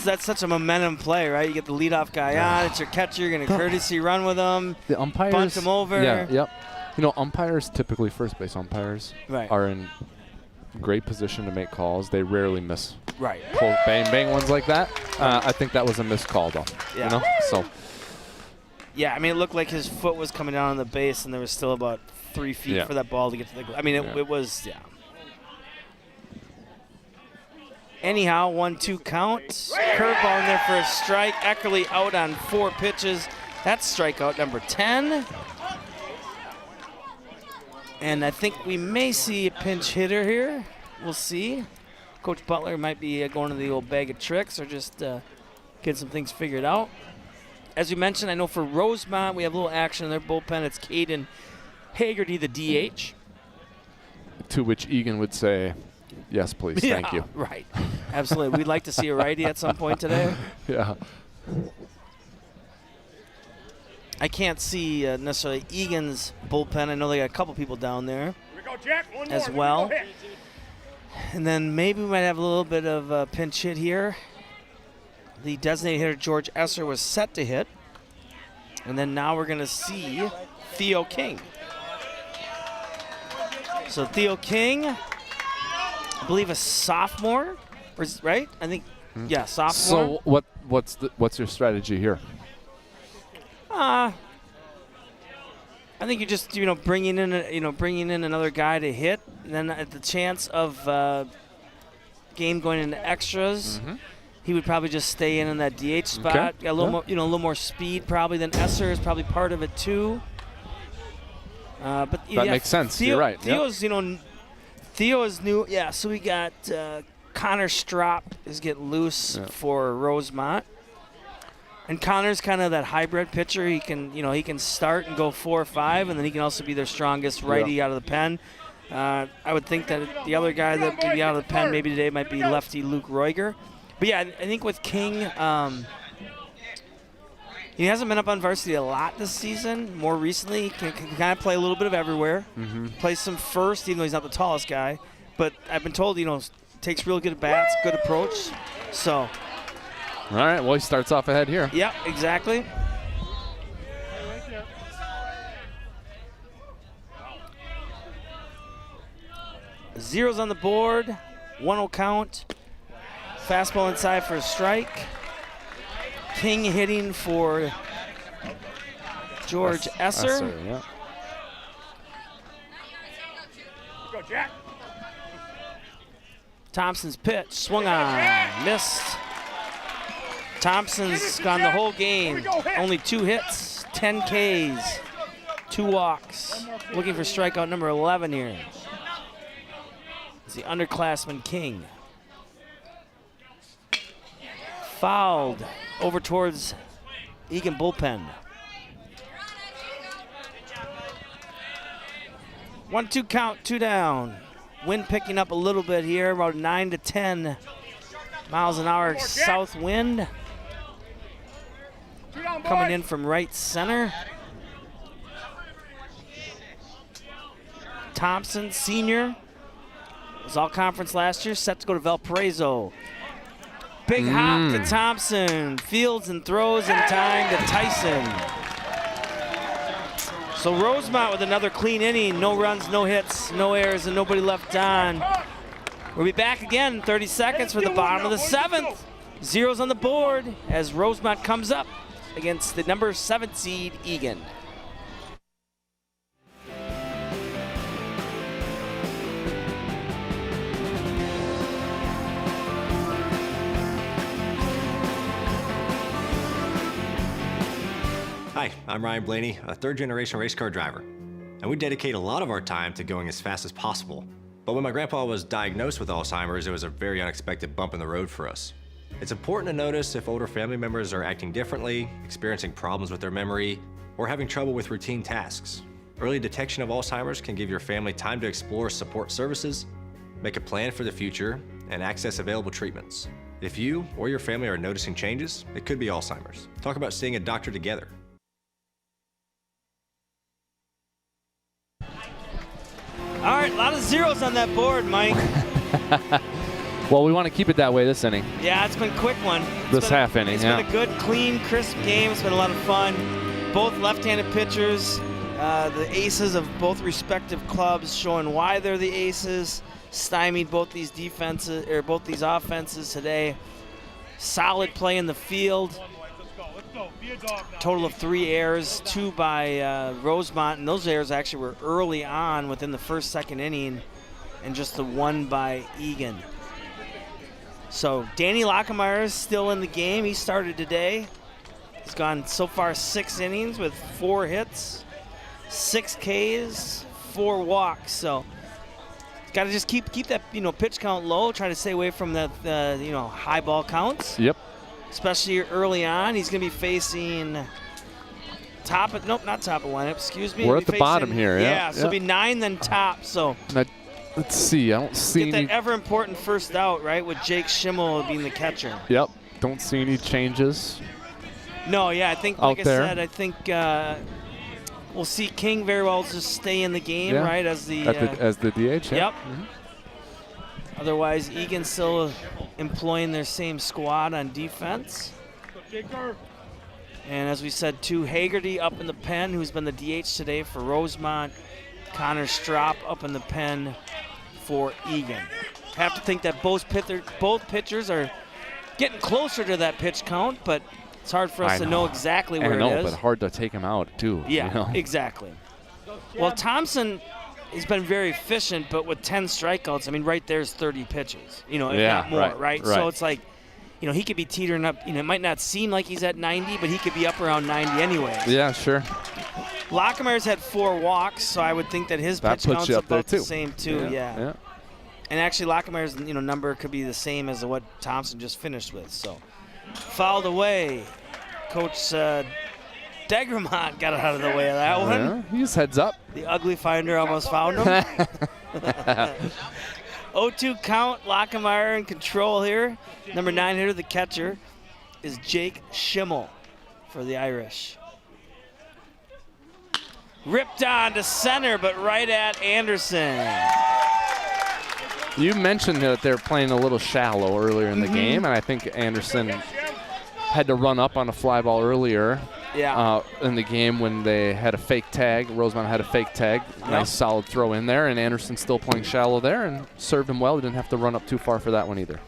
That's such a momentum play, right? You get the leadoff guy on. It's your catcher. You're going to courtesy run with him. The umpires. Bunt him over. Yeah, yep. You know, umpires, typically first base umpires, Right. are in great position to make calls. They rarely miss Right. bang, bang ones like that. I think that was a missed call, though. Yeah. You know? So. Yeah, I mean, it looked like his foot was coming down on the base, and there was still about 3 feet for that ball to get to the. I mean, it was. Anyhow, 1-2 count. Curveball in there for a strike. Eckerly out on 4 pitches. That's strikeout number 10. And I think we may see a pinch hitter here. We'll see. Coach Butler might be going to the old bag of tricks or just get some things figured out. As we mentioned, I know for Rosemount, we have a little action in their bullpen. It's Caden Hagerty, the DH. To which Eagan would say, yes, please, thank you. Right. Absolutely. We'd like to see a righty at some point today. Yeah. I can't see necessarily Egan's bullpen. I know they got a couple people down there as well. And then maybe we might have a little bit of a pinch hit here. The designated hitter, George Esser, was set to hit. And then now we're going to see Theo King. So Theo King, I believe a sophomore, right? I think, yeah, sophomore. So what's your strategy here? I think you're just bringing in another guy to hit, and then at the chance of game going into extras, he would probably just stay in that DH spot. Okay. Got a little more, a little more speed probably than Esser is probably part of it too. But that makes sense. You're right. Theo's Theo is new. Yeah, so we got Connor Strop is getting loose for Rosemount. And Connor's kind of that hybrid pitcher. He can start and go 4 or 5, and then he can also be their strongest righty out of the pen. I would think that the other guy that would be out of the pen maybe today might be lefty Luke Roiger. But yeah, I think with King, he hasn't been up on varsity a lot this season. More recently, he can kind of play a little bit of everywhere. Plays some first, even though he's not the tallest guy. But I've been told, takes real good bats, good approach. So. All right, well, he starts off ahead here. Yeah, exactly. Zeros on the board, 1-0 count. Fastball inside for a strike. King hitting for George Esser. Yeah. Go, Jack. Thompson's pitch, swung on, missed. Thompson's gone the whole game. Only 2 hits, 10 Ks, 2 walks. Looking for strikeout number 11 here. It's the underclassman King. Fouled over towards Eagan bullpen. 1-2 count, 2 down. Wind picking up a little bit here, about 9 to 10 miles an hour south wind. Coming in from right center. Thompson, senior, was all conference last year, set to go to Valparaiso. Big hop to Thompson, fields and throws in time to Tyson. So Rosemount with another clean inning, no runs, no hits, no errors, and nobody left on. We'll be back again in 30 seconds for the bottom of the 7th. Zeros on the board as Rosemount comes up against the number 7 seed, Eagan. Hi, I'm Ryan Blaney, a third-generation race car driver, and we dedicate a lot of our time to going as fast as possible. But when my grandpa was diagnosed with Alzheimer's, it was a very unexpected bump in the road for us. It's important to notice if older family members are acting differently, experiencing problems with their memory, or having trouble with routine tasks. Early detection of Alzheimer's can give your family time to explore support services, make a plan for the future, and access available treatments. If you or your family are noticing changes, it could be Alzheimer's. Talk about seeing a doctor together. All right, a lot of zeros on that board, Mike. Well, we want to keep it that way this inning. Yeah, it's been a quick one. This half inning, It's yeah. been a good, clean, crisp game. It's been a lot of fun. Both left-handed pitchers, the aces of both respective clubs, showing why they're the aces. Stymied both these defenses or both these offenses today. Solid play in the field. Total of 3 errors, 2 by Rosemount, and those errors actually were early on within the first, second inning, and just the 1 by Eagan. So Danny Lockemeyer is still in the game. He started today. He's gone so far 6 innings with 4 hits, 6 Ks, 4 walks. So got to just keep that pitch count low. Try to stay away from the high ball counts. Yep. Especially early on. He's going to be facing not top of lineup. Excuse me. We're at the bottom here. Yeah. So it'll be 9 then top. So let's see. I don't see get any. that ever important first out, right? With Jake Schimmel being the catcher. Yep. Don't see any changes. No. Yeah. I think, like out there. I said, I think we'll see King very well just stay in the game, Yeah. right? As the DH. Yeah. Yep. Otherwise, Eagan still employing their same squad on defense. And as we said, too, Hagerty up in the pen, who's been the DH today for Rosemount. Connor Strop up in the pen for Eagan. Have to think that both pitchers are getting closer to that pitch count, but it's hard for us to know exactly where it is. But hard to take him out, too. Yeah, exactly. Well, Thompson has been very efficient, but with 10 strikeouts, I mean, right there's 30 pitches, if not more, right? So it's like, he could be teetering up. It might not seem like he's at 90, but he could be up around 90 anyway. Yeah, sure. Lockemeyer's had 4 walks, so I would think that his pitch count's about the same, too. Yeah. And actually, Lockemeyer's number could be the same as what Thompson just finished with. So fouled away. Coach Degremont got it out of the way of that one. Yeah, he just heads up. The ugly finder almost found him. 0-2 count. Lockemeyer in control here. Number 9 hitter, the catcher, is Jake Schimmel for the Irish. Ripped on to center, but right at Anderson. You mentioned that they're playing a little shallow earlier in the game, and I think Anderson had to run up on a fly ball earlier in the game when they had a fake tag. Rosemount had a fake tag. Nice solid throw in there, and Anderson still playing shallow there and served him well. He didn't have to run up too far for that one either.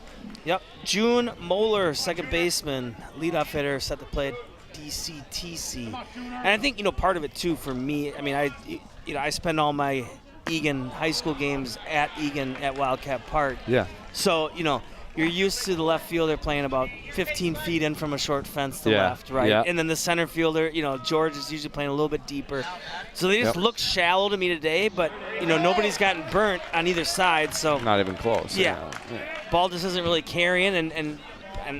Yep. June Moeller, second baseman, leadoff hitter, set to play at DCTC. And I think, part of it, too, for me, I mean, I spend all my Eagan high school games at Eagan at Wildcat Park. Yeah. So, you're used to the left fielder playing about 15 feet in from a short fence to left, right? Yeah. And then the center fielder, George is usually playing a little bit deeper. So they just look shallow to me today, but, nobody's gotten burnt on either side. So not even close. Yeah. Ball just isn't really carrying, and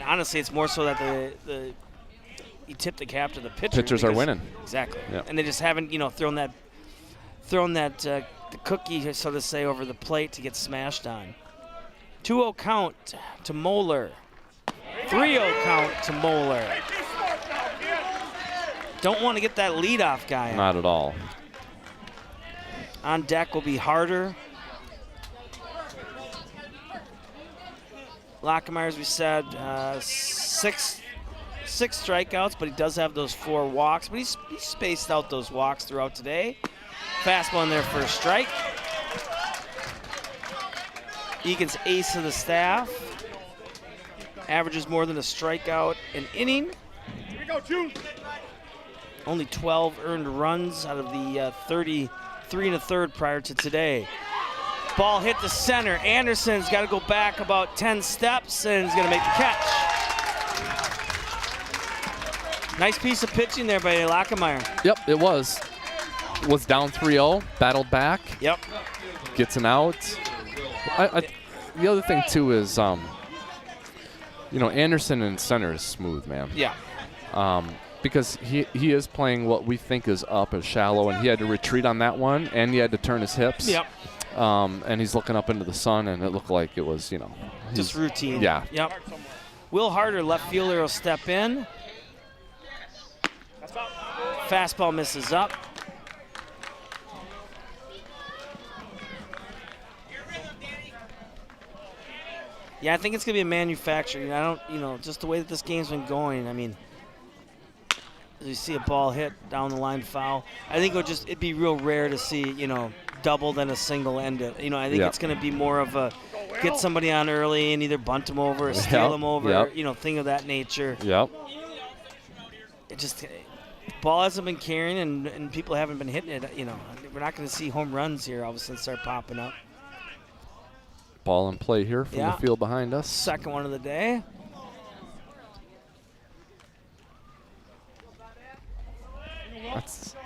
honestly, it's more so that you tip the cap to the pitcher. Pitchers are winning. Exactly. Yep. And they just haven't, thrown that the cookie, so to say, over the plate to get smashed on. 2-0 count to Moeller. 3-0 count to Moeller. Don't want to get that leadoff guy out. Not at all. On deck will be Harder. Lockemeyer, as we said, 6 strikeouts, but he does have those 4 walks. But he's spaced out those walks throughout today. Fastball in there for a strike. Egan's ace of the staff. Averages more than a strikeout an inning. Here we go, June. Only 12 earned runs out of the 33 1/3 prior to today. Ball hit the center. Anderson's got to go back about 10 steps, and he's going to make the catch. Nice piece of pitching there by Lockemeyer. Yep, it was. Was down 3-0, battled back. Yep. Gets an out. The other thing, too, is, Anderson in center is smooth, man. Yeah. Because he is playing what we think is up as shallow, and he had to retreat on that one, and he had to turn his hips. Yep. And he's looking up into the sun, and it looked like it was, just routine. Yeah. Yep. Will Harder, left fielder, will step in. Fastball misses up. Yeah, I think it's going to be a manufactured. I don't, just the way that this game's been going, I mean, you see a ball hit down the line foul. I think it'd be real rare to see, double than a single end it. I think it's going to be more of a get somebody on early and either bunt them over or steal them over, thing of that nature. Yep. It just, ball hasn't been carrying and people haven't been hitting it, We're not going to see home runs here all of a sudden start popping up. Ball in play here from the field behind us. Second one of the day.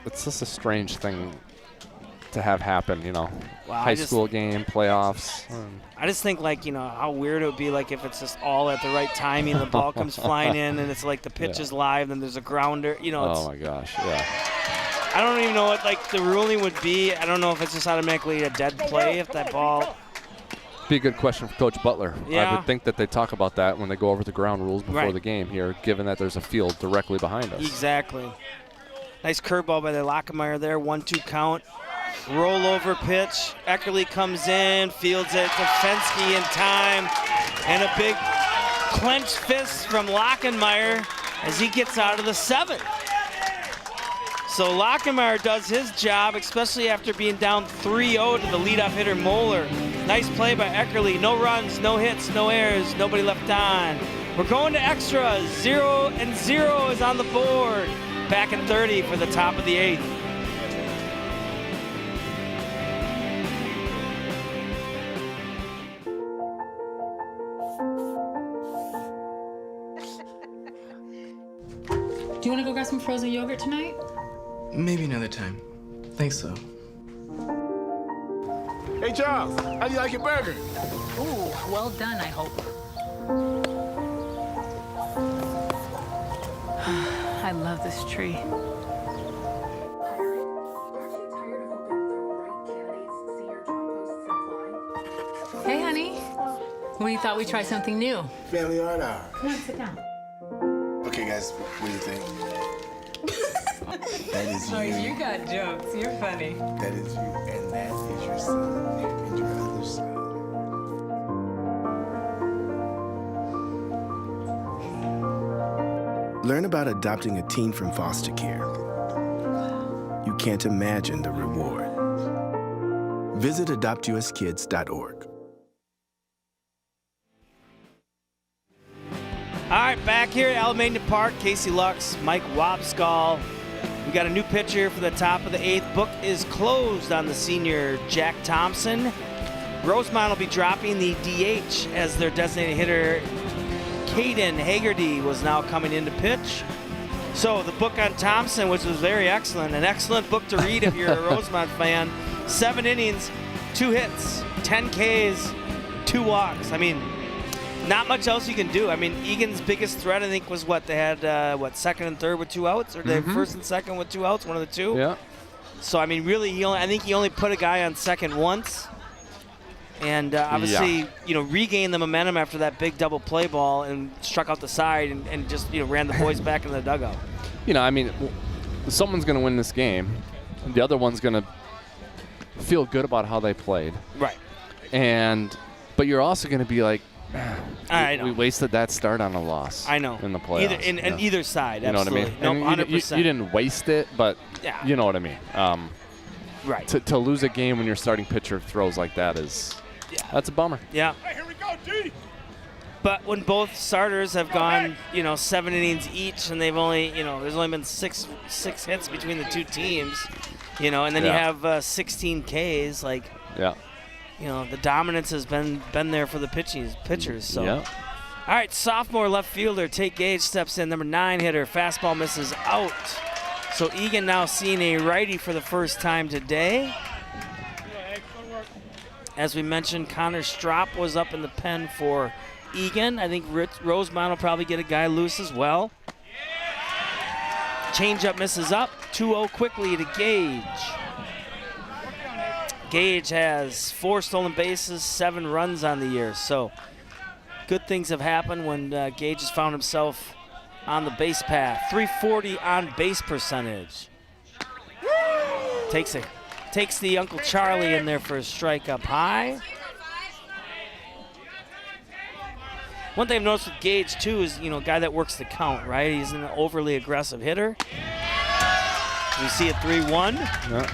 It's just a strange thing to have happen, Wow, high school game, playoffs. I just think, how weird it would be, it's just all at the right timing. The ball comes flying in, and it's like the pitch is live, and there's a grounder. Oh, my gosh, yeah. I don't even know what, the ruling would be. I don't know if it's just automatically a dead play if that ball. Be a good question for Coach Butler. Yeah. I would think that they talk about that when they go over the ground rules before the game here, given that there's a field directly behind us. Exactly. Nice curveball by the Lockemeyer there. 1-2 count. Rollover pitch. Eckerly comes in, fields it to Fensky in time. And a big clenched fist from Lockemeyer as he gets out of the 7th. So Lockemeyer does his job, especially after being down 3-0 to the leadoff hitter Moeller. Nice play by Eckerly. No runs, no hits, no errors, nobody left on. We're going to extras. 0-0 is on the board. Back in 30 for the top of the 8th. Do you want to go grab some frozen yogurt tonight? Maybe another time. Thanks, though. Hey, Charles, how do you like your burger? Ooh, well done, I hope. I love this tree. Hey, honey. We thought we'd try something new. Family art hour. Come on, sit down. Okay, guys, what do you think? That is you. Oh, you got jokes. You're funny. That is you, and that is your son, and your other son. Learn about adopting a teen from foster care. You can't imagine the reward. Visit adoptuskids.org. All right, back here at Alameda Park, Casey Lux, Mike Wobskall. We got a new pitcher for the top of the 8th. Book is closed on the senior Jack Thompson. Rosemount will be dropping the DH as their designated hitter. Caden Hagerty was now coming in to pitch. So the book on Thompson, which was very excellent, an excellent book to read if you're a Rosemount fan. 7 innings, 2 hits, 10 Ks, 2 walks. I mean, not much else you can do. I mean, Eagan's biggest threat, I think, was what? They had, second and third with 2 outs? Or they had first and second with 2 outs, one of the two? Yeah. So, I mean, really, I think he only put a guy on second once. And obviously, regained the momentum after that big double play ball and struck out the side and just, ran the boys back in the dugout. I mean, someone's going to win this game. The other one's going to feel good about how they played. Right. But you're also going to be like, I know. We wasted that start on a loss. I know. In the playoffs. Either side, you know absolutely. what I mean? No, 100%. You didn't waste it, but you know what I mean. Right. To lose a game when your starting pitcher throws like that that's a bummer. Yeah. Hey, here we go, D. But when both starters have gone, 7 innings each, and they've only, there's only been six hits between the two teams, and then you have 16 Ks, the dominance has been there for the pitchers. So, all right, sophomore left fielder Tate Gage steps in, number 9 hitter, fastball misses out. So Eagan now seeing a righty for the first time today. As we mentioned, Connor Stropp was up in the pen for Eagan. I think Rosemount will probably get a guy loose as well. Changeup misses up. 2-0 quickly to Gage. Gage has 4 stolen bases, 7 runs on the year. So good things have happened when Gage has found himself on the base path. 340 on base percentage. Takes the Uncle Charlie in there for a strike up high. One thing I've noticed with Gage, too, is, a guy that works the count, right? He's an overly aggressive hitter. We see a 3-1. Yeah.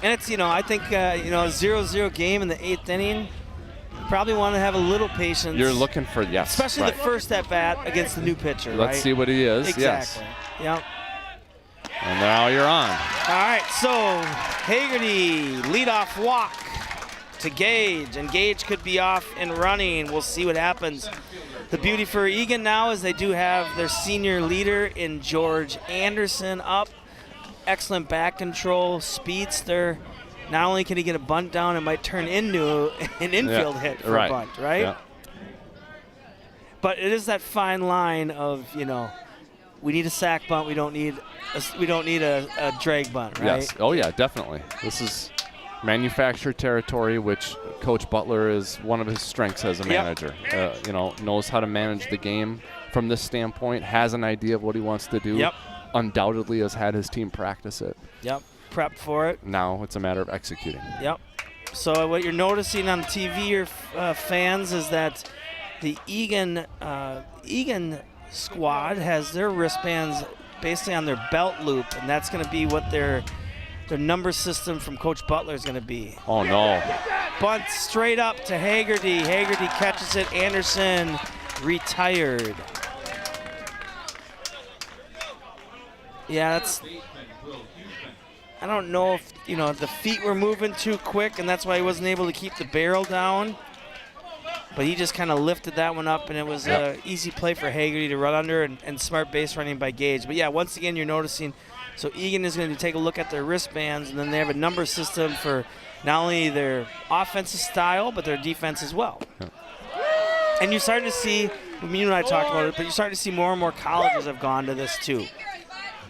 And it's, I think, a 0-0 game in the 8th inning. You probably want to have a little patience. You're looking for, yes. Especially right. the first at-bat against the new pitcher, Let's right? see what he is. Exactly. Yes. Yep. And now you're on. All right, so Haggerty, leadoff walk to Gage, and Gage could be off and running. We'll see what happens. The beauty for Eagan now is they do have their senior leader in George Anderson up. Excellent back control, speedster. Not only can he get a bunt down, it might turn into an infield hit for a bunt, right? Yeah. But it is that fine line of, we need a sack bunt, we don't need a drag bunt, right? Yes. Oh, yeah, definitely. This is manufactured territory, which Coach Butler is one of his strengths as a manager. Knows how to manage the game from this standpoint, has an idea of what he wants to do. Yep. Undoubtedly has had his team practice it. Yep. Prepped for it. Now it's a matter of executing. Yep. So what you're noticing on TV, your fans, is that the Eagan squad has their wristbands basically on their belt loop, and that's going to be what their number system from Coach Butler is going to be. Oh, no. Bunt straight up to Haggerty. Haggerty catches it. Anderson retired. Yeah, I don't know if, the feet were moving too quick, and that's why he wasn't able to keep the barrel down. But he just kind of lifted that one up, and it was an easy play for Haggerty to run under and smart base running by Gage. But, yeah, once again, you're noticing, so Eagan is going to take a look at their wristbands, and then they have a number system for not only their offensive style, but their defense as well. Yeah. And you're starting to see, you and I talked about it, but you're starting to see more and more colleges have gone to this too.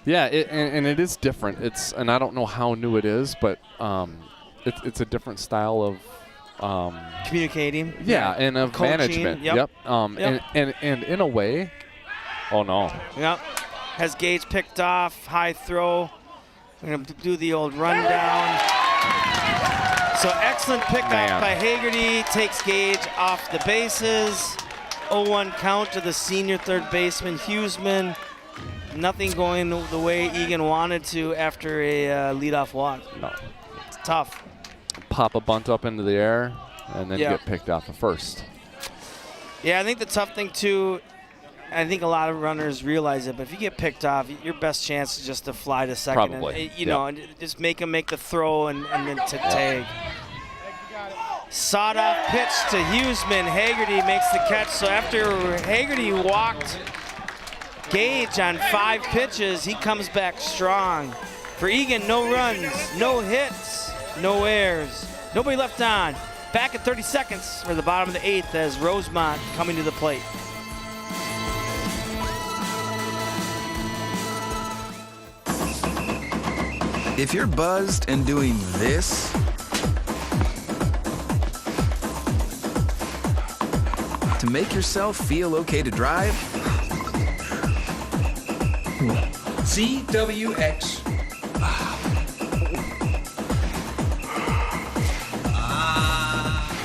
Yeah, and it is different. And I don't know how new it is, but it's a different style of communicating. Yeah, and of coaching, management. Yep. And in a way, oh no. Yep. Has Gage picked off, high throw. We're gonna do the old rundown. So excellent pickup by Haggerty, takes Gage off the bases. 0-1 count to the senior third baseman, Huseman. Nothing going the way Eagan wanted to after a leadoff walk. No. It's tough. Pop a bunt up into the air and then get picked off at first. Yeah, I think the tough thing too, I think a lot of runners realize it, but if you get picked off, your best chance is just to fly to second. Probably. And, and just make them make the throw and then to tag. Sawed-off pitch to Huseman. Haggerty makes the catch. So after Haggerty walked Gage on 5 pitches, he comes back strong. For Eagan, no runs, no hits, no errors. Nobody left on. Back at 30 seconds for the bottom of the 8th as Rosemount coming to the plate. If you're buzzed and doing this, to make yourself feel okay to drive, CWX.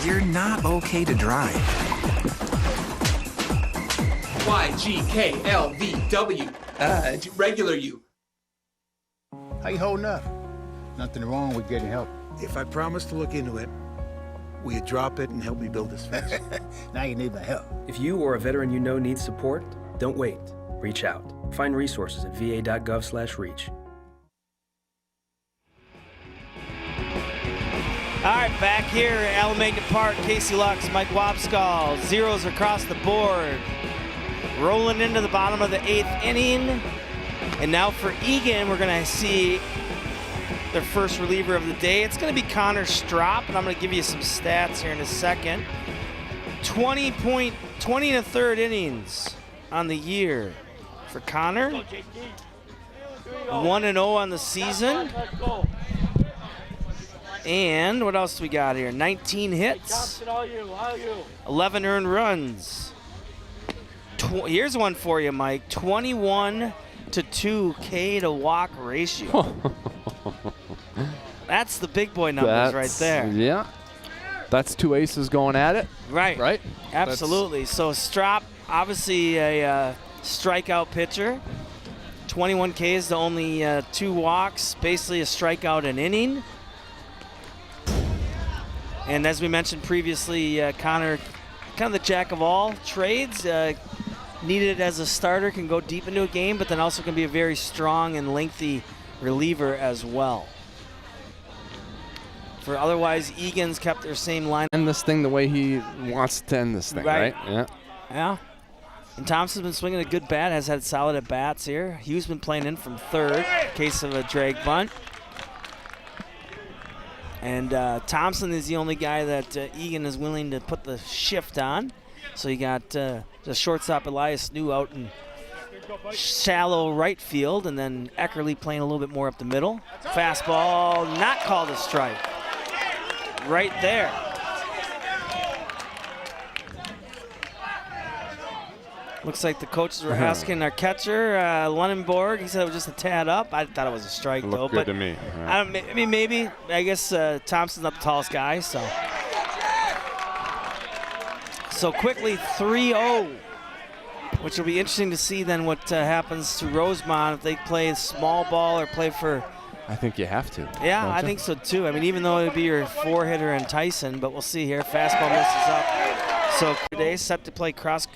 you're not okay to drive. YGKLVW. Regular you. How you holding up? Nothing wrong with getting help. If I promise to look into it, will you drop it and help me build this fence? Now you need my help. If you or a veteran you know needs support, don't wait. Reach out. Find resources at va.gov/reach. All right, back here at Alameda Park, Casey Lux, Mike Wobskall, zeros across the board. Rolling into the bottom of the 8th inning. And now for Eagan, we're gonna see their first reliever of the day. It's gonna be Connor Strop, and I'm gonna give you some stats here in a second. 20 and a third innings on the year for Connor. 1-0 on the season. And what else do we got here? 19 hits, 11 earned runs. Here's one for you, Mike. 21-2 K to walk ratio. That's the big boy numbers right there. Yeah. That's 2 aces going at it. Right. Right? Absolutely. So Strop, obviously a strikeout pitcher. 21 Ks to only 2 walks, basically a strikeout an inning. And as we mentioned previously, Connor, kind of the jack of all trades. Needed as a starter, can go deep into a game, but then also can be a very strong and lengthy reliever as well. For otherwise, Eagan's kept their same line. End this thing the way he wants to end this thing, right? Yeah. Yeah. And Thompson's been swinging a good bat, has had solid at-bats here. Hugh's been playing in from third in case of a drag bunt. And Thompson is the only guy that Eagan is willing to put the shift on. So you got the shortstop Elias New out in shallow right field, and then Eckerly playing a little bit more up the middle. Fastball, not called a strike. Right there. Looks like the coaches were asking our catcher, Lunenborg. He said it was just a tad up. I thought it was a strike, It though. looked good to me. I mean, maybe. I guess Thompson's not the tallest guy, so. So quickly, 3-0, which will be interesting to see then what happens to Rosemount if they play small ball or play for. I think you have to. Yeah, I think so too. I mean, even though it would be your 4-hitter and Tyson, but we'll see here. Fastball misses up. So today set to play cross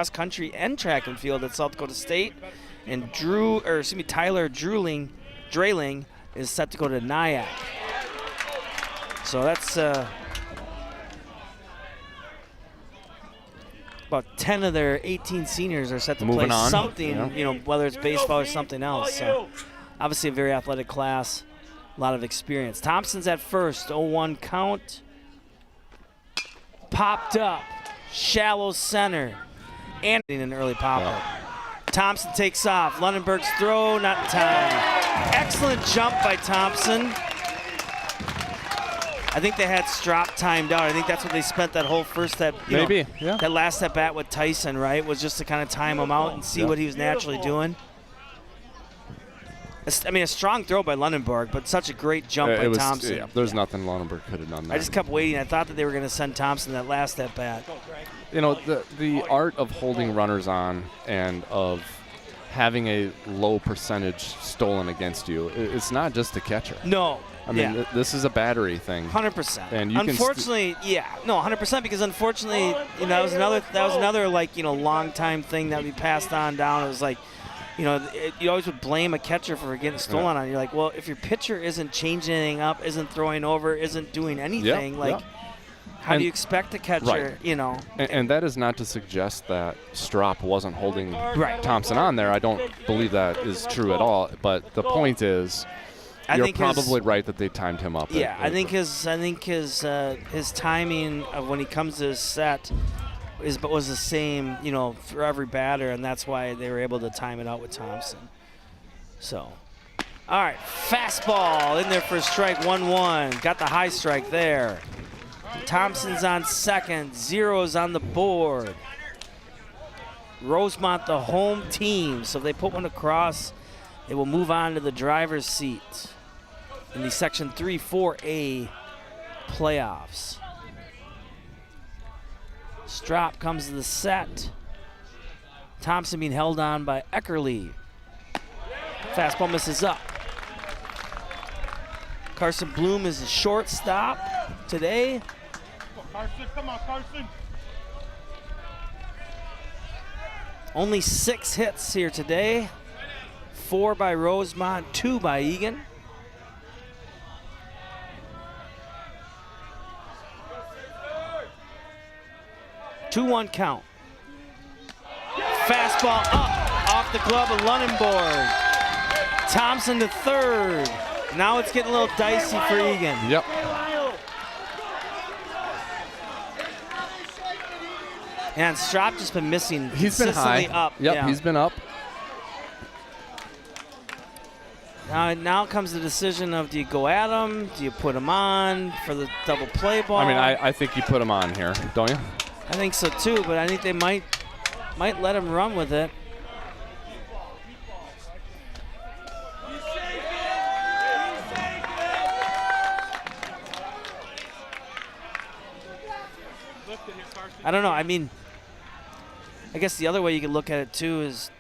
country and track and field at South Dakota State, and Tyler Drayling is set to go to Nyack. So that's about 10 of their 18 seniors are set to play something, you know, whether it's baseball or something else. So obviously a very athletic class, a lot of experience. Thompson's at first, 0-1 count. Popped up, shallow center, and an early pop-up. Thompson takes off. Lunenberg's throw, not in time. Excellent jump by Thompson. I think they had Strop timed out. I think that's what they spent that whole first that last at bat with Tyson, right? Was just to kind of time him out and see what he was naturally doing. I mean, a strong throw by Lunenberg, but such a great jump by Thompson. Yeah, there's nothing Lunenberg could have done there. I just kept waiting. I thought that they were going to send Thompson that last at bat. You know, the art of holding runners on and of having a low percentage stolen against you, it's not just the catcher. No. I mean, this is a battery thing. 100%. And you unfortunately, 100%, because unfortunately, you know, that was another like, you know, long time thing that we passed on down. It was like, you know, you always would blame a catcher for getting stolen on. You're like, well, if your pitcher isn't changing anything up, isn't throwing over, isn't doing anything, how do you expect a catcher, you know? And that is not to suggest that Strop wasn't holding Thompson on there. I don't believe that is true at all. But the point is, you're probably right that they timed him up. Yeah, I think his timing of when he comes to his set was the same, you know, for every batter, and that's why they were able to time it out with Thompson. So, all right, fastball in there for a strike, 1-1. Got the high strike there. Thompson's on second, zeros on the board. Rosemount, the home team, so if they put one across, they will move on to the driver's seat in the Section 3-4A playoffs. Strop comes to the set. Thompson being held on by Eckerly. Fastball misses up. Carson Bloom is the shortstop today. Come on, Carson. Only 6 hits here today. 4 by Rosemount, 2 by Eagan. Two-one count. Fastball up off the glove of Lunenborg. Thompson to third. Now it's getting a little dicey for Eagan. Yep. And Strop just been missing. He's been high. Up. Yep, yeah. He's been up. Now comes the decision of, do you go at him? Do you put him on for the double play ball? I mean, I think you put him on here, don't you? I think so too, but I think they might let him run with it. I don't know. I mean, I guess the other way you could look at it too is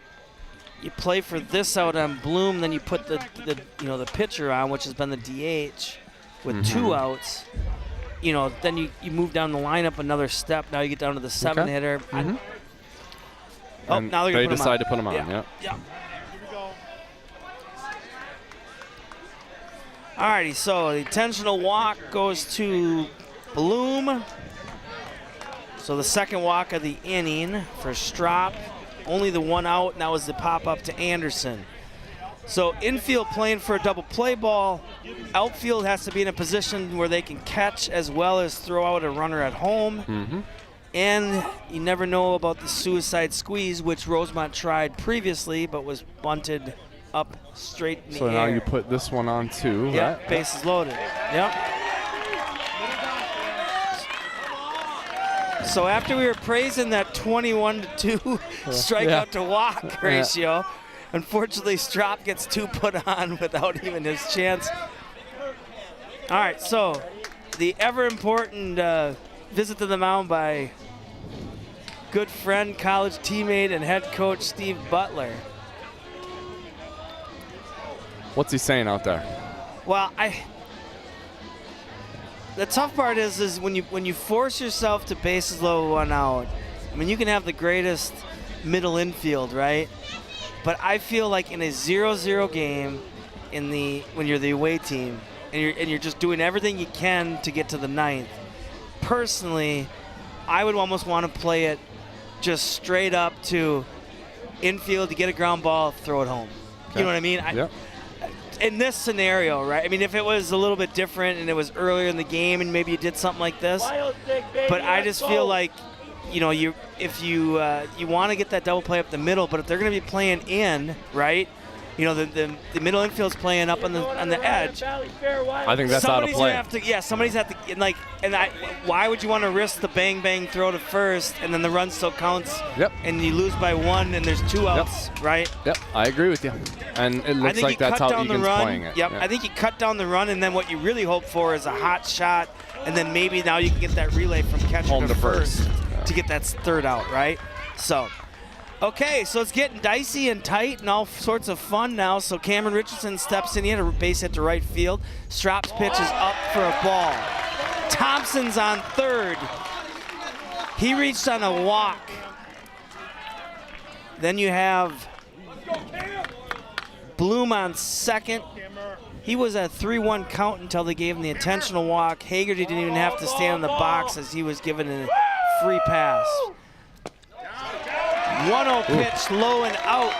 you play for this out on Bloom, then you put the pitcher on, which has been the DH, with 2 outs. You know, then you move down the lineup another step. Now you get down to the 7-hitter. Now they decide to put him on. Yeah. Alrighty, so the intentional walk goes to Bloom. So the second walk of the inning for Strop. Only the 1 out, and that was the pop-up to Anderson. So infield playing for a double play ball. Outfield has to be in a position where they can catch as well as throw out a runner at home. And you never know about the suicide squeeze, which Rosemount tried previously, but was bunted up straight in the air. So now you put this one on too, yeah, right? Bases loaded. Yep. So after we were praising that 21-2 strikeout to walk ratio, unfortunately Strop gets 2 put on without even his chance. All right, so the ever important visit to the mound by good friend, college teammate, and head coach Steve Butler. What's he saying out there? Well, the tough part is when you force yourself to bases loaded 1 out. I mean, you can have the greatest middle infield, right? But I feel like in a 0-0 game, when you're the away team, and you're just doing everything you can to get to the 9th. Personally, I would almost want to play it just straight up to infield to get a ground ball, throw it home. Okay. You know what I mean? In this scenario, right? I mean, if it was a little bit different and it was earlier in the game and maybe you did something like this, but I just feel like, if you want to get that double play up the middle, but if they're going to be playing in, right? The middle infield's playing up on the edge. I think that's out of play. Somebody's have to why would you want to risk the bang throw to first and then the run still counts? Yep. And you lose by 1 and there's 2 outs, right? Yep, I agree with you. And it looks like that's how Eagan's playing it. Yep. I think you cut down the run, and then what you really hope for is a hot shot, and then maybe now you can get that relay from catcher to first to get that 3rd out, right? So. Okay, so it's getting dicey and tight and all sorts of fun now. So Cameron Richardson steps in. He had a base hit to right field. Strop's pitch is up for a ball. Thompson's on 3rd. He reached on a walk. Then you have Bloom on 2nd. He was at 3-1 count until they gave him the intentional walk. Hagerty didn't even have to stand in the box as he was given a free pass. 1-0 pitch, low and out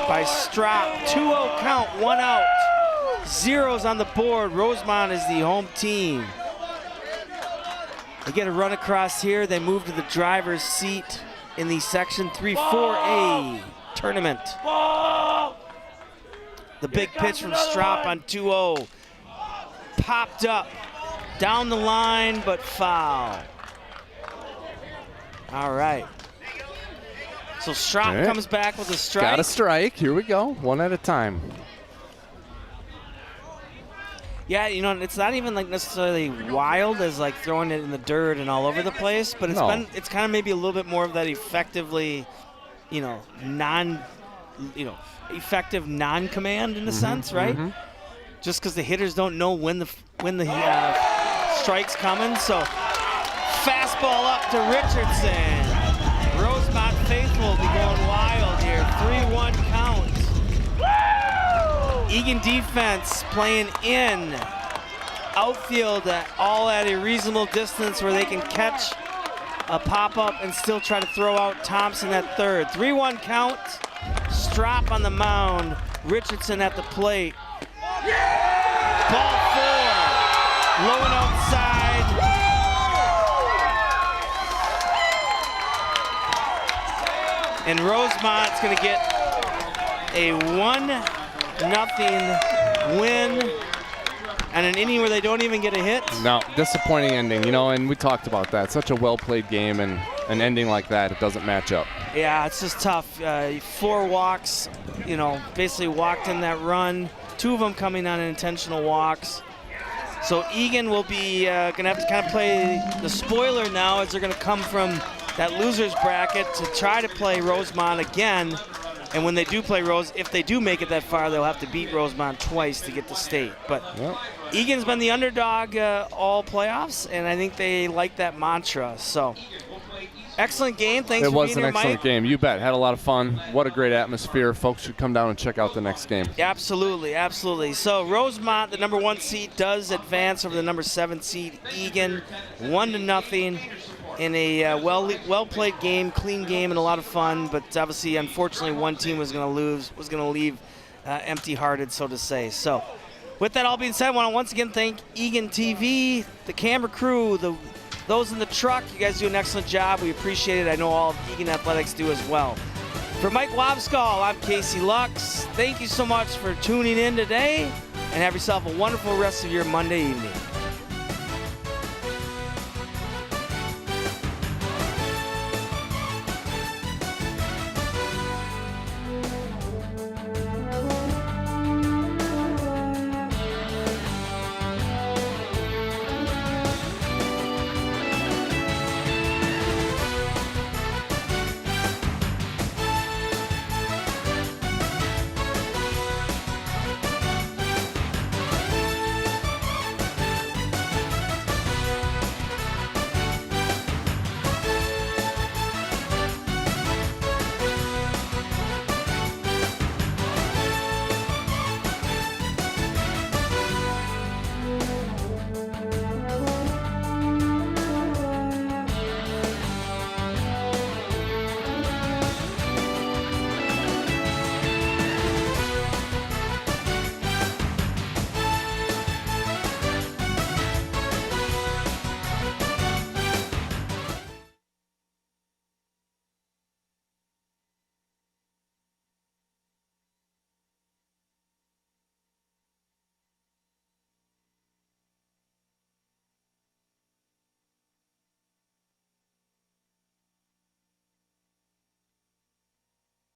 by Strop. 2-0 count, 1 out. Zeros on the board. Rosemount is the home team. They get a run across here. They move to the driver's seat in the Section 3-4A tournament. The big pitch from Strop on 2-0. Popped up, down the line, but foul. All right. So Strop comes back with a strike. Got a strike. Here we go. 1 at a time. Yeah, it's not even like necessarily wild as like throwing it in the dirt and all over the place, but it's kind of maybe a little bit more of that effectively, effective non-command in a sense, right? Just because the hitters don't know when the strike's coming. So fastball up to Richardson. Rosemount faithful will be going wild here. 3-1 count. Eagan defense playing in. Outfield all at a reasonable distance where they can catch a pop-up and still try to throw out Thompson at 3rd. 3-1 count. Strop on the mound. Richardson at the plate. Ball 4. Low and outside. And Rosemont's going to get a 1-0 win and an inning where they don't even get a hit. No, disappointing ending, and we talked about that. Such a well-played game, and an ending like that, it doesn't match up. Yeah, it's just tough. 4 walks, basically walked in that run. 2 of them coming on intentional walks. So Eagan will be going to have to kind of play the spoiler now, as they're going to come from that loser's bracket to try to play Rosemount again. And when they do play if they do make it that far, they'll have to beat Rosemount twice to get to state. But Eagan's been the underdog all playoffs, and I think they like that mantra. So excellent game. Thanks for being here, Mike. It was an excellent game. You bet. Had a lot of fun. What a great atmosphere. Folks should come down and check out the next game. Absolutely, absolutely. So Rosemount, the number 1 seed, does advance over the number 7 seed Eagan, 1-0 in a well-played game, clean game, and a lot of fun. But obviously, unfortunately, one team was going to lose, was going to leave empty-hearted, so to say. So with that all being said, I want to once again thank Eagan TV, the camera crew, those in the truck. You guys do an excellent job. We appreciate it. I know all of Eagan Athletics do as well. For Mike Wobskall, I'm Casey Lux. Thank you so much for tuning in today, and have yourself a wonderful rest of your Monday evening.